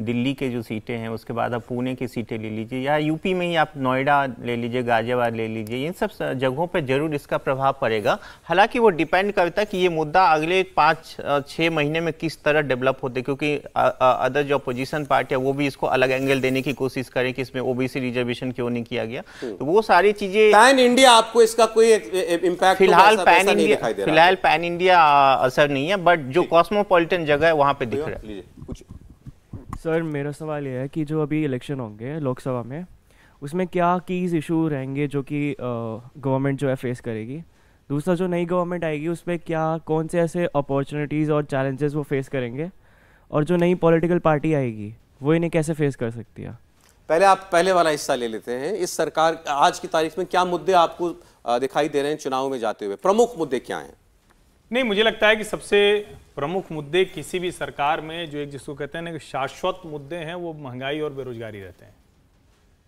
E: दिल्ली के जो सीटें हैं, उसके बाद आप पुणे की सीटें ले लीजिए या यूपी में ही आप नोएडा ले लीजिए, गाजियाबाद ले लीजिए, इन सब जगहों पर जरूर इसका प्रभाव पड़ेगा। हालांकि वो डिपेंड करता है कि ये मुद्दा अगले 5-6 महीने में किस तरह डेवलप होते, क्योंकि अदर जो अपोजिशन पार्टी है वो भी इसको अलग एंगल देने की कोशिश करें कि इसमें ओबीसी रिजर्वेशन क्यों नहीं किया गया। तो वो सारी चीजें
A: पैन इंडिया आपको इसका कोई इम्पैक्ट
E: फिलहाल पैन इंडिया असर नहीं है, बट जो कॉस्मोपॉलिटन जगह है वहां पे दिख रहा है।
G: सर मेरा सवाल यह है कि जो अभी इलेक्शन होंगे लोकसभा में, उसमें क्या कीज इशू रहेंगे जो कि गवर्नमेंट जो है फेस करेगी? दूसरा, जो नई गवर्नमेंट आएगी उसमें क्या कौन से ऐसे अपॉर्चुनिटीज़ और चैलेंजेस वो फेस करेंगे, और जो नई पॉलिटिकल पार्टी आएगी वो इन्हें कैसे फेस कर सकती है?
A: पहले आप पहले वाला हिस्सा ले लेते हैं। इस सरकार आज की तारीख में क्या मुद्दे आपको दिखाई दे रहे हैं चुनाव में जाते हुए? प्रमुख मुद्दे क्या हैं?
B: नहीं, मुझे लगता है कि सबसे प्रमुख मुद्दे किसी भी सरकार में जो एक जिसको कहते हैं ना कि शाश्वत मुद्दे हैं, वो महंगाई और बेरोजगारी रहते हैं।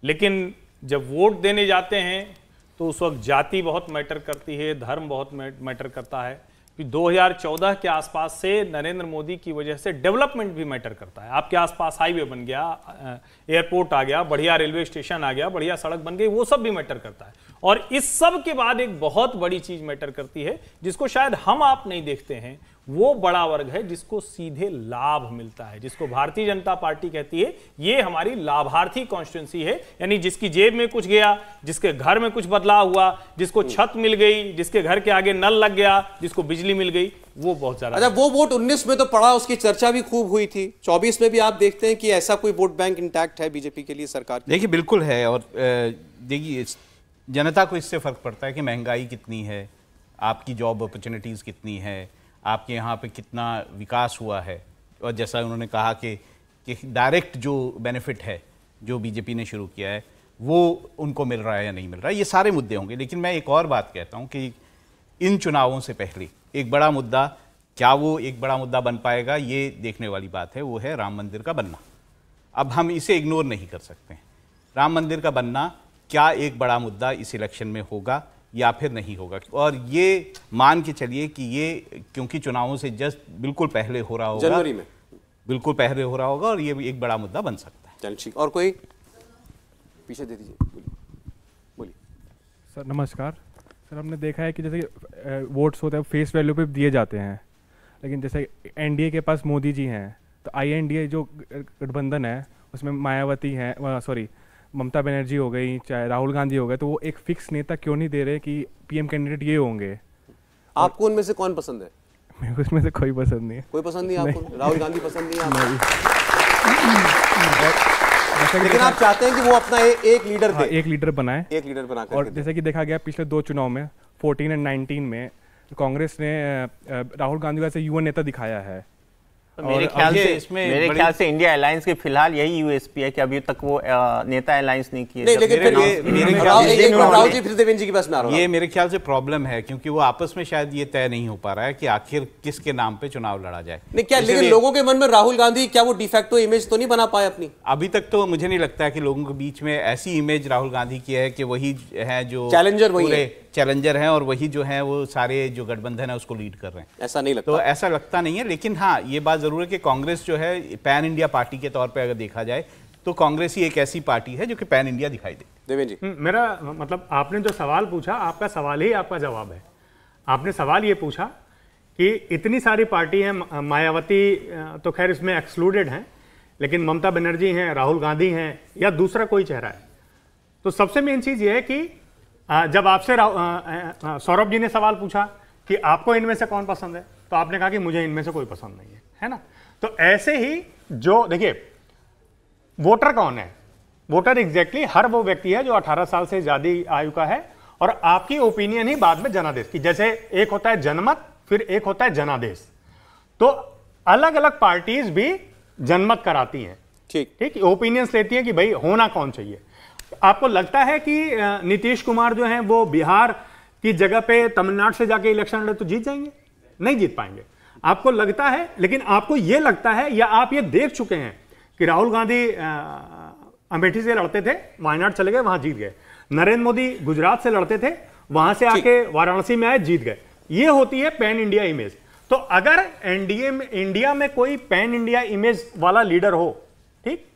B: लेकिन जब वोट देने जाते हैं तो उस वक्त जाति बहुत मैटर करती है, धर्म बहुत मैटर करता है। 2014 के आसपास से नरेंद्र मोदी की वजह से डेवलपमेंट भी मैटर करता है। आपके आसपास हाईवे बन गया, एयरपोर्ट आ गया, बढ़िया रेलवे स्टेशन आ गया, बढ़िया सड़क बन गई, वो सब भी मैटर करता है। और इस सब के बाद एक बहुत बड़ी चीज मैटर करती है जिसको शायद हम आप नहीं देखते हैं, वो बड़ा वर्ग है जिसको सीधे लाभ मिलता है, जिसको भारतीय जनता पार्टी कहती है ये हमारी लाभार्थी कॉन्स्टिट्यूंसी है। यानी जिसकी जेब में कुछ गया, जिसके घर में कुछ बदलाव हुआ, जिसको छत मिल गई, जिसके घर के आगे नल लग गया, जिसको बिजली मिल गई, वो बहुत ज्यादा।
A: अच्छा, वो वोट 19 में तो पड़ा, उसकी चर्चा भी खूब हुई थी। 24 में भी आप देखते हैं कि ऐसा कोई वोट बैंक इंटैक्ट है बीजेपी के लिए सरकार?
C: देखिए बिल्कुल है। और देखिए जनता को इससे फर्क पड़ता है कि महंगाई कितनी है, आपकी जॉब अपॉर्चुनिटीज़ कितनी है, आपके यहाँ पे कितना विकास हुआ है। और जैसा उन्होंने कहा कि डायरेक्ट जो बेनिफिट है जो बीजेपी ने शुरू किया है वो उनको मिल रहा है या नहीं मिल रहा है, ये सारे मुद्दे होंगे। लेकिन मैं एक और बात कहता हूं कि इन चुनावों से पहले एक बड़ा मुद्दा, क्या वो एक बड़ा मुद्दा बन पाएगा, ये देखने वाली बात है, वो है राम मंदिर का बनना। अब हम इसे इग्नोर नहीं कर सकते हैं। राम मंदिर का बनना क्या एक बड़ा मुद्दा इस इलेक्शन में होगा या फिर नहीं होगा, और ये मान के चलिए कि ये क्योंकि चुनावों से जस्ट बिल्कुल पहले हो रहा होगा,
A: जनवरी में बिल्कुल
C: पहले हो रहा होगा, और ये एक बड़ा मुद्दा बन सकता है।
A: चल ठीक, और कोई पीछे दे दीजिए, बोलिए।
J: सर नमस्कार। सर हमने देखा है कि जैसे वोट्स होते हैं फेस वैल्यू पे दिए जाते हैं, लेकिन जैसे एनडीए के पास मोदी जी हैं, तो आईएनडीए जो गठबंधन है उसमें मायावती हैं, सॉरी ममता बनर्जी हो गई, चाहे राहुल गांधी हो गए, तो वो एक फिक्स नेता क्यों नहीं दे रहे कि पीएम कैंडिडेट ये होंगे?
A: आपको उनमें से कौन पसंद है?
J: मेरे को उसमें से कोई पसंद नहीं है।
A: कोई पसंद नहीं है आपको? राहुल गांधी पसंद नहीं है लेकिन आप चाहते हैं कि वो अपना एक लीडर दे,
J: एक लीडर बनाए,
A: एक लीडर बना कर।
J: और जैसे कि देखा गया पिछले 2 चुनाव में 14 और 19 में कांग्रेस ने राहुल गांधी को ऐसे युवा नेता दिखाया है।
E: मेरे ख्याल से इंडिया अलायंस के फिलहाल यही यूएसपी है कि अभी तक वो नेता अलायंस नहीं किए।
C: ये मेरे ख्याल से प्रॉब्लम है, क्योंकि वो आपस में शायद ये तय नहीं हो पा रहा है कि आखिर किसके नाम पे चुनाव लड़ा जाए।
A: नहीं क्या, लेकिन लोगों के मन में राहुल गांधी क्या वो डिफेक्टो इमेज तो नहीं बना पाए अपनी?
C: अभी तक तो मुझे नहीं लगता है कि लोगों के बीच में ऐसी इमेज राहुल गांधी की है कि वही है जो चैलेंजर हैं, और वही जो है वो सारे जो गठबंधन है उसको लीड कर रहे हैं।
A: ऐसा नहीं लगता,
C: तो ऐसा लगता नहीं है। लेकिन हाँ, ये बात जरूर है कि कांग्रेस जो है पैन इंडिया पार्टी के तौर पे अगर देखा जाए तो कांग्रेस ही एक ऐसी पार्टी है जो कि पैन इंडिया दिखाई दे।
A: देवेंद्र जी,
D: मेरा मतलब आपने जो सवाल पूछा, आपका सवाल ही आपका जवाब है। आपने सवाल ये पूछा कि इतनी सारी पार्टी हैं, मायावती तो खैर इसमें एक्सक्लूडेड हैं, लेकिन ममता बनर्जी हैं, राहुल गांधी हैं, या दूसरा कोई चेहरा है। तो सबसे मेन चीज ये है कि जब आपसे सौरभ जी ने सवाल पूछा कि आपको इनमें से कौन पसंद है, तो आपने कहा कि मुझे इनमें से कोई पसंद नहीं है ना। तो ऐसे ही जो देखिए, वोटर कौन है? वोटर एग्जैक्टली हर वो व्यक्ति है जो 18 साल से ज्यादा आयु का है, और आपकी ओपिनियन ही बाद में जनादेश की। जैसे एक होता है जनमत, फिर एक होता है जनादेश। तो अलग अलग पार्टीज भी जनमत कराती हैं, ठीक ओपिनियंस लेती हैं कि भाई होना कौन चाहिए। आपको लगता है कि नीतीश कुमार जो हैं वो बिहार की जगह पे तमिलनाडु से जाके इलेक्शन लड़े तो जीत जाएंगे? नहीं जीत पाएंगे। आपको लगता है, लेकिन आपको यह लगता है या आप ये देख चुके हैं कि राहुल गांधी अमेठी से लड़ते थे, वायनाड चले गए, वहां जीत गए। नरेंद्र मोदी गुजरात से लड़ते थे, वहां से आके वाराणसी में आए, जीत गए। ये होती है पैन इंडिया इमेज। तो अगर इंडिया में कोई पैन इंडिया इमेज वाला लीडर हो, ठीक,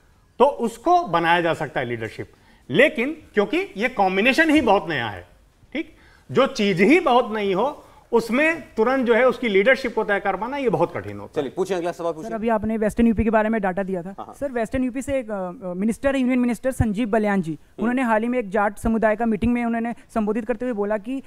D: तो उसको बनाया जा सकता है लीडरशिप। लेकिन क्योंकि ये कॉम्बिनेशन ही बहुत नया है, ठीक, जो चीज ही बहुत नई हो उसमें तुरंत जो है उसकी लीडरशिप को तय कर पाना ये बहुत कठिन होता है।
A: चलिए पूछें, अगला सवाल पूछें।
F: सर अभी आपने वेस्टर्न यूपी के बारे में डाटा दिया था। सर वेस्टर्न यूपी से एक minister, union minister Sanjeev Balyan ji, उन्होंने हाल ही में एक जाट समुदाय का मीटिंग में उन्होंने संबोधित करते हुए बोला कि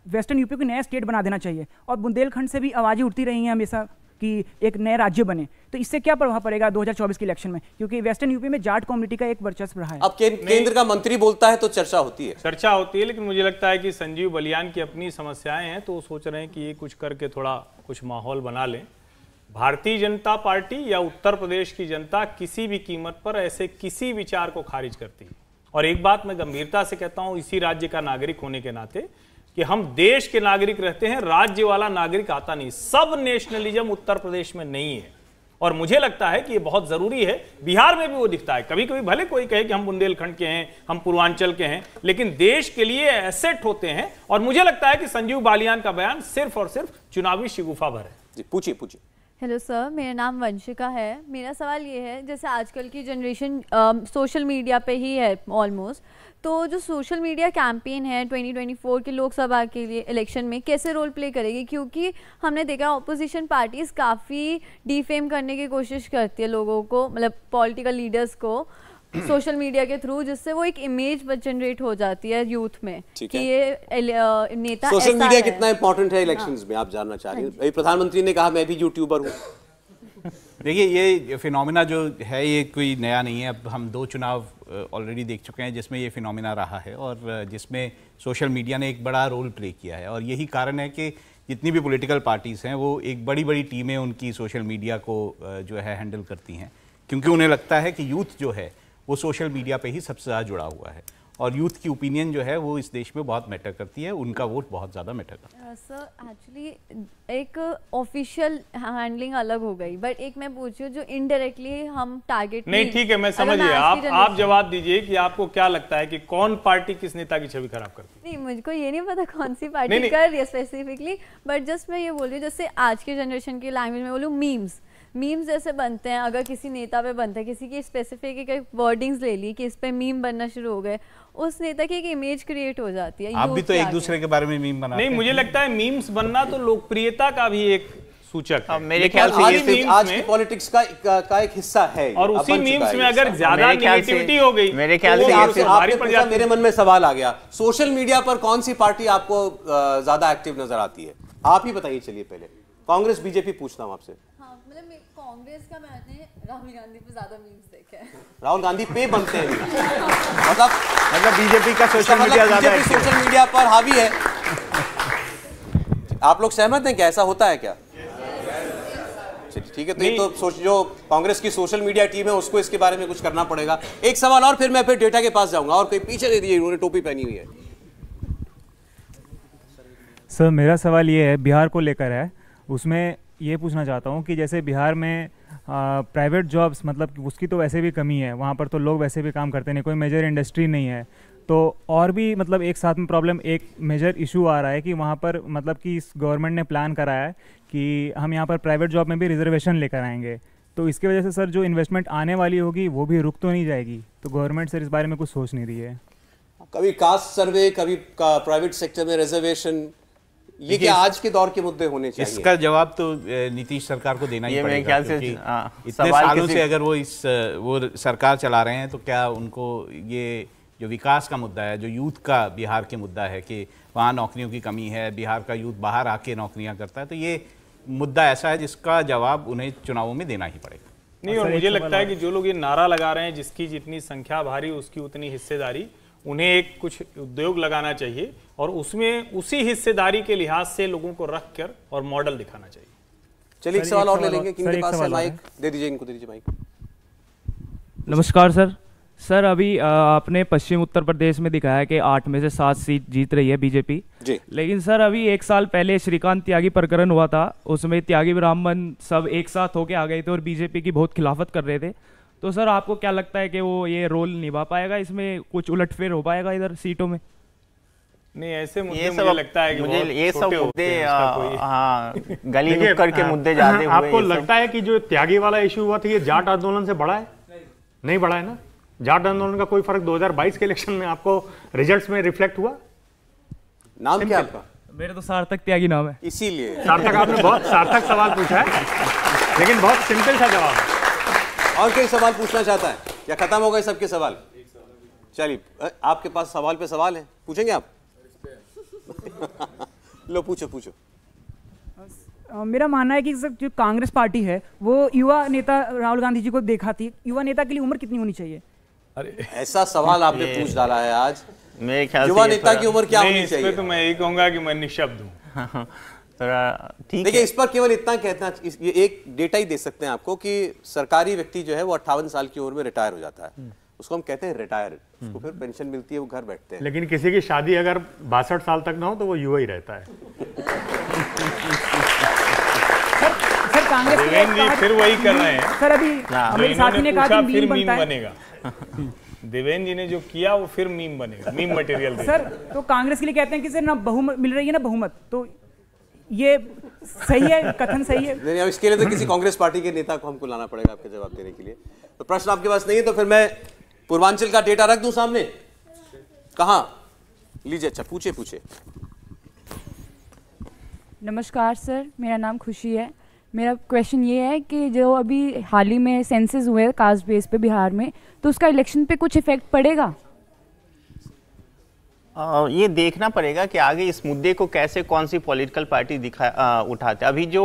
F: वेस्टर्न यूपी को नया स्टेट बना देना चाहिए, और बुंदेलखंड से भी आवाजें उठती रही हैं हमेशा कि एक नए राज्य बने। तो इससे क्या प्रभाव पड़ेगा 2024 के इलेक्शन में, क्योंकि वेस्टर्न यूपी में जाट कम्युनिटी का एक वर्चस्व रहा है।
A: अब केंद्र का मंत्री बोलता है तो चर्चा होती है,
B: लेकिन मुझे लगता है कि संजीव बलियान की अपनी समस्याएं हैं, तो वो सोच रहे हैं कि ये कुछ करके थोड़ा कुछ माहौल बना लें। भारतीय जनता पार्टी या उत्तर प्रदेश की जनता किसी भी कीमत पर ऐसे किसी विचार को खारिज करती है। और एक बात मैं गंभीरता से कहता हूं, इसी राज्य का नागरिक होने के नाते, कि हम देश के नागरिक रहते हैं, राज्य वाला नागरिक आता नहीं। सब नेशनलिज्म उत्तर प्रदेश में नहीं है, और मुझे लगता है कि ये बहुत जरूरी है। बिहार में भी वो दिखता है, कभी कभी भले कोई कहे कि हम बुंदेलखंड के हैं, हम पूर्वांचल के हैं, लेकिन देश के लिए एसेट होते हैं। और मुझे लगता है कि संजीव बालियान का बयान सिर्फ और सिर्फ चुनावी शिगुफा भर है।
A: जी पूछिए पूछिए।
K: हेलो सर, मेरा नाम वंशिका है। मेरा सवाल ये है, जैसे आजकल की जनरेशन सोशल मीडिया पे ही है ऑलमोस्ट, तो जो सोशल मीडिया कैंपेन है 2024 के लोकसभा के लिए इलेक्शन में कैसे रोल प्ले करेगी? क्योंकि हमने देखा ऑपोजिशन पार्टीज काफ़ी डिफेम करने की कोशिश करती है लोगों को, मतलब पॉलिटिकल लीडर्स को सोशल मीडिया के थ्रू, जिससे वो एक इमेज जनरेट हो जाती है यूथ में कि ये नेता
A: सोशल मीडिया कितना इंपॉर्टेंट है इलेक्शंस में, आप जानना चाह रही हैं। प्रधानमंत्री ने कहा मैं भी यूट्यूबर हूँ।
C: देखिए, ये फिनोमिना जो है ये कोई नया नहीं है। अब हम 2 चुनाव ऑलरेडी देख चुके हैं जिसमें ये फिनोमिना रहा है, और जिसमें सोशल मीडिया ने एक बड़ा रोल प्ले किया है। और यही कारण है कि जितनी भी पॉलिटिकल पार्टीज़ हैं वो एक बड़ी बड़ी टीमें उनकी सोशल मीडिया को जो है हैंडल करती हैं, क्योंकि उन्हें लगता है कि यूथ जो है वो सोशल मीडिया पे ही सबसे ज़्यादा जुड़ा हुआ है। और यूथ की ओपिनियन जो है वो इस देश में बहुत मैटर करती है, उनका वोट बहुत ज़्यादा मैटर करता है।
K: सर एक्चुअली एक ऑफिशियल हैंडलिंग अलग हो गई, बट एक मैं पूछ रही हूँ जो इनडायरेक्टली हम टारगेट
B: नहीं, ठीक है, मैं समझ गया। आप जवाब दीजिए कि आपको क्या लगता है कि कौन पार्टी किस नेता की छवि खराब करती है?
K: नहीं, मुझको ये नहीं पता कौन सी पार्टी कर रही है स्पेसिफिकली, बट जस्ट मैं ये बोल रही हूँ जैसे आज के जनरेशन की लैंग्वेज में बोलूँ मीम्स जैसे बनते हैं, अगर किसी नेता पे बनता है, किसी की स्पेसिफिक एक वर्डिंग्स ले ली कि इस पे मीम बनना शुरू हो गए, उस नेता की एक इमेज क्रिएट हो जाती है।
C: आप भी तो एक दूसरे के बारे में मीम बनाते हैं।
B: नहीं, मुझे लगता है मीम्स बनना तो लोकप्रियता का भी एक सूचक है।
E: मेरे ख्याल से
A: आज की पॉलिटिक्स का एक हिस्सा है,
B: और उसी मीम्स में अगर ज्यादा नेगेटिविटी हो गई,
E: मेरे ख्याल
A: से मेरे मन में सवाल आ गया, सोशल मीडिया पर कौन सी पार्टी आपको ज्यादा एक्टिव नजर आती है? आप ही बताइए। चलिए पहले कांग्रेस बीजेपी पूछता हूं आपसे।
K: कांग्रेस का मैंने राहुल गांधी पे ज्यादा मीम्स देखे हैं।
A: राहुल गांधी पे बनते हैं मतलब
C: बीजेपी का सोशल मीडिया ज्यादा है,
A: सोशल मीडिया पर हावी है। आप लोग सहमत हैं क्या? ऐसा होता है क्या? ठीक है, तो ये तो जो कांग्रेस की सोशल मीडिया टीम है उसको इसके बारे में कुछ करना पड़ेगा। एक सवाल और, फिर मैं फिर डेटा के पास जाऊंगा। और कोई पीछे दे दीजिए, उन्होंने टोपी पहनी हुई है।
L: सर मेरा सवाल ये है, बिहार को लेकर है। उसमें ये पूछना चाहता हूँ कि जैसे बिहार में प्राइवेट जॉब्स, मतलब उसकी तो वैसे भी कमी है, वहाँ पर तो लोग वैसे भी काम करते नहीं, कोई मेजर इंडस्ट्री नहीं है, तो और भी मतलब एक साथ में प्रॉब्लम, एक मेजर इशू आ रहा है कि वहाँ पर मतलब कि इस गवर्नमेंट ने प्लान करा है कि हम यहाँ पर प्राइवेट जॉब में भी रिजर्वेशन लेकर आएंगे, तो इसकी वजह से सर जो इन्वेस्टमेंट आने वाली होगी वो भी रुक तो नहीं जाएगी? तो गवर्नमेंट सर इस बारे में कुछ सोच नहीं रही है।
A: कभी कास्ट सर्वे, कभी प्राइवेट सेक्टर में रिजर्वेशन, ये क्या आज के दौर के मुद्दे होने चाहिए?
C: इसका जवाब तो नीतीश सरकार को देना ही पड़ेगा,
E: ख्याल से
C: इतने सालों से अगर वो सरकार चला रहे हैं, तो क्या उनको ये जो विकास का मुद्दा है, जो यूथ का बिहार के मुद्दा है कि वहाँ नौकरियों की कमी है, बिहार का यूथ बाहर आके नौकरियाँ करता है, तो ये मुद्दा ऐसा है जिसका जवाब उन्हें चुनावों में देना ही पड़ेगा।
B: नहीं, और मुझे लगता है कि जो लोग ये नारा लगा रहे हैं जिसकी जितनी संख्या भारी उसकी उतनी हिस्सेदारी, उन्हें एक कुछ उद्योग लगाना चाहिए और उसमें उसी हिस्सेदारी के लिहाज से लोगों को रख कर और मॉडल दिखाना चाहिए।
A: चलिए एक सवाल और ले लेंगे। किनके पास है माइक? दे दीजिए, इनको दे दीजिए माइक।
G: नमस्कार सर अभी आपने पश्चिम उत्तर प्रदेश में दिखाया कि 8 में से 7 सीट जीत रही है बीजेपी जी, लेकिन सर अभी 1 साल पहले श्रीकांत त्यागी प्रकरण हुआ था, उसमें त्यागी ब्राह्मण सब एक साथ होके आ गए थे और बीजेपी की बहुत खिलाफत कर रहे थे, तो सर आपको क्या लगता है कि वो ये रोल निभा पाएगा, इसमें कुछ उलटफेर हो पाएगा इधर सीटों में?
B: नहीं, ऐसे मुद्दे मुझे लगता है कि
E: मुझे ये सब मुद्दे गली नुक्कड़ के मुद्दे ज्यादा हुए।
D: आपको लगता है कि जो त्यागी वाला इशू हुआ था ये जाट आंदोलन से बड़ा है? नहीं बड़ा है ना। जाट आंदोलन का कोई फर्क 2022 के इलेक्शन में आपको रिजल्ट्स में रिफ्लेक्ट हुआ?
A: नाम क्या आपका?
G: मेरा तो सार्थक त्यागी नाम है।
A: इसीलिए
D: सार्थक, आपने बहुत सार्थक सवाल पूछा है, लेकिन बहुत सिंपल सा जवाब है।
A: और कोई सवाल पूछना चाहता है या खत्म हो गए सबके सवाल? चलिए, आपके पास सवाल पे सवाल है, पूछेंगे आप? लो पूछो।
F: मेरा मानना है कि जो कांग्रेस पार्टी है वो युवा नेता राहुल गांधी जी को दिखाती, युवा नेता के लिए उम्र कितनी होनी चाहिए?
A: अरे ऐसा सवाल आपने पूछ डाला है आज।
E: मेरे ख्याल से
A: युवा नेता की उम्र क्या होनी चाहिए?
B: तो मैं यही कहूंगा कि मैं निःशब्द हूं।
A: देखिए, इस पर केवल इतना कहना, ये एक डेटा ही दे सकते हैं आपको कि सरकारी व्यक्ति जो है वो 58 साल की उम्र में रिटायर हो जाता है, उसको हम कहते हैं रिटायर, उसको फिर पेंशन मिलती है, वो घर बैठते हैं।
D: लेकिन किसी की शादी अगर 62 साल तक ना हो तो वो युवा ही रहता है।
F: सर कांग्रेस
B: जी फिर वही कर रहे हैं
F: सर। अभी मेरे साथी ने कहा कि
B: मीम बनेगा। देवेंद्र जी ने जो किया वो फिर मीम बनेगा, मीम मटेरियल
F: सर। तो कांग्रेस के लिए कहते हैं कि सर ना बहुमत मिल रही है ना बहुमत, तो ये सही है, कथन सही है?
A: नहीं, इसके लिए तो किसी कांग्रेस पार्टी के नेता को हमको लाना पड़ेगा आपके जवाब देने के लिए। तो प्रश्न आपके पास नहीं है तो फिर मैं पूर्वांचल का डेटा रख दूं सामने? कहां लीजिए। अच्छा, पूछे।
M: नमस्कार सर, मेरा नाम खुशी है। मेरा क्वेश्चन ये है कि जो अभी हाल ही में सेंसस हुए कास्ट बेस पे बिहार में, तो उसका इलेक्शन पे कुछ इफेक्ट पड़ेगा?
E: ये देखना पड़ेगा कि आगे इस मुद्दे को कैसे कौन सी पॉलिटिकल पार्टी उठाते। अभी जो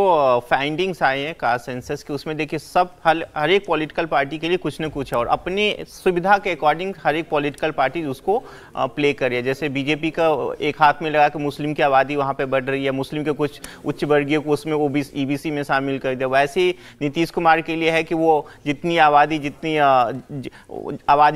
E: फाइंडिंग्स आए हैं कास्ट सेंसस के, उसमें देखिए सब हर एक पॉलिटिकल पार्टी के लिए कुछ न कुछ है और अपनी सुविधा के अकॉर्डिंग हर एक पॉलिटिकल पार्टी उसको प्ले कर रही है। जैसे बीजेपी का एक हाथ में लगा कि मुस्लिम की आबादी वहाँ पर बढ़ रही है, मुस्लिम के कुछ उच्च वर्गीय को उसमें ईबीसी में शामिल कर दिया। वैसे ही नीतीश कुमार के लिए है कि वो जितनी आबादी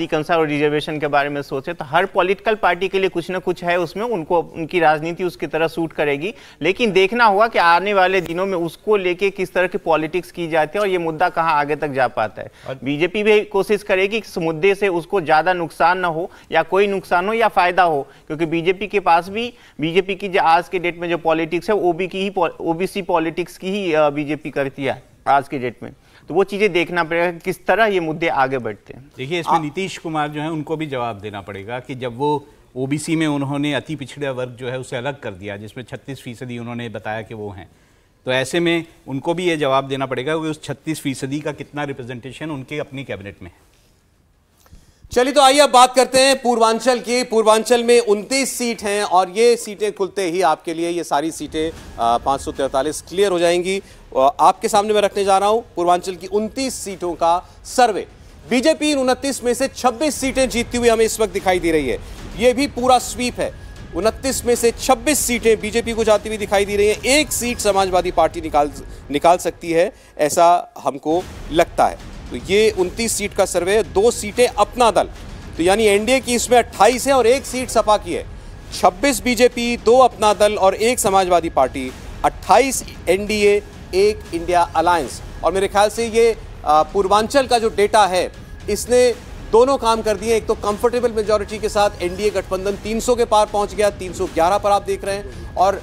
E: के अनुसार और रिजर्वेशन के बारे में सोचे, तो हर पॉलिटिकल पार्टी के लिए कुछ न कुछ है उसमें, उनको उनकी राजनीति उसकी तरह सूट करेगी। लेकिन देखना होगा कि आने वाले दिनों में उसको लेके किस तरह की पॉलिटिक्स की जाती है और ये मुद्दा कहां आगे तक जा पाता है। बीजेपी भी कोशिश करेगी कि इस मुद्दे से उसको ज्यादा नुकसान ना हो या कोई नुकसान हो या फायदा हो, क्योंकि बीजेपी के पास भी बीजेपी की जो आज के डेट में जो पॉलिटिक्स है ओबीसी पॉलिटिक्स की ही बीजेपी करती है आज के डेट में। तो वो चीजें देखना पड़ेगा कि किस तरह ये मुद्दे आगे बढ़ते हैं।
C: देखिए, इसमें नीतीश कुमार जो है उनको भी जवाब देना पड़ेगा कि जब वो ओबीसी में उन्होंने अति पिछड़ा वर्ग जो है उसे अलग कर दिया, जिसमें 36% उन्होंने बताया कि वो हैं, तो ऐसे में उनको भी ये जवाब देना पड़ेगा कि उस 36% का कितना रिप्रेजेंटेशन उनके अपनी कैबिनेट में है।
A: चलिए तो आइए अब बात करते हैं पूर्वांचल की। पूर्वांचल में 29 सीट हैं और ये सीटें खुलते ही आपके लिए ये सारी सीटें 543 क्लियर हो जाएंगी। आपके सामने मैं रखने जा रहा हूं पूर्वांचल की 29 सीटों का सर्वे। बीजेपी 29 में से 26 सीटें जीतती हुई हमें इस वक्त दिखाई दे रही है। ये भी पूरा स्वीप है। 29 में से 26 सीटें बीजेपी को जाती हुई दिखाई दे रही हैं। एक सीट समाजवादी पार्टी निकाल सकती है, ऐसा हमको लगता है। तो ये 29 सीट का सर्वे है। 2 सीटें अपना दल, तो यानी एनडीए की इसमें 28 है और 1 सीट सपा की है। 26 बीजेपी, 2 अपना दल और 1 Samajwadi party, 28 NDA, 1 India alliance. और मेरे ख्याल से ये पूर्वांचल का जो डेटा है इसने दोनों काम कर दिए। एक तो कंफर्टेबल मेजॉरिटी के साथ एनडीए गठबंधन 300 के पार पहुंच गया, 311 पर आप देख रहे हैं। और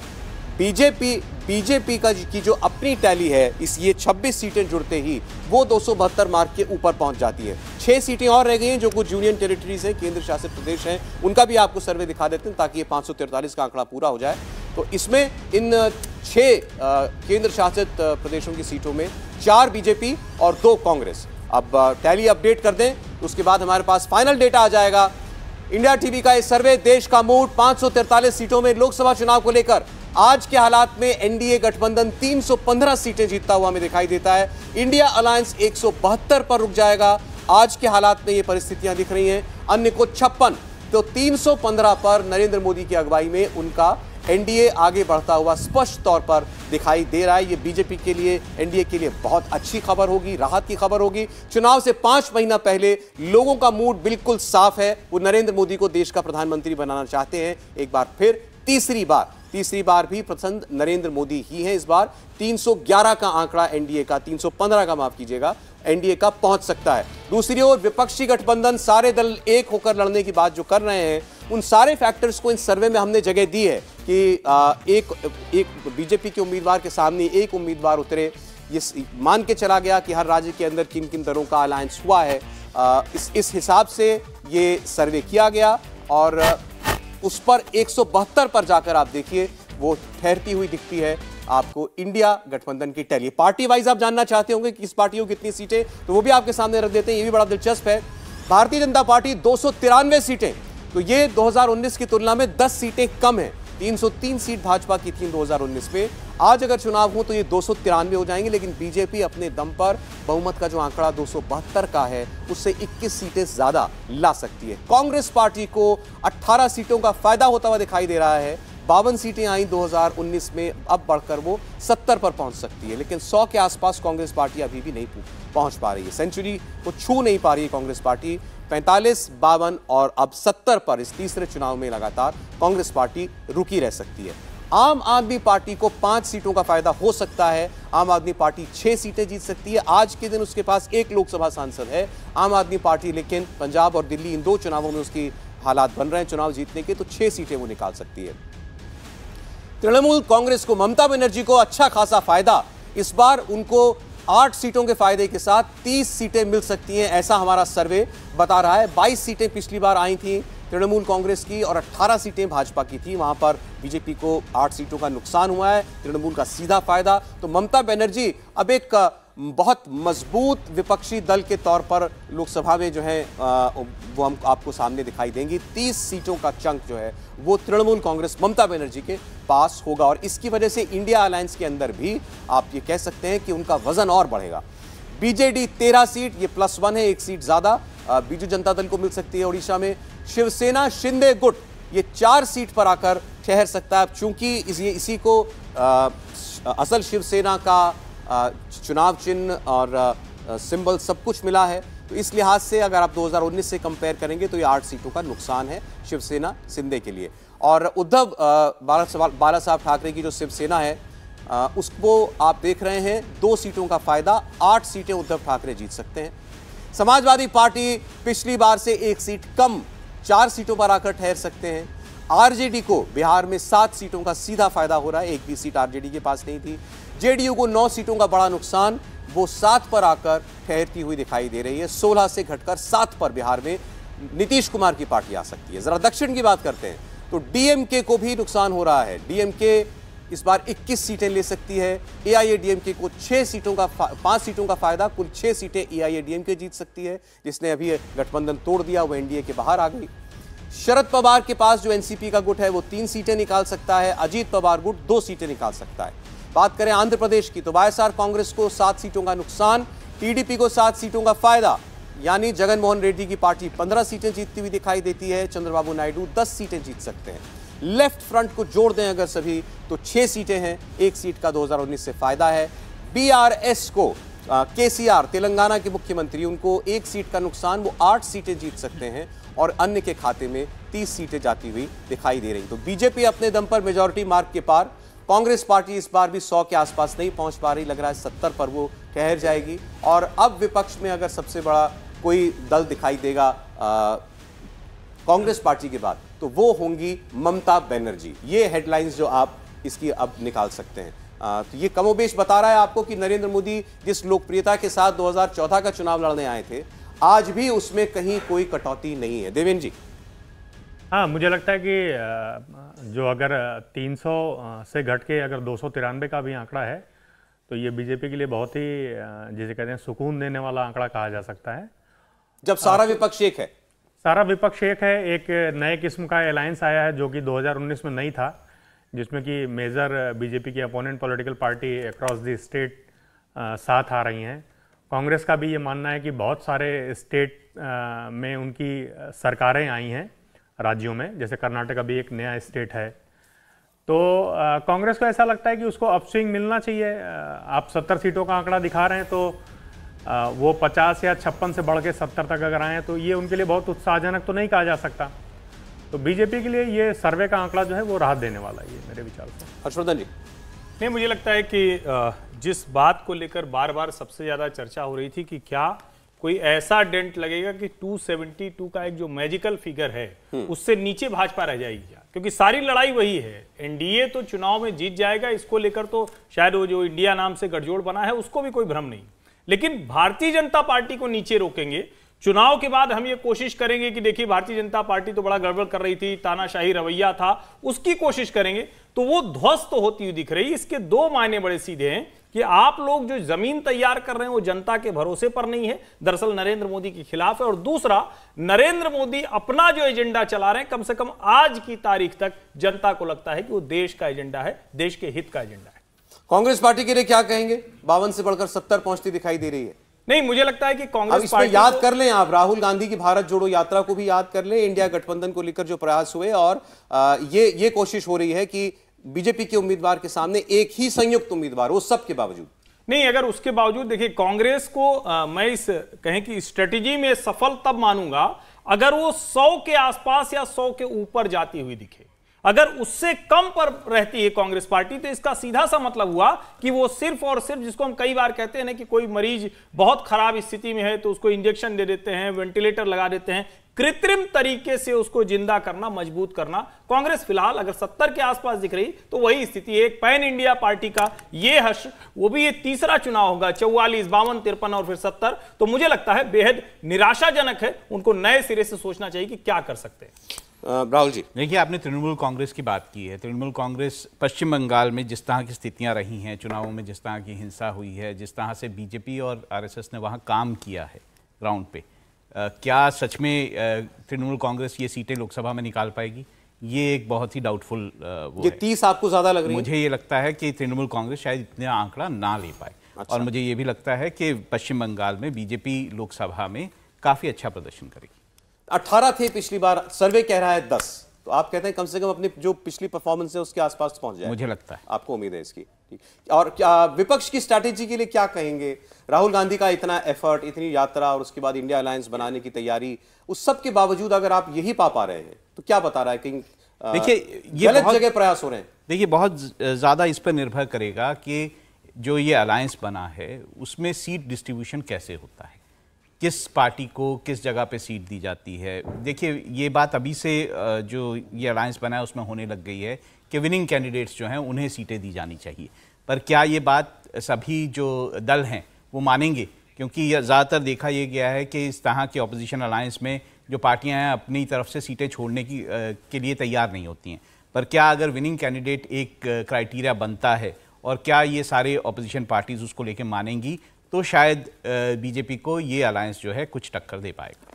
A: बीजेपी का की जो अपनी टैली है, इस ये 26 सीटें जुड़ते ही वो 272 मार्क के ऊपर पहुंच जाती है। 6 सीटें और रह गई हैं जो कुछ यूनियन टेरिटरीज हैं, केंद्र शासित प्रदेश हैं, उनका भी आपको सर्वे दिखा देते हैं ताकि ये 543 का आंकड़ा पूरा हो जाए। तो इसमें इन 6 केंद्र शासित प्रदेशों की सीटों में 4 बीजेपी और 2 कांग्रेस। अब टैली अपडेट कर दें, उसके बाद हमारे पास फाइनल डेटा आ जाएगा। इंडिया टीवी का ये सर्वे, देश का मूड 543 सीटों में लोकसभा चुनाव को लेकर आज के हालात में एनडीए गठबंधन 315 सीटें जीतता हुआ हमें दिखाई देता है। इंडिया अलायंस 172 पर रुक जाएगा। आज के हालात में ये परिस्थितियां दिख रही हैं। अन्य को 56, तो 315 पर नरेंद्र मोदी की अगुवाई में उनका एनडीए आगे बढ़ता हुआ स्पष्ट तौर पर दिखाई दे रहा है। ये बीजेपी के लिए, एनडीए के लिए बहुत अच्छी खबर होगी, राहत की खबर होगी। चुनाव से 5 महीना पहले लोगों का मूड बिल्कुल साफ है। वो नरेंद्र मोदी को देश का प्रधानमंत्री बनाना चाहते हैं। एक बार फिर तीसरी बार भी पसंद नरेंद्र मोदी ही है। इस बार 311 का आंकड़ा एनडीए का, 315 का माफ कीजिएगा, एनडीए का पहुंच सकता है। दूसरी ओर विपक्षी गठबंधन सारे दल एक होकर लड़ने की बात जो कर रहे हैं, उन सारे फैक्टर्स को इन सर्वे में हमने जगह दी है कि एक बीजेपी के उम्मीदवार के सामने एक उम्मीदवार उतरे। ये मान के चला गया कि हर राज्य के अंदर किन किन दलों का अलायंस हुआ है। इस हिसाब से ये सर्वे किया गया और उस पर 172 पर जाकर आप देखिए वो ठहरती हुई दिखती है आपको इंडिया गठबंधन की टैली। पार्टी वाइज आप जानना चाहते होंगे कि किस पार्टी को कितनी सीटें, तो वो भी आपके सामने रख देते हैं। ये भी बड़ा दिलचस्प है। भारतीय जनता पार्टी 293 सीटें, तो ये 2019 की तुलना में 10 सीटें कम है। 303 सीट भाजपा की थी 2019 में। आज अगर चुनाव हो तो ये 293 हो जाएंगे, लेकिन बीजेपी अपने दम पर बहुमत का जो आंकड़ा 272 का है उससे 21 सीटें ज्यादा ला सकती है। कांग्रेस पार्टी को 18 सीटों का फायदा होता हुआ दिखाई दे रहा है। 52 सीटें आई 2019 में, अब बढ़कर वो 70 पर पहुंच सकती है, लेकिन 100 के आसपास कांग्रेस पार्टी अभी भी नहीं पहुंच पा रही है। सेंचुरी को छू नहीं पा रही है कांग्रेस पार्टी। 45, 52 और अब 70 पर इस तीसरे चुनाव में लगातार कांग्रेस पार्टी रुकी रह सकती है। आम आदमी पार्टी को 5 सीटों का फायदा हो सकता है। आम आदमी पार्टी 6 सीटें जीत सकती है। आज के दिन उसके पास 1 लोकसभा सांसद है आम आदमी पार्टी, लेकिन पंजाब और दिल्ली इन 2 चुनावों में उसकी हालात बन रहे हैं चुनाव जीतने के, तो 6 सीटें वो निकाल सकती है। तृणमूल कांग्रेस को, ममता बनर्जी को अच्छा खासा फायदा। इस बार उनको 8 सीटों के फायदे के साथ 30 सीटें मिल सकती हैं, ऐसा हमारा सर्वे बता रहा है। 22 सीटें पिछली बार आई थी तृणमूल कांग्रेस की और 18 सीटें भाजपा की थी। वहां पर बीजेपी को 8 सीटों का नुकसान हुआ है, तृणमूल का सीधा फायदा। तो ममता बनर्जी अब एक बहुत मजबूत विपक्षी दल के तौर पर लोकसभा में जो है वो हम आपको सामने दिखाई देंगी। 30 सीटों का चंक जो है वो तृणमूल कांग्रेस ममता बनर्जी के पास होगा और इसकी वजह से इंडिया अलायंस के अंदर भी आप ये कह सकते हैं कि उनका वजन और बढ़ेगा। बीजेडी 13 सीट, ये +1 है, 1 सीट ज्यादा बीजू जनता दल को मिल सकती है उड़ीसा में। शिवसेना शिंदे गुट ये 4 सीट पर आकर ठहर सकता है। चूंकि इसी को असल शिवसेना का चुनाव चिन्ह और सिंबल सब कुछ मिला है, तो इस लिहाज से अगर आप 2019 से कंपेयर करेंगे तो ये 8 सीटों का नुकसान है शिवसेना शिंदे के लिए। और उद्धव बाला साहब ठाकरे की जो शिवसेना है उसको आप देख रहे हैं 2 सीटों का फायदा, 8 सीटें उद्धव ठाकरे जीत सकते हैं। समाजवादी पार्टी पिछली बार से 1 सीट कम 4 सीटों पर आकर ठहर सकते हैं। आरजेडी को बिहार में 7 सीटों का सीधा फायदा हो रहा है, एक भी सीट आरजेडी के पास नहीं थी। जेडीयू को 9 सीटों का बड़ा नुकसान, वो 7 पर आकर ठहरती हुई दिखाई दे रही है। 16 से घटकर 7 पर बिहार में नीतीश कुमार की पार्टी आ सकती है। जरा दक्षिण की बात करते हैं तो डीएमके को भी नुकसान हो रहा है। डीएमके इस बार 21 सीटें ले सकती है। एआईएडीएमके को 5 सीटों का फायदा, कुल 6 सीटें एआईएडीएमके जीत सकती है। जिसने अभी गठबंधन तोड़ दिया वो एनडीए के बाहर आ गई। शरद पवार के पास जो एनसीपी का गुट है वो 3 सीटें निकाल सकता है। अजीत पवार गुट 2 सीटें निकाल सकता है। बात करें आंध्र प्रदेश की तो वाईएसआर कांग्रेस को 7 सीटों का नुकसान, टीडीपी को 7 सीटों का फायदा, यानी जगनमोहन रेड्डी की पार्टी 15 सीटें जीतती हुई दिखाई देती है। चंद्रबाबू नायडू 10 सीटें जीत सकते हैं। लेफ्ट फ्रंट को जोड़ दें अगर सभी तो 6 सीटें हैं, 1 सीट का 2019 से फायदा है। बीआरएस को केसीआर तेलंगाना के मुख्यमंत्री, उनको 1 सीट का नुकसान, वो 8 सीटें जीत सकते हैं और अन्य के खाते में 30 सीटें जाती हुई दिखाई दे रही। तो बीजेपी अपने दम पर मेजॉरिटी मार्क के पार, कांग्रेस पार्टी इस बार भी 100 के आसपास नहीं पहुंच पा रही, लग रहा है 70 पर वो ठहर जाएगी। और अब विपक्ष में अगर सबसे बड़ा कोई दल दिखाई देगा कांग्रेस पार्टी के बाद तो वो होंगी ममता बनर्जी। ये हेडलाइंस जो आप इसकी अब निकाल सकते हैं। तो ये कमोबेश बता रहा है आपको कि नरेंद्र मोदी जिस लोकप्रियता के साथ 2014 का चुनाव लड़ने आए थे, आज भी उसमें कहीं कोई कटौती नहीं है। देवेंद्र जी।
B: हाँ, मुझे लगता है कि जो अगर 300 से घट के अगर 293 का भी आंकड़ा है तो ये बीजेपी के लिए बहुत ही जिसे कहते हैं सुकून देने वाला आंकड़ा कहा जा सकता है।
A: जब सारा विपक्ष एक है,
B: सारा विपक्ष एक है, एक नए किस्म का अलायंस आया है जो कि 2019 में नहीं था, जिसमें कि मेजर बीजेपी की opponent political party across the state साथ आ रही हैं। कांग्रेस का भी ये मानना है कि बहुत सारे स्टेट में उनकी सरकारें आई हैं राज्यों में, जैसे कर्नाटक अभी एक नया स्टेट है। तो कांग्रेस को ऐसा लगता है कि उसको अपस्विंग मिलना चाहिए। आप 70 सीटों का आंकड़ा दिखा रहे हैं तो वो 50 या 56 से बढ़ के 70 तक अगर आए तो ये उनके लिए बहुत उत्साहजनक तो नहीं कहा जा सकता। तो बीजेपी के लिए ये सर्वे का आंकड़ा जो है वो राहत देने वाला है मेरे विचार से।
A: हर्षवर्धन जी।
B: नहीं, मुझे लगता है कि जिस बात को लेकर बार बार सबसे ज़्यादा चर्चा हो रही थी कि क्या कोई ऐसा डेंट लगेगा कि 272 का एक जो मैजिकल फिगर है उससे नीचे भाजपा रह जाएगी क्या, क्योंकि सारी लड़ाई वही है। एनडीए तो चुनाव में जीत जाएगा, इसको लेकर तो शायद वो जो इंडिया नाम से गठजोड़ बना है उसको भी कोई भ्रम नहीं, लेकिन भारतीय जनता पार्टी को नीचे रोकेंगे। चुनाव के बाद हम ये कोशिश करेंगे कि देखिए भारतीय जनता पार्टी तो बड़ा गड़बड़ कर रही थी, तानाशाही रवैया था, उसकी कोशिश करेंगे तो वो ध्वस्त होती हुई दिख रही है। इसके 2 मायने बड़े सीधे हैं कि आप लोग जो जमीन तैयार कर रहे हैं वो जनता के भरोसे पर नहीं है, दरअसल नरेंद्र मोदी के खिलाफ है। और दूसरा, नरेंद्र मोदी अपना जो एजेंडा चला रहे हैं कम से कम आज की तारीख तक जनता को लगता है कि वो देश का एजेंडा है, देश के हित का एजेंडा है।
A: कांग्रेस पार्टी के लिए क्या कहेंगे? 52 से बढ़कर 70 पहुंचती दिखाई दे रही है।
B: नहीं, मुझे लगता है कि कांग्रेस
A: पार्टी याद कर लें आप राहुल गांधी की भारत जोड़ो यात्रा को भी याद कर लें, इंडिया गठबंधन को लेकर जो प्रयास हुए, और ये कोशिश हो रही है कि बीजेपी के उम्मीदवार के सामने एक ही संयुक्त उम्मीदवार हो, सबके बावजूद
B: नहीं। अगर उसके बावजूद देखिए कांग्रेस को मैं इस कहें कि स्ट्रेटेजी में सफल तब मानूंगा अगर वो 100 के आसपास या 100 के ऊपर जाती हुई दिखे। अगर उससे कम पर रहती है कांग्रेस पार्टी तो इसका सीधा सा मतलब हुआ कि वो सिर्फ और सिर्फ, जिसको हम कई बार कहते हैं ना कि कोई मरीज बहुत खराब स्थिति में है तो उसको इंजेक्शन दे देते हैं, वेंटिलेटर लगा देते हैं, कृत्रिम तरीके से उसको जिंदा करना, मजबूत करना। कांग्रेस फिलहाल अगर 70 के आसपास दिख रही तो वही स्थिति है। एक पैन इंडिया पार्टी का ये हश्र, वो भी ये तीसरा चुनाव होगा, 44, 52, 53 और फिर 70, तो मुझे लगता है बेहद निराशाजनक है। उनको नए सिरे से सोचना चाहिए कि क्या कर सकते हैं।
A: राहुल जी,
C: देखिए आपने तृणमूल कांग्रेस की बात की है। तृणमूल कांग्रेस पश्चिम बंगाल में जिस तरह की स्थितियां रही हैं, चुनावों में जिस तरह की हिंसा हुई है, जिस तरह से बीजेपी और आरएसएस ने वहां काम किया है ग्राउंड पे, क्या सच में तृणमूल कांग्रेस ये सीटें लोकसभा में निकाल पाएगी? ये एक बहुत ही डाउटफुल
A: ये 30 आपको ज्यादा लग रही है?
C: मुझे ये लगता है कि तृणमूल कांग्रेस शायद इतना आंकड़ा ना ले पाए।
A: अच्छा।
C: और मुझे ये भी लगता है कि पश्चिम बंगाल में बीजेपी लोकसभा में काफी अच्छा प्रदर्शन करेगी।
A: 18 थे पिछली बार, सर्वे कह रहा है 10, तो आप कहते हैं कम से कम अपनी जो पिछली परफॉर्मेंस है उसके आसपास पहुंच जाए?
C: मुझे लगता है।
A: आपको उम्मीद है इसकी? ठीक। और क्या विपक्ष की स्ट्रैटेजी के लिए क्या कहेंगे? राहुल गांधी का इतना एफर्ट, इतनी यात्रा और उसके बाद इंडिया अलायंस बनाने की तैयारी, उस सब के बावजूद अगर आप यही पा रहे हैं तो क्या बता रहा है? कहीं
C: देखिए ये
A: गलत जगह प्रयास हो रहे हैं?
C: देखिए बहुत ज्यादा इस पर निर्भर करेगा कि जो ये अलायंस बना है उसमें सीट डिस्ट्रीब्यूशन कैसे होता है, किस पार्टी को किस जगह पे सीट दी जाती है। देखिए ये बात अभी से जो ये अलायंस बना है उसमें होने लग गई है कि विनिंग कैंडिडेट्स जो हैं उन्हें सीटें दी जानी चाहिए, पर क्या ये बात सभी जो दल हैं वो मानेंगे? क्योंकि ज़्यादातर देखा ये गया है कि इस तरह के ऑपोजिशन अलायंस में जो पार्टियां हैं अपनी तरफ से सीटें छोड़ने के लिए तैयार नहीं होती हैं, पर क्या अगर विनिंग कैंडिडेट एक क्राइटेरिया बनता है और क्या ये सारे ऑपोजिशन पार्टीज उसको लेके मानेंगी, तो शायद बीजेपी को ये अलायंस जो है कुछ टक्कर दे पाएगा।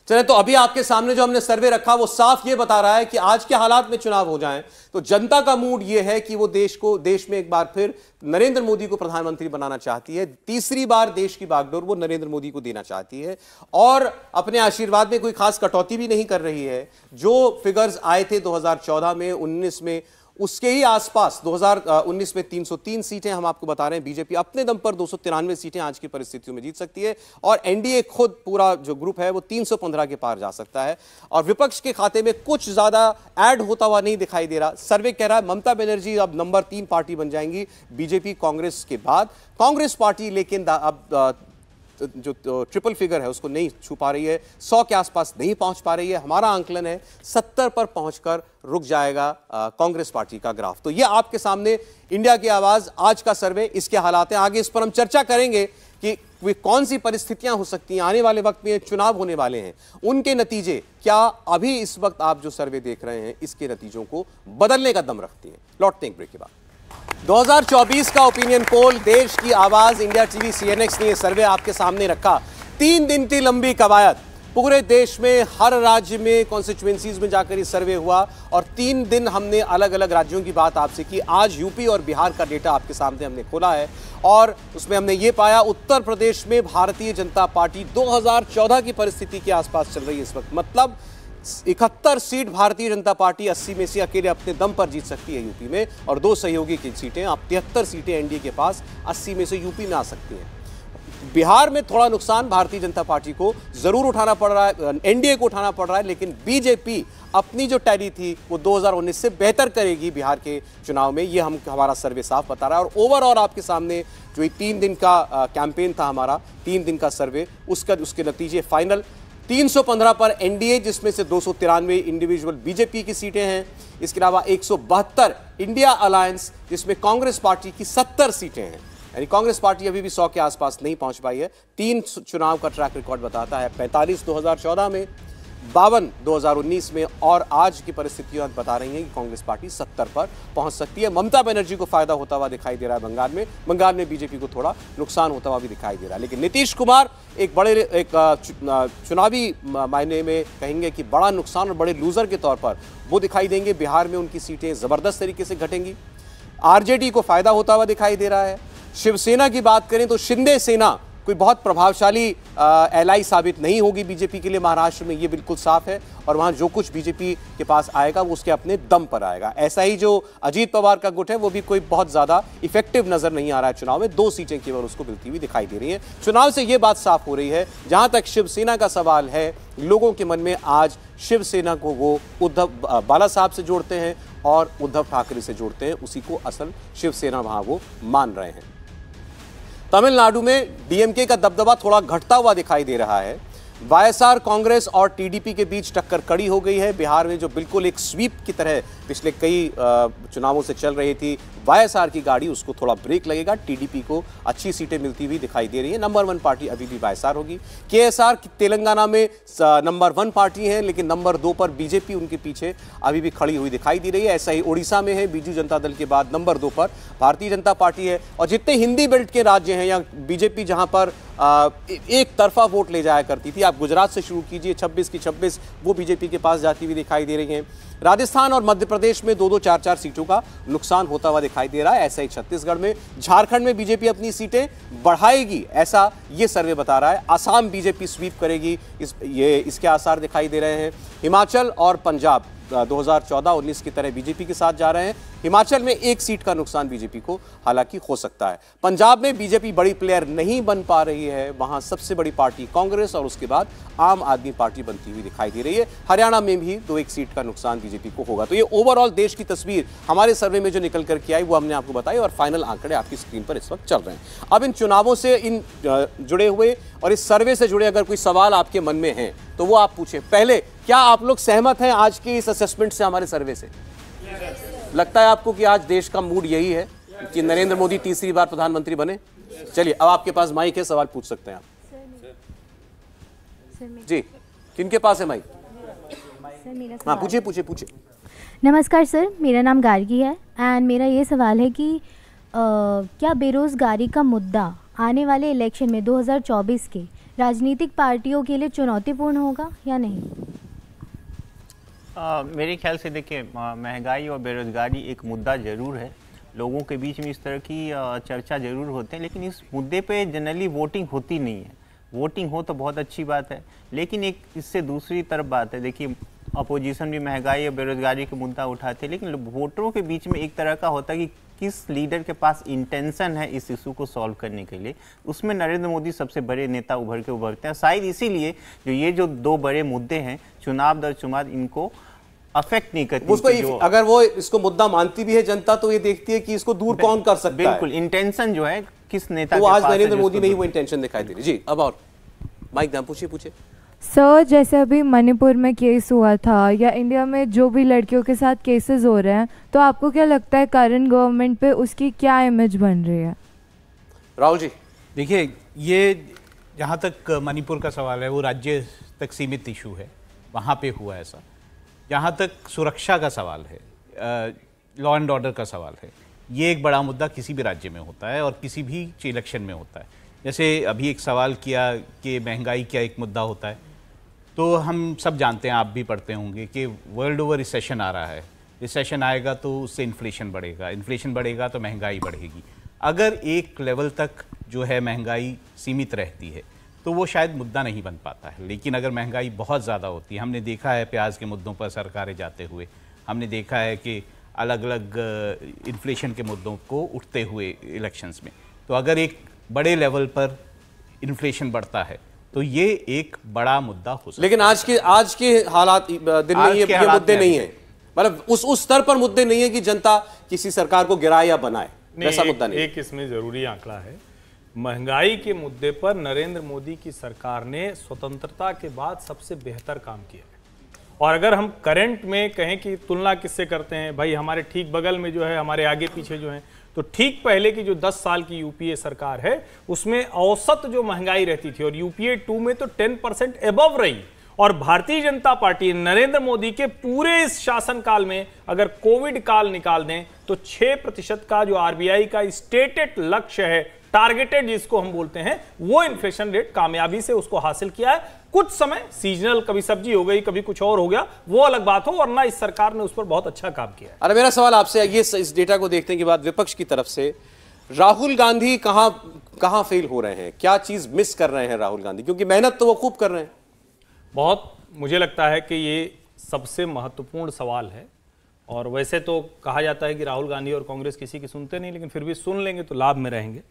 A: चले, तो अभी आपके सामने जो हमने सर्वे रखा वो साफ ये बता रहा है कि आज के हालात में चुनाव हो जाएं तो जनता का मूड ये है कि वो देश में एक बार फिर नरेंद्र मोदी को प्रधानमंत्री बनाना चाहती है। तीसरी बार देश की बागडोर वो नरेंद्र मोदी को देना चाहती है और अपने आशीर्वाद में कोई खास कटौती भी नहीं कर रही है। जो फिगर्स आए थे 2014 में, 19 में, उसके ही आसपास 2019 में 303 सीटें हम आपको बता रहे हैं। बीजेपी अपने दम पर 293 सीटें आज की परिस्थितियों में जीत सकती है और एनडीए खुद पूरा जो ग्रुप है वो 315 के पार जा सकता है और विपक्ष के खाते में कुछ ज्यादा ऐड होता हुआ नहीं दिखाई दे रहा। सर्वे कह रहा है ममता बनर्जी अब नंबर 3 पार्टी बन जाएंगी बीजेपी कांग्रेस के बाद। कांग्रेस पार्टी लेकिन अब जो ट्रिपल फिगर है उसको नहीं छू पा रही है, 100 के आसपास नहीं पहुंच पा रही है। हमारा आंकलन है 70 पर पहुंचकर रुक जाएगा कांग्रेस पार्टी का ग्राफ। तो ये आपके सामने इंडिया की आवाज आज का सर्वे, इसके हालात हैं। आगे इस पर हम चर्चा करेंगे कि वे कौन सी परिस्थितियां हो सकती हैं, आने वाले वक्त में चुनाव होने वाले हैं, उनके नतीजे क्या अभी इस वक्त आप जो सर्वे देख रहे हैं इसके नतीजों को बदलने का दम रखती हैं। लौटते हैं ब्रेक के बाद। 2024 का ओपिनियन पोल, देश की आवाज, इंडिया टीवी, सीएनएक्स ने यह सर्वे आपके सामने रखा। 3 दिन की लंबी कवायद, पूरे देश में हर राज्य में कॉन्स्टिट्यूएंसीज में जाकर ये सर्वे हुआ और 3 दिन हमने अलग अलग राज्यों की बात आपसे की। आज यूपी और बिहार का डेटा आपके सामने हमने खोला है और उसमें हमने ये पाया उत्तर प्रदेश में भारतीय जनता पार्टी 2014 की परिस्थिति के आसपास चल रही है इस वक्त। मतलब 71 सीट भारतीय जनता पार्टी 80 में से अकेले अपने दम पर जीत सकती है यूपी में और 2 सहयोगी की सीटें, अब 73 सीटें एनडीए के पास 80 में से यूपी में आ सकती हैं। बिहार में थोड़ा नुकसान भारतीय जनता पार्टी को जरूर उठाना पड़ रहा है, एनडीए को उठाना पड़ रहा है, लेकिन बीजेपी अपनी जो टैली थी वो 2019 से बेहतर करेगी बिहार के चुनाव में, ये हमारा सर्वे साफ बता रहा है। और ओवरऑल आपके सामने जो 3 दिन का कैंपेन था हमारा, 3 दिन का सर्वे, उसके नतीजे फाइनल 315 पर एनडीए, जिसमें से 293 इंडिविजुअल बीजेपी की सीटें हैं। इसके अलावा 172 इंडिया अलायंस, जिसमें कांग्रेस पार्टी की 70 सीटें हैं। यानी कांग्रेस पार्टी अभी भी 100 के आसपास नहीं पहुंच पाई है। 3 चुनाव का ट्रैक रिकॉर्ड बताता है, 45 2014 में, 52 2019 में और आज की परिस्थितियां बता रही हैं कि कांग्रेस पार्टी 70 पर पहुंच सकती है। ममता बनर्जी को फायदा होता हुआ दिखाई दे रहा है बंगाल में बीजेपी को थोड़ा नुकसान होता हुआ भी दिखाई दे रहा है। लेकिन नीतीश कुमार एक चुनावी मायने में कहेंगे कि बड़ा नुकसान और बड़े लूजर के तौर पर वो दिखाई देंगे। बिहार में उनकी सीटें जबरदस्त तरीके से घटेंगी। आरजेडी को फायदा होता हुआ दिखाई दे रहा है। शिवसेना की बात करें तो शिंदे सेना कोई बहुत प्रभावशाली एलाई साबित नहीं होगी बीजेपी के लिए महाराष्ट्र में, ये बिल्कुल साफ है। और वहां जो कुछ बीजेपी के पास आएगा वो उसके अपने दम पर आएगा। ऐसा ही जो अजीत पवार का गुट है वो भी कोई बहुत ज्यादा इफेक्टिव नजर नहीं आ रहा है चुनाव में। 2 सीटें केवल उसको मिलती हुई दिखाई दे रही है। चुनाव से ये बात साफ हो रही है, जहां तक शिवसेना का सवाल है, लोगों के मन में आज शिवसेना को वो उद्धव बाला साहब से जोड़ते हैं और उद्धव ठाकरे से जोड़ते हैं, उसी को असल शिवसेना वहां वो मान रहे हैं। तमिलनाडु में डीएमके का दबदबा थोड़ा घटता हुआ दिखाई दे रहा है। वाईएसआर, कांग्रेस और टीडीपी के बीच टक्कर कड़ी हो गई है। बिहार में जो बिल्कुल एक स्वीप की तरह पिछले कई चुनावों से चल रही थी वाईएसआर की गाड़ी, उसको थोड़ा ब्रेक लगेगा। टीडीपी को अच्छी सीटें मिलती हुई दिखाई दे रही है। नंबर 1 पार्टी अभी भी वाईएसआर होगी। केएसआर तेलंगाना में नंबर 1 पार्टी है, लेकिन नंबर 2 पर बीजेपी उनके पीछे अभी भी खड़ी हुई दिखाई दे रही है। ऐसा ही उड़ीसा में है, बीजू जनता दल के बाद नंबर 2 पर भारतीय जनता पार्टी है। और जितने हिंदी बेल्ट के राज्य हैं या बीजेपी जहां पर एक तरफा वोट ले जाया करती थी, आप गुजरात से शुरू कीजिए, 26 की 26 वो बीजेपी के पास जाती हुई दिखाई दे रही हैं। राजस्थान और मध्य प्रदेश में 2-2, 4-4 सीटों का नुकसान होता हुआ दिखाई दे रहा है। ऐसा ही छत्तीसगढ़ में, झारखंड में बीजेपी अपनी सीटें बढ़ाएगी, ऐसा ये सर्वे बता रहा है। आसाम बीजेपी स्वीप करेगी, इसके आसार दिखाई दे रहे हैं। हिमाचल और पंजाब 2014-19 की तरह बीजेपी के साथ जा रहे हैं। हिमाचल में 1 सीट का नुकसान बीजेपी को हालांकि हो सकता है। पंजाब में बीजेपी बड़ी प्लेयर नहीं बन पा रही है, वहां सबसे बड़ी पार्टी कांग्रेस और उसके बाद आम आदमी पार्टी बनती हुई दिखाई दे रही है। हरियाणा में भी 2-1 सीट का नुकसान बीजेपी को होगा। तो ये ओवरऑल देश की तस्वीर हमारे सर्वे में जो निकल करके आई वो हमने आपको बताई और फाइनल आंकड़े आपकी स्क्रीन पर इस वक्त चल रहे हैं। अब इन चुनावों से इन जुड़े हुए और इस सर्वे से जुड़े अगर कोई सवाल आपके मन में है तो वो आप पूछें। पहले, क्या आप लोग सहमत हैं आज के इस असेसमेंट से, हमारे सर्वे से? लगता है आपको कि आज देश का मूड यही है कि नरेंद्र मोदी तीसरी बार प्रधानमंत्री बने? चलिए, अब आपके पास माइक है, सवाल पूछ सकते हैं आप। जी, किनके पास है माइक? हाँ, पूछिए।
N: नमस्कार सर, मेरा नाम गार्गी है एंड मेरा ये सवाल है कि क्या बेरोजगारी का मुद्दा आने वाले इलेक्शन में 2024 के राजनीतिक पार्टियों के लिए चुनौतीपूर्ण होगा या नहीं?
E: मेरे ख्याल से देखिए, महंगाई और बेरोजगारी एक मुद्दा ज़रूर है। लोगों के बीच में इस तरह की चर्चा ज़रूर होते हैं, लेकिन इस मुद्दे पे जनरली वोटिंग होती नहीं है। वोटिंग हो तो बहुत अच्छी बात है, लेकिन एक इससे दूसरी तरफ बात है। देखिए, अपोजिशन भी महंगाई और बेरोजगारी के मुद्दा उठाते हैं, लेकिन वोटरों के बीच में एक तरह का होता है कि किस लीडर के पास इंटेंशन है इस इशू को सॉल्व करने के लिए। उसमें नरेंद्र मोदी सबसे बड़े नेता उभरते हैं। शायद इसीलिए ये जो 2 बड़े मुद्दे हैं, चुनाव दर चुनाव, इनको अफेक्ट नहीं करती।
A: उसको अगर वो इसको मुद्दा मानती भी है जनता, तो ये देखती है कि इसको दूर कौन कर सकता है।
E: बिल्कुल, इंटेंशन जो है किस नेता
A: तो
E: के
A: आज
E: पास
A: नरेंद्र मोदी में ही वो इंटेंशन दिखाई दे रही। जी, अब और माइक दाम पूछिए।
I: सर, जैसे अभी मणिपुर में केस हुआ था या इंडिया में जो भी लड़कियों के साथ केसेस हो रहे हैं, तो आपको क्या लगता है करंट गवर्नमेंट पे उसकी क्या इमेज बन रही है?
A: राहुल जी,
C: देखिए, ये जहाँ तक मणिपुर का सवाल है वो राज्य तक सीमित इशू है, वहाँ पे हुआ ऐसा। जहाँ तक सुरक्षा का सवाल है, लॉ एंड ऑर्डर का सवाल है, ये एक बड़ा मुद्दा किसी भी राज्य में होता है और किसी भी इलेक्शन में होता है। जैसे अभी एक सवाल किया कि महंगाई क्या एक मुद्दा होता है, तो हम सब जानते हैं, आप भी पढ़ते होंगे कि वर्ल्ड ओवर रिसेशन आ रहा है। रिसेशन आएगा तो उससे इन्फ्लेशन बढ़ेगा तो महंगाई बढ़ेगी। अगर एक लेवल तक जो है महंगाई सीमित रहती है तो वो शायद मुद्दा नहीं बन पाता है, लेकिन अगर महंगाई बहुत ज़्यादा होती है, हमने देखा है प्याज के मुद्दों पर सरकारें जाते हुए, हमने देखा है कि अलग अलग इन्फ्लेशन के मुद्दों को उठते हुए इलेक्शंस में, तो अगर एक बड़े लेवल पर इन्फ्लेशन बढ़ता है तो ये एक बड़ा मुद्दा हो सकता है।
A: लेकिन आज के हालात दिन में ये मुद्दे नहीं है, मतलब उस स्तर पर मुद्दे नहीं है कि जनता किसी सरकार को गिराए या बनाए, ऐसा मुद्दा नहीं।
B: एक इसमें जरूरी आंकड़ा है, महंगाई के मुद्दे पर नरेंद्र मोदी की सरकार ने स्वतंत्रता के बाद सबसे बेहतर काम किया है। और अगर हम करंट में कहें कि तुलना किससे करते हैं, भाई हमारे ठीक बगल में जो है, हमारे आगे पीछे जो है, तो ठीक पहले की जो 10 साल की यूपीए सरकार है उसमें औसत जो महंगाई रहती थी और यूपीए 2 में तो 10% एबव रही। और भारतीय जनता पार्टी नरेंद्र मोदी के पूरे इस शासनकाल में अगर कोविड काल निकाल दें तो 6% का जो आरबीआई का स्टेटेड लक्ष्य है, टारगेटेड जिसको हम बोलते हैं, वो इन्फ्लेशन रेट कामयाबी से उसको हासिल किया है। कुछ समय सीजनल, कभी सब्जी हो गई, कभी कुछ और हो गया, वो अलग बात हो, वरना इस सरकार ने उस पर बहुत अच्छा काम किया है।
A: अरे मेरा सवाल आपसे ये, इस डेटा को देखने के बाद विपक्ष की तरफ से राहुल गांधी कहां फेल हो रहे हैं, क्या चीज मिस कर रहे हैं राहुल गांधी? क्योंकि मेहनत तो वो खूब कर रहे हैं।
B: बहुत, मुझे लगता है कि ये सबसे महत्वपूर्ण सवाल है। और वैसे तो कहा जाता है कि राहुल गांधी और कांग्रेस किसी की सुनते नहीं, लेकिन फिर भी सुन लेंगे तो लाभ में रहेंगे।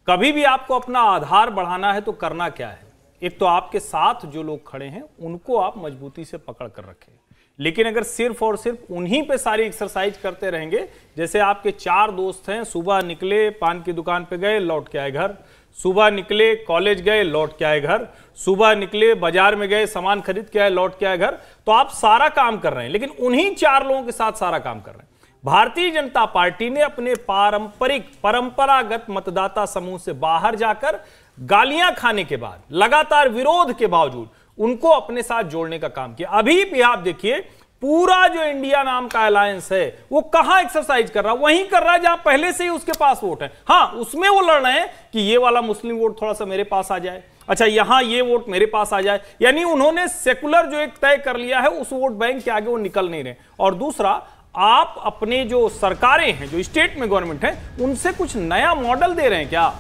B: कभी भी आपको अपना आधार बढ़ाना है तो करना क्या है, एक तो आपके साथ जो लोग खड़े हैं उनको आप मजबूती से पकड़ कर रखें। लेकिन अगर सिर्फ और सिर्फ उन्हीं पे सारी एक्सरसाइज करते रहेंगे, जैसे आपके 4 दोस्त हैं, सुबह निकले, पान की दुकान पे गए, लौट के आए घर, सुबह निकले कॉलेज गए लौट के आए घर, सुबह निकले बाजार में गए सामान खरीद के आए लौट के आए घर। तो आप सारा काम कर रहे हैं, लेकिन उन्हीं 4 लोगों के साथ सारा काम कर रहे हैं। भारतीय जनता पार्टी ने अपने परंपरागत मतदाता समूह से बाहर जाकर गालियां खाने के बाद, लगातार विरोध के बावजूद उनको अपने साथ जोड़ने का काम किया। अभी भी आप देखिए, पूरा जो इंडिया नाम का अलायंस है वो कहां एक्सरसाइज कर रहा है, वहीं कर रहा है जहां पहले से ही उसके पास वोट है। हां, उसमें वो लड़ रहे हैं कि ये वाला मुस्लिम वोट थोड़ा सा मेरे पास आ जाए, अच्छा यहां ये वोट मेरे पास आ जाए। यानी उन्होंने सेकुलर जो एक तय कर लिया है, उस वोट बैंक के आगे वो निकल नहीं रहे। और दूसरा, आप अपने जो सरकारें हैं, जो स्टेट में गवर्नमेंट है, उनसे कुछ नया मॉडल दे रहे हैं क्या?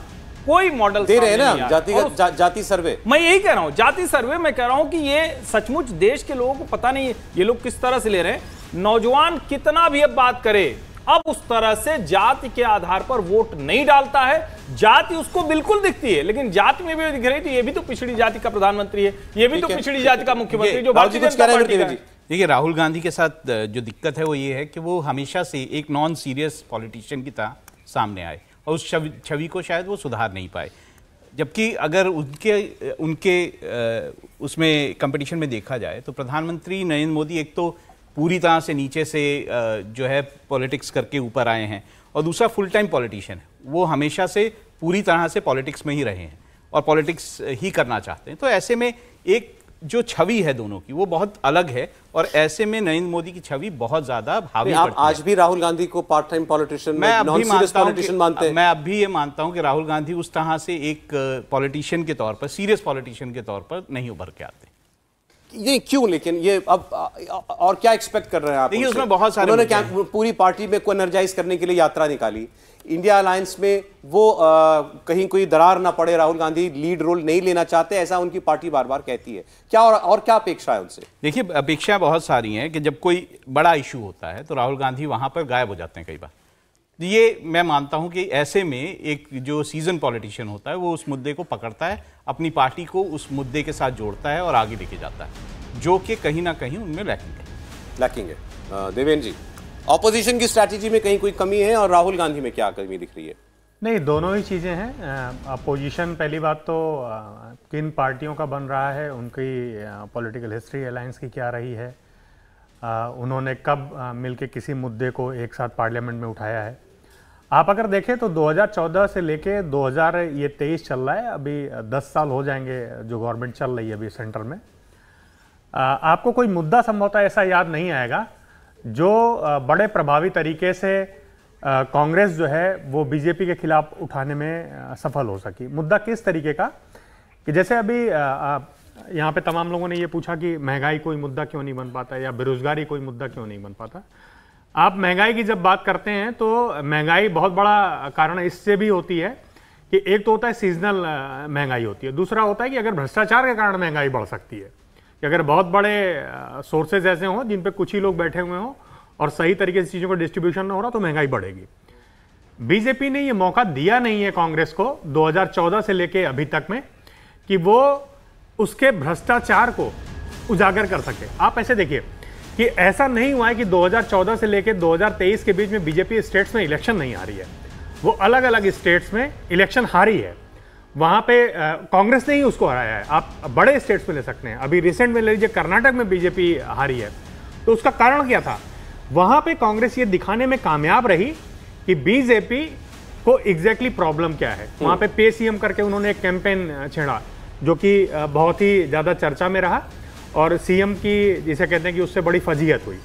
B: कोई मॉडल
A: दे रहे हैं ना, जाति सर्वे।
B: मैं यही कह रहा हूं, जाति सर्वे। मैं कह रहा हूं कि ये सचमुच देश के लोगों को पता नहीं है ये लोग किस तरह से ले रहे हैं। नौजवान कितना भी अब बात करे, अब उस तरह से जाति के आधार पर वोट नहीं डालता है। जाति उसको बिल्कुल दिखती है, लेकिन जाति में भी दिख रही थी, ये भी तो पिछड़ी जाति का प्रधानमंत्री है, ये भी तो पिछड़ी जाति का मुख्यमंत्री, जो भारतीय जनता पार्टी का है।
C: देखिए, राहुल गांधी के साथ जो दिक्कत है वो ये है कि वो हमेशा से एक नॉन सीरियस पॉलिटिशियन की तरह सामने आए और उस छवि को शायद वो सुधार नहीं पाए। जबकि अगर उनके उसमें कंपटीशन में देखा जाए तो प्रधानमंत्री नरेंद्र मोदी एक तो पूरी तरह से नीचे से जो है पॉलिटिक्स करके ऊपर आए हैं, और दूसरा फुल टाइम पॉलिटिशियन है, वो हमेशा से पूरी तरह से पॉलिटिक्स में ही रहे हैं और पॉलिटिक्स ही करना चाहते हैं। तो ऐसे में एक जो छवि है दोनों की वो बहुत अलग है, और ऐसे में नरेंद्र मोदी की छवि बहुत ज्यादा भावी
A: आप आज भी राहुल गांधी को part time politician, non serious politician मानते हैं?
C: मैं अब भी ये मानता हूं कि राहुल गांधी उस तरह से एक पॉलिटिशियन के तौर पर, सीरियस पॉलिटिशियन के तौर पर नहीं उभर के आते।
A: ये क्यों? लेकिन ये अब और क्या एक्सपेक्ट कर रहे हैं आप?
C: देखिए, उसमें बहुत सारे
A: उन्होंने क्या पूरी पार्टी में को एनर्जाइज करने के लिए यात्रा निकाली, इंडिया अलायंस में वो कहीं कोई दरार ना पड़े, राहुल गांधी लीड रोल नहीं लेना चाहते, ऐसा उनकी पार्टी बार बार कहती है। क्या और क्या अपेक्षा है उनसे?
C: देखिए, अपेक्षा बहुत सारी हैं कि जब कोई बड़ा इशू होता है तो राहुल गांधी वहां पर गायब हो जाते हैं कई बार। ये मैं मानता हूं कि ऐसे में एक जो सीजन पॉलिटिशियन होता है वो उस मुद्दे को पकड़ता है, अपनी पार्टी को उस मुद्दे के साथ जोड़ता है और आगे लेके जाता है, जो कि कहीं ना कहीं उनमें लैकिंग
A: है। देवेंद्र जी, ऑपोजिशन की स्ट्रैटेजी में कहीं कोई कमी है और राहुल गांधी में क्या कमी दिख रही है?
D: नहीं, दोनों ही चीज़ें हैं। अपोजिशन, पहली बात तो किन पार्टियों का बन रहा है, उनकी पॉलिटिकल हिस्ट्री अलायंस की क्या रही है, उन्होंने कब मिलके किसी मुद्दे को एक साथ पार्लियामेंट में उठाया है। आप अगर देखें तो 2014 से लेके 2023 चल रहा है, अभी 10 साल हो जाएंगे जो गवर्नमेंट चल रही है अभी सेंटर में। आपको कोई मुद्दा संभवतः ऐसा याद नहीं आएगा जो बड़े प्रभावी तरीके से कांग्रेस जो है वो बीजेपी के खिलाफ उठाने में सफल हो सकी। मुद्दा किस तरीके का कि जैसे अभी यहाँ पे तमाम लोगों ने ये पूछा कि महंगाई कोई मुद्दा क्यों नहीं बन पाता या बेरोजगारी कोई मुद्दा क्यों नहीं बन पाता। आप महंगाई की जब बात करते हैं तो महंगाई बहुत बड़ा कारण इससे भी होती है कि एक तो होता है सीजनल महंगाई होती है, दूसरा होता है कि अगर भ्रष्टाचार के कारण महंगाई बढ़ सकती है, कि अगर बहुत बड़े सोर्सेज ऐसे हों जिन पे कुछ ही लोग बैठे हुए हों और सही तरीके से चीज़ों का डिस्ट्रीब्यूशन ना हो रहा तो महंगाई बढ़ेगी। बीजेपी ने ये मौका दिया नहीं है कांग्रेस को 2014 से लेके अभी तक में कि वो उसके भ्रष्टाचार को उजागर कर सके। आप ऐसे देखिए कि ऐसा नहीं हुआ है कि 2014 से लेके 2023 के बीच में बीजेपी स्टेट्स में इलेक्शन नहीं हारी है, वो अलग अलग स्टेट्स में इलेक्शन हारी है, वहां पे कांग्रेस ने ही उसको हराया है। आप बड़े स्टेट्स में ले सकते हैं, अभी रिसेंट में ले लीजिए कर्नाटक में बीजेपी हारी है, तो उसका कारण क्या था? वहां पे कांग्रेस ये दिखाने में कामयाब रही कि बीजेपी को एग्जैक्टली प्रॉब्लम क्या है। वहां पे पे सीएम करके उन्होंने एक कैंपेन छेड़ा जो कि बहुत ही ज्यादा चर्चा में रहा और सीएम की जिसे कहते हैं कि उससे बड़ी फजीहत हुई।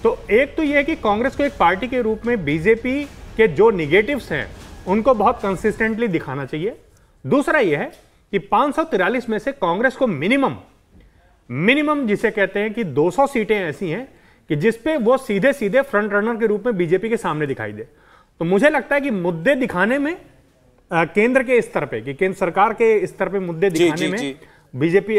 D: तो एक तो यह है कि कांग्रेस को एक पार्टी के रूप में बीजेपी के जो निगेटिव्स हैं उनको बहुत कंसिस्टेंटली दिखाना चाहिए। दूसरा यह है कि 543 में से कांग्रेस को मिनिमम जिसे कहते हैं कि 200 सीटें ऐसी हैं कि जिसपे वो सीधे सीधे फ्रंट रनर के रूप में बीजेपी के सामने दिखाई दे। तो मुझे लगता है कि मुद्दे दिखाने में केंद्र के स्तर पे, कि केंद्र सरकार के स्तर पे मुद्दे दिखाने में बीजेपी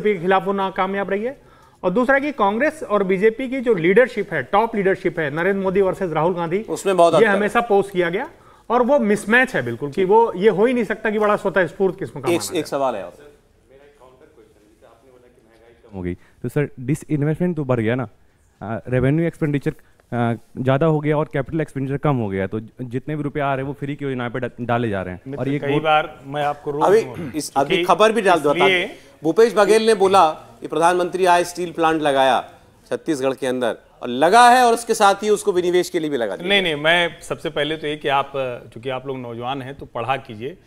D: के खिलाफ वो नाकामयाब रही है। और दूसरा कि कांग्रेस और बीजेपी की जो लीडरशिप है, टॉप लीडरशिप है, नरेंद्र मोदी वर्सेस राहुल गांधी, उसमें बहुत ये हमेशा पोस्ट किया गया और वो मिसमैच है बिल्कुल कि वो ये हो ही नहीं सकता कि बड़ा स्वतः स्फूर्त किस्म का।
A: एक सवाल है और
O: हो गई तो सर डिसइन्वेस्टमेंट तो बढ़ गया ना, रेवेन्यू एक्सपेंडिचर ज़्यादा हो गया और कैपिटल एक्सपेंडिचर कम हो गया, तो जितने भी रुपए आ रहे हैं वो फ्री की योजना पे डाले जा रहे हैं।
B: और ये कई बार मैं आपको
A: अभी खबर भी डाल दो, भूपेश बघेल ने बोला कि प्रधानमंत्री आए, स्टील प्लांट लगाया छत्तीसगढ़ के अंदर और लगा है, और उसके साथ ही उसको विनिवेश के लिए भी लगा दिया।
B: नहीं, मैं सबसे पहले तो ये कि आप चूंकि आप लोग नौजवान हैं तो पढ़ा कीजिए,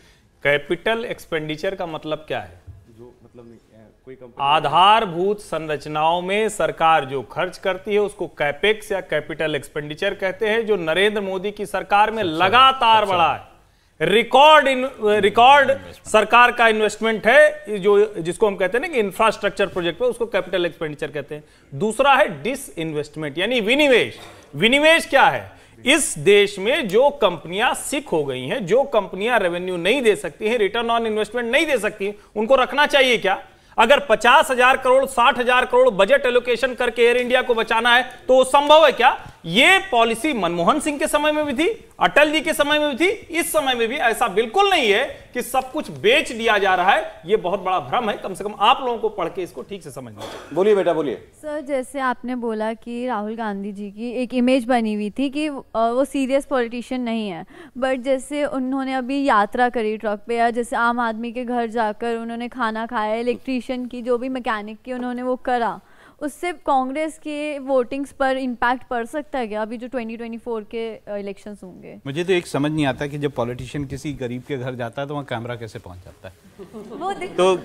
B: कैपिटल एक्सपेंडिचर का मतलब क्या है?
O: जो मतलब कोई
B: आधारभूत संरचनाओं में सरकार जो खर्च करती है उसको कैपेक्स या कैपिटल एक्सपेंडिचर कहते हैं, जो नरेंद्र मोदी की सरकार में लगातार बढ़ा है। रिकॉर्ड सरकार का इन्वेस्टमेंट है, जो जिसको हम कहते हैं ना कि इंफ्रास्ट्रक्चर प्रोजेक्ट पे, उसको कैपिटल एक्सपेंडिचर कहते हैं। दूसरा है डिसइन्वेस्टमेंट यानी विनिवेश। विनिवेश क्या है? इस देश में जो कंपनियां सिक हो गई हैं, जो कंपनियां रेवेन्यू नहीं दे सकती हैं, रिटर्न ऑन इन्वेस्टमेंट नहीं दे सकती, उनको रखना चाहिए क्या? अगर 50,000 करोड़ 60,000 करोड़ बजट एलोकेशन करके एयर इंडिया को बचाना है तो वो संभव है क्या? ये पॉलिसी मनमोहन सिंह के समय में भी थी, अटल जी के समय में भी थी, इस समय में भी। ऐसा बिल्कुल नहीं है कि सब कुछ बेच दिया जा रहा है, ये बहुत बड़ा भ्रम है। कम से कम आप लोगों को पढ़ के इसको ठीक से समझना चाहिए।
A: बोलिए बेटा, बोलिए।
K: सर, जैसे आपने बोला कि राहुल गांधी जी की एक इमेज बनी हुई थी कि वो सीरियस पॉलिटिशियन नहीं है, बट जैसे उन्होंने अभी यात्रा करी ट्रक पे, या जैसे आम आदमी के घर जाकर उन्होंने खाना खाया, इलेक्ट्रीशियन की, जो भी मैकेनिक की उन्होंने वो करा, उससे कांग्रेस के वोटिंग्स पर इम्पैक्ट पड़ सकता है क्या अभी जो 2024 के इलेक्शंस होंगे?
C: मुझे तो एक समझ नहीं आता कि जब पॉलिटिशियन किसी गरीब के घर जाता है तो वहाँ कैमरा कैसे पहुँच जाता है।
K: वो
C: तो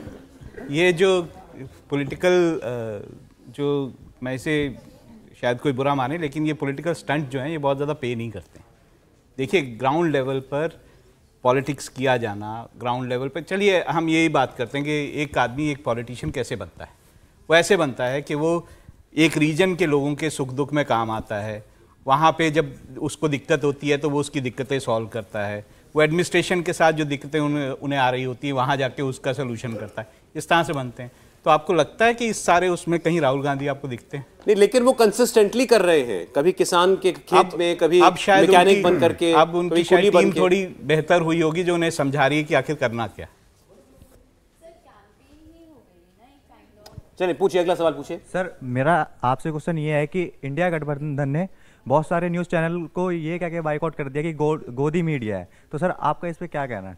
C: ये जो पॉलिटिकल जो, मैं इसे शायद कोई बुरा माने, लेकिन ये पॉलिटिकल स्टंट जो हैं ये बहुत ज़्यादा पे नहीं करते। देखिए, ग्राउंड लेवल पर पॉलिटिक्स किया जाना, ग्राउंड लेवल पर, चलिए हम यही बात करते हैं कि एक आदमी एक पॉलिटिशियन कैसे बनता है। वो ऐसे बनता है कि वो एक रीजन के लोगों के सुख दुख में काम आता है, वहाँ पे जब उसको दिक्कत होती है तो वो उसकी दिक्कतें सॉल्व करता है, वो एडमिनिस्ट्रेशन के साथ जो दिक्कतें उन्हें आ रही होती है वहाँ जाके उसका सोल्यूशन करता है। इस तरह से बनते हैं। तो आपको लगता है कि इस सारे उसमें कहीं राहुल गांधी आपको दिखते हैं?
A: नहीं, लेकिन वो कंसिस्टेंटली कर रहे हैं, कभी किसान के खेत में, कभी मैकेनिक बन करके,
C: अब उनकी शायद टीम थोड़ी बेहतर हुई होगी जो उन्हें समझा रही है कि आखिर करना क्या।
A: चलिए पूछिए, अगला सवाल पूछिए।
P: सर, मेरा आपसे क्वेश्चन ये है कि इंडिया गठबंधन ने बहुत सारे न्यूज़ चैनल को ये कह के बाइकआउट कर दिया कि गोदी मीडिया है, तो सर आपका इस पे क्या कहना है?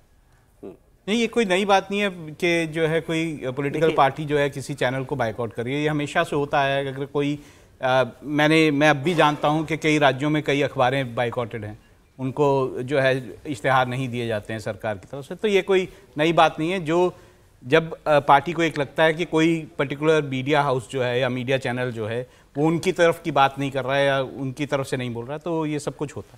C: नहीं, ये कोई नई बात नहीं है कि जो है कोई पॉलिटिकल पार्टी जो है किसी चैनल को बाइकआउट कर रही है। ये हमेशा से होता है। अगर कोई मैं अब भी जानता हूँ कि कई राज्यों में कई अखबारें बाइकआउटेड हैं, उनको जो है इश्तिहार नहीं दिए जाते हैं सरकार की तरफ से। तो ये कोई नई बात नहीं है। जो जब पार्टी को एक लगता है कि कोई पर्टिकुलर मीडिया हाउस जो है या मीडिया चैनल जो है वो उनकी तरफ की बात नहीं कर रहा है या उनकी तरफ से नहीं बोल रहा है, तो ये सब कुछ होता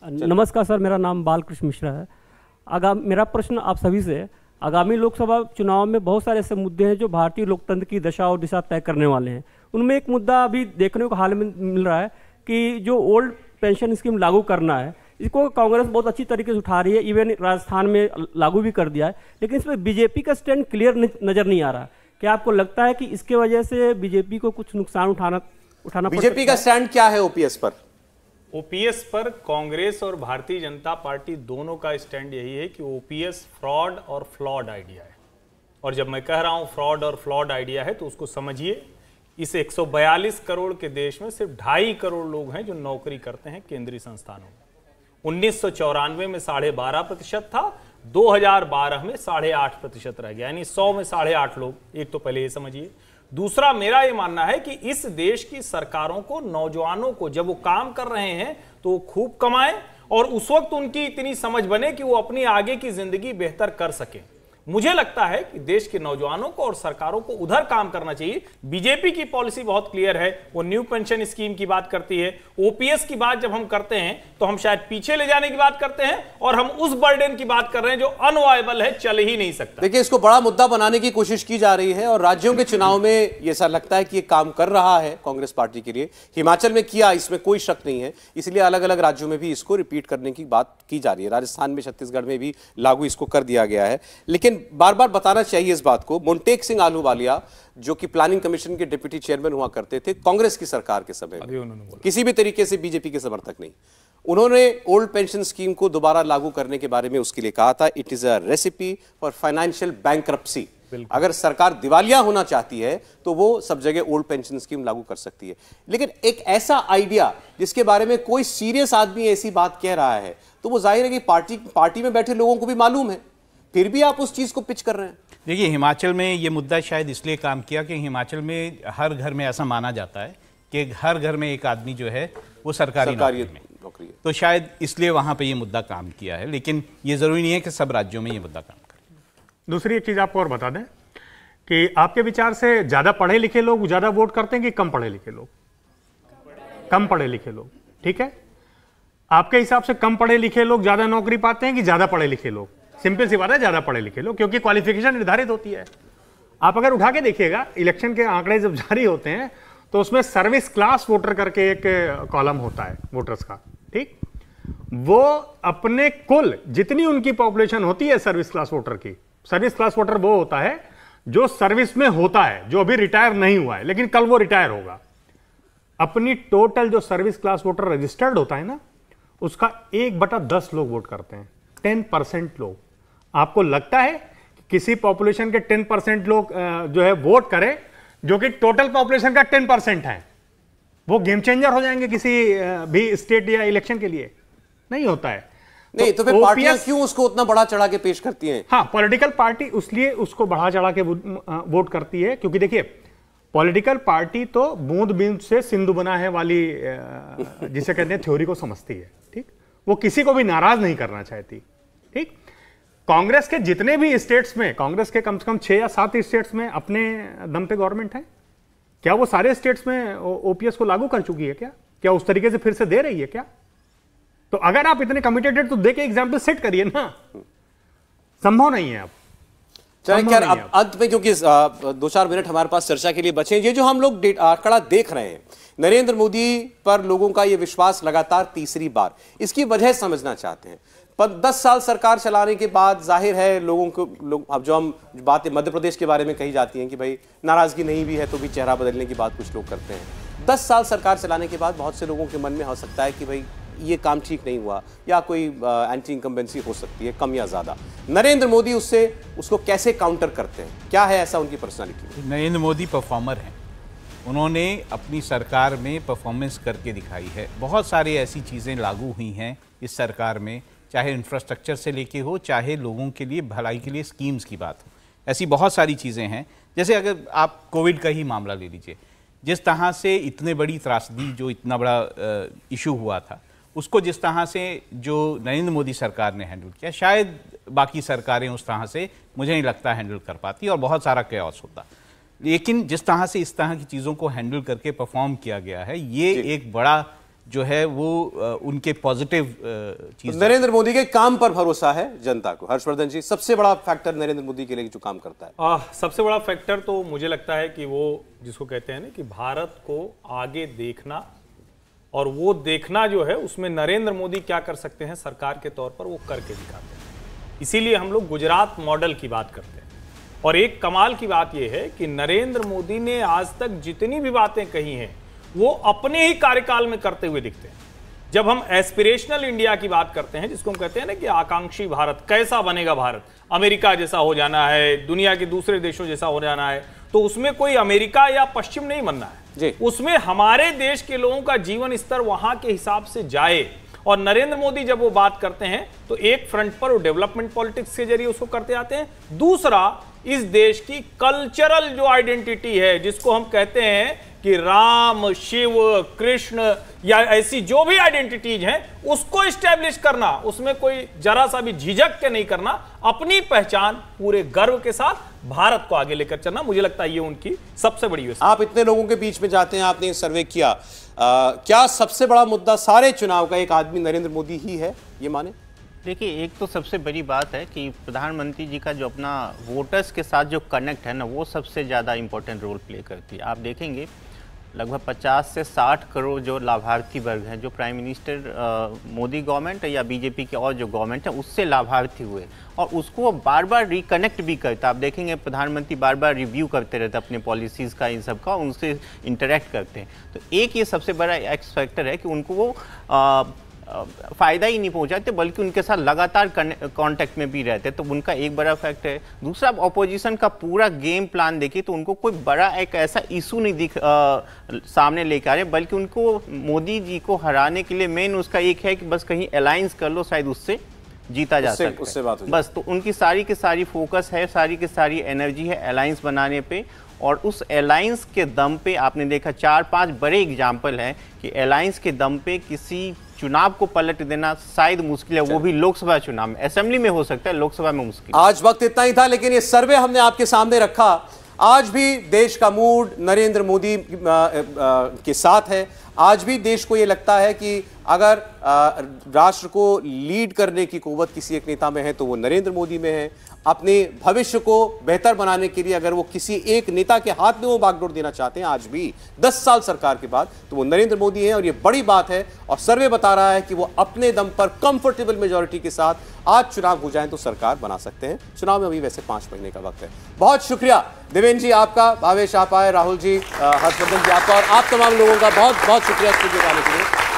C: है।
Q: नमस्कार सर, मेरा नाम बालकृष्ण मिश्रा है। मेरा प्रश्न आप सभी से है, आगामी लोकसभा चुनाव में बहुत सारे ऐसे मुद्दे हैं जो भारतीय लोकतंत्र की दशा और दिशा तय करने वाले हैं। उनमें एक मुद्दा अभी देखने को हाल में मिल रहा है कि जो ओल्ड पेंशन स्कीम लागू करना है, इसको कांग्रेस बहुत अच्छी तरीके से उठा रही है, इवन राजस्थान में लागू भी कर दिया है, लेकिन इसमें बीजेपी का स्टैंड क्लियर नजर नहीं आ रहा। क्या आपको लगता है कि इसके वजह से बीजेपी को कुछ नुकसान उठाना
A: बीजेपी का स्टैंड क्या है ओपीएस पर?
B: ओपीएस पर कांग्रेस और भारतीय जनता पार्टी दोनों का स्टैंड यही है कि ओपीएस फ्रॉड और फ्लॉड आइडिया है। और जब मैं कह रहा हूं फ्रॉड और फ्लॉड आइडिया है तो उसको समझिए, इस 142 करोड़ के देश में सिर्फ 2.5 करोड़ लोग हैं जो नौकरी करते हैं केंद्रीय संस्थानों में। 1994 में 12.5% था, 2012 में 8.5% रह गया, यानी 100 में 8.5 लोग। एक तो पहले ये समझिए। दूसरा, मेरा ये मानना है कि इस देश की सरकारों को, नौजवानों को, जब वो काम कर रहे हैं तो वो खूब कमाएं और उस वक्त उनकी इतनी समझ बने कि वो अपनी आगे की जिंदगी बेहतर कर सके। मुझे लगता है कि देश के नौजवानों को और सरकारों को उधर काम करना चाहिए। बीजेपी की पॉलिसी बहुत क्लियर है, वो न्यू पेंशन स्कीम की बात करती है। ओपीएस की बात जब हम करते हैं तो हम शायद पीछे ले जाने की बात करते हैं और हम उस बर्डन की बात कर रहे हैं जो अनवायबल है, चल ही नहीं सकता।
A: देखिए, इसको बड़ा मुद्दा बनाने की कोशिश की जा रही है और राज्यों के चुनाव में ये ऐसा लगता है कि ये काम कर रहा है कांग्रेस पार्टी के लिए। हिमाचल में किया, इसमें कोई शक नहीं है, इसलिए अलग अलग राज्यों में भी इसको रिपीट करने की बात की जा रही है। राजस्थान में, छत्तीसगढ़ में भी लागू इसको कर दिया गया है। लेकिन बार बार बताना चाहिए इस बात को, मुंटेक सिंह आहलूवालिया जो कि प्लानिंग कमीशन के डिप्टी चेयरमैन हुआ करते थे कांग्रेस की सरकार के समय में, किसी भी तरीके से बीजेपी के समर्थक नहीं, उन्होंने ओल्ड पेंशन स्कीम को दोबारा लागू करने के बारे में उसके लिए कहा था, it is a recipe for financial bankruptcy. अगर सरकार दिवालिया होना चाहती है तो वो सब जगह ओल्ड पेंशन स्कीम लागू कर सकती है। लेकिन एक ऐसा आइडिया जिसके बारे में कोई सीरियस आदमी ऐसी बात कह रहा है तो वो जाहिर है कि पार्टी में बैठे लोगों को भी मालूम है, फिर भी आप उस चीज को पिच कर रहे हैं।
C: देखिए, हिमाचल में ये मुद्दा शायद इसलिए काम किया कि हिमाचल में हर घर में ऐसा माना जाता है कि हर घर में एक आदमी जो है वो सरकारी नौकरी है, तो शायद इसलिए वहां पे ये मुद्दा काम किया है। लेकिन ये जरूरी नहीं है कि सब राज्यों में ये मुद्दा काम करे।
D: दूसरी एक चीज आपको और बता दें कि आपके विचार से ज्यादा पढ़े लिखे लोग ज्यादा वोट करते हैं कि कम पढ़े लिखे लोग? कम पढ़े लिखे लोग, ठीक है। आपके हिसाब से कम पढ़े लिखे लोग ज्यादा नौकरी पाते हैं कि ज्यादा पढ़े लिखे लोग? सिंपल सी बात है, ज्यादा पढ़े लिखे लोग, क्योंकि क्वालिफिकेशन निर्धारित होती है। आप अगर उठा के देखिएगा, इलेक्शन के आंकड़े जब जारी होते हैं तो उसमें सर्विस क्लास वोटर करके एक कॉलम होता है वोटर्स का, ठीक। वो अपने कुल जितनी उनकी पॉपुलेशन होती है सर्विस क्लास वोटर की, सर्विस क्लास वोटर वो होता है जो सर्विस में होता है, जो अभी रिटायर नहीं हुआ है लेकिन कल वो रिटायर होगा। अपनी टोटल जो सर्विस क्लास वोटर रजिस्टर्ड होता है ना, उसका 1/10 लोग वोट करते हैं, 10% लोग। आपको लगता है कि किसी पॉपुलेशन के 10% लोग जो है वोट करें जो कि टोटल पॉपुलेशन का 10% है, वो गेम चेंजर हो जाएंगे किसी भी स्टेट या इलेक्शन के लिए? नहीं होता है।
A: नहीं तो फिर पार्टियां क्यों उसको उतना बढ़ा चढ़ा के पेश करती हैं?
D: हाँ, पॉलिटिकल पार्टी उसलिए उसको बढ़ा चढ़ा के वोट करती है क्योंकि देखिए, पॉलिटिकल पार्टी तो बूंद बूंद से सिंधु बना है वाली जिसे कहते हैं थ्योरी को समझती है, ठीक। वो किसी को भी नाराज नहीं करना चाहती, ठीक। कांग्रेस के जितने भी स्टेट्स में, कांग्रेस के कम से कम 6 या 7 स्टेट्स में अपने दम पे गवर्नमेंट है। क्या वो सारे स्टेट्स में ओपीएस को लागू कर चुकी है? क्या उस तरीके से फिर से दे रही है क्या? तो अगर आप इतने कमिटेड है तो दे के एग्जाम्पल सेट करिए ना। संभव नहीं है। अब
A: चलिए खैर, अब अंत में क्योंकि 2-4 मिनट हमारे पास चर्चा के लिए बचे, ये जो हम लोग आंकड़ा देख रहे हैं, नरेंद्र मोदी पर लोगों का ये विश्वास लगातार तीसरी बार, इसकी वजह समझना चाहते हैं। 10 साल सरकार चलाने के बाद जाहिर है लोगों को अब जो हम बातें मध्य प्रदेश के बारे में कही जाती हैं कि भाई नाराजगी नहीं भी है तो भी चेहरा बदलने की बात कुछ लोग करते हैं। 10 साल सरकार चलाने के बाद बहुत से लोगों के मन में हो सकता है कि भाई ये काम ठीक नहीं हुआ या कोई एंटी इनकम्बेंसी हो सकती है, कम या ज्यादा। नरेंद्र मोदी उसको कैसे काउंटर करते हैं? क्या है ऐसा उनकी पर्सनालिटी?
C: नरेंद्र मोदी परफॉर्मर हैं। उन्होंने अपनी सरकार में परफॉर्मेंस करके दिखाई है। बहुत सारी ऐसी चीज़ें लागू हुई हैं इस सरकार में, चाहे इंफ्रास्ट्रक्चर से लेके हो, चाहे लोगों के लिए भलाई के लिए स्कीम्स की बात हो, ऐसी बहुत सारी चीज़ें हैं। जैसे अगर आप कोविड का ही मामला ले लीजिए, जिस तरह से इतने बड़ी त्रासदी, जो इतना बड़ा इशू हुआ था, उसको जिस तरह से जो नरेंद्र मोदी सरकार ने हैंडल किया, शायद बाकी सरकारें उस तरह से मुझे नहीं लगता हैंडल कर पाती और बहुत सारा कैओस होता। लेकिन जिस तरह से इस तरह की चीज़ों को हैंडल करके परफॉर्म किया गया है, ये एक बड़ा जो है वो उनके पॉजिटिव चीज।
A: नरेंद्र मोदी के काम पर भरोसा है जनता को। हर्षवर्धन जी, सबसे बड़ा फैक्टर नरेंद्र मोदी के लिए जो काम करता है?
B: सबसे बड़ा फैक्टर तो मुझे लगता है कि वो जिसको कहते हैं ना कि भारत को आगे देखना, और वो देखना जो है उसमें नरेंद्र मोदी क्या कर सकते हैं सरकार के तौर पर, वो करके दिखाते हैं। इसीलिए हम लोग गुजरात मॉडल की बात करते हैं। और एक कमाल की बात यह है कि नरेंद्र मोदी ने आज तक जितनी भी बातें कही हैं वो अपने ही कार्यकाल में करते हुए दिखते हैं। जब हम एस्पिरेशनल इंडिया की बात करते हैं, जिसको हम कहते हैं ना कि आकांक्षी भारत, कैसा बनेगा भारत, अमेरिका जैसा हो जाना है, दुनिया के दूसरे देशों जैसा हो जाना है, तो उसमें कोई अमेरिका या पश्चिम नहीं बनना है, उसमें हमारे देश के लोगों का जीवन स्तर वहां के हिसाब से जाए। और नरेंद्र मोदी जब वो बात करते हैं तो एक फ्रंट पर वो डेवलपमेंट पॉलिटिक्स के जरिए उसको करते आते हैं, दूसरा इस देश की कल्चरल जो आइडेंटिटी है, जिसको हम कहते हैं कि राम, शिव, कृष्ण या ऐसी जो भी आइडेंटिटीज हैं, उसको इस्टेब्लिश करना, उसमें कोई जरा सा भी झिझक के नहीं करना, अपनी पहचान पूरे गर्व के साथ भारत को आगे लेकर चलना, मुझे लगता है ये उनकी सबसे बड़ी विशेषता।
A: आप इतने लोगों के बीच में जाते हैं, आपने सर्वे किया, क्या सबसे बड़ा मुद्दा सारे चुनाव का एक आदमी नरेंद्र मोदी ही है, ये माने?
E: देखिए, एक तो सबसे बड़ी बात है कि प्रधानमंत्री जी का जो अपना वोटर्स के साथ जो कनेक्ट है ना, वो सबसे ज़्यादा इंपॉर्टेंट रोल प्ले करती है। आप देखेंगे लगभग 50 से 60 करोड़ जो लाभार्थी वर्ग हैं, जो प्राइम मिनिस्टर मोदी गवर्नमेंट या बीजेपी के और जो गवर्नमेंट है उससे लाभार्थी हुए, और उसको बार बार रिकनेक्ट भी करता। आप देखेंगे प्रधानमंत्री बार बार रिव्यू करते रहते अपने पॉलिसीज़ का, इन सब का, उनसे इंटरेक्ट करते हैं। तो एक ये सबसे बड़ा एक्स फैक्टर है कि उनको वो फ़ायदा ही नहीं पहुंचाते, बल्कि उनके साथ लगातार कांटेक्ट में भी रहते, तो उनका एक बड़ा फैक्ट है। दूसरा, ऑपोजिशन का पूरा गेम प्लान देखिए तो उनको कोई बड़ा एक ऐसा इशू नहीं सामने लेकर आ रहे, बल्कि उनको मोदी जी को हराने के लिए मेन उसका एक है कि बस कहीं अलायंस कर लो, शायद उससे जीता जा सकता है,
A: उससे बात हो
E: बस। तो उनकी सारी की सारी फोकस है, सारी की सारी एनर्जी है अलायंस बनाने पे, और उस अलायंस के दम पे आपने देखा 4-5 बड़े एग्जाम्पल हैं कि अलायंस के दम पे किसी चुनाव को पलट देना शायद मुश्किल है, वो भी लोकसभा चुनाव में। असेंबली में हो सकता है, लोकसभा में मुश्किल।
A: आज वक्त इतना ही था, लेकिन ये सर्वे हमने आपके सामने रखा। आज भी देश का मूड नरेंद्र मोदी के साथ है। आज भी देश को ये लगता है कि अगर राष्ट्र को लीड करने की कुव्वत किसी एक नेता में है तो वो नरेंद्र मोदी में है। अपने भविष्य को बेहतर बनाने के लिए अगर वो किसी एक नेता के हाथ में वो बागडोर देना चाहते हैं आज भी 10 साल सरकार के बाद, तो वो नरेंद्र मोदी है। और ये बड़ी बात है, और सर्वे बता रहा है कि वो अपने दम पर कंफर्टेबल मेजॉरिटी के साथ आज चुनाव हो जाए तो सरकार बना सकते हैं। चुनाव में अभी वैसे 5 महीने का वक्त है। बहुत शुक्रिया देवेंद्र जी आपका, भावेश आप आए, राहुल जी, हर्षवर्धन जी आपका, और आप तमाम लोगों का बहुत बहुत शुक्रिया स्टूडियो आने के लिए।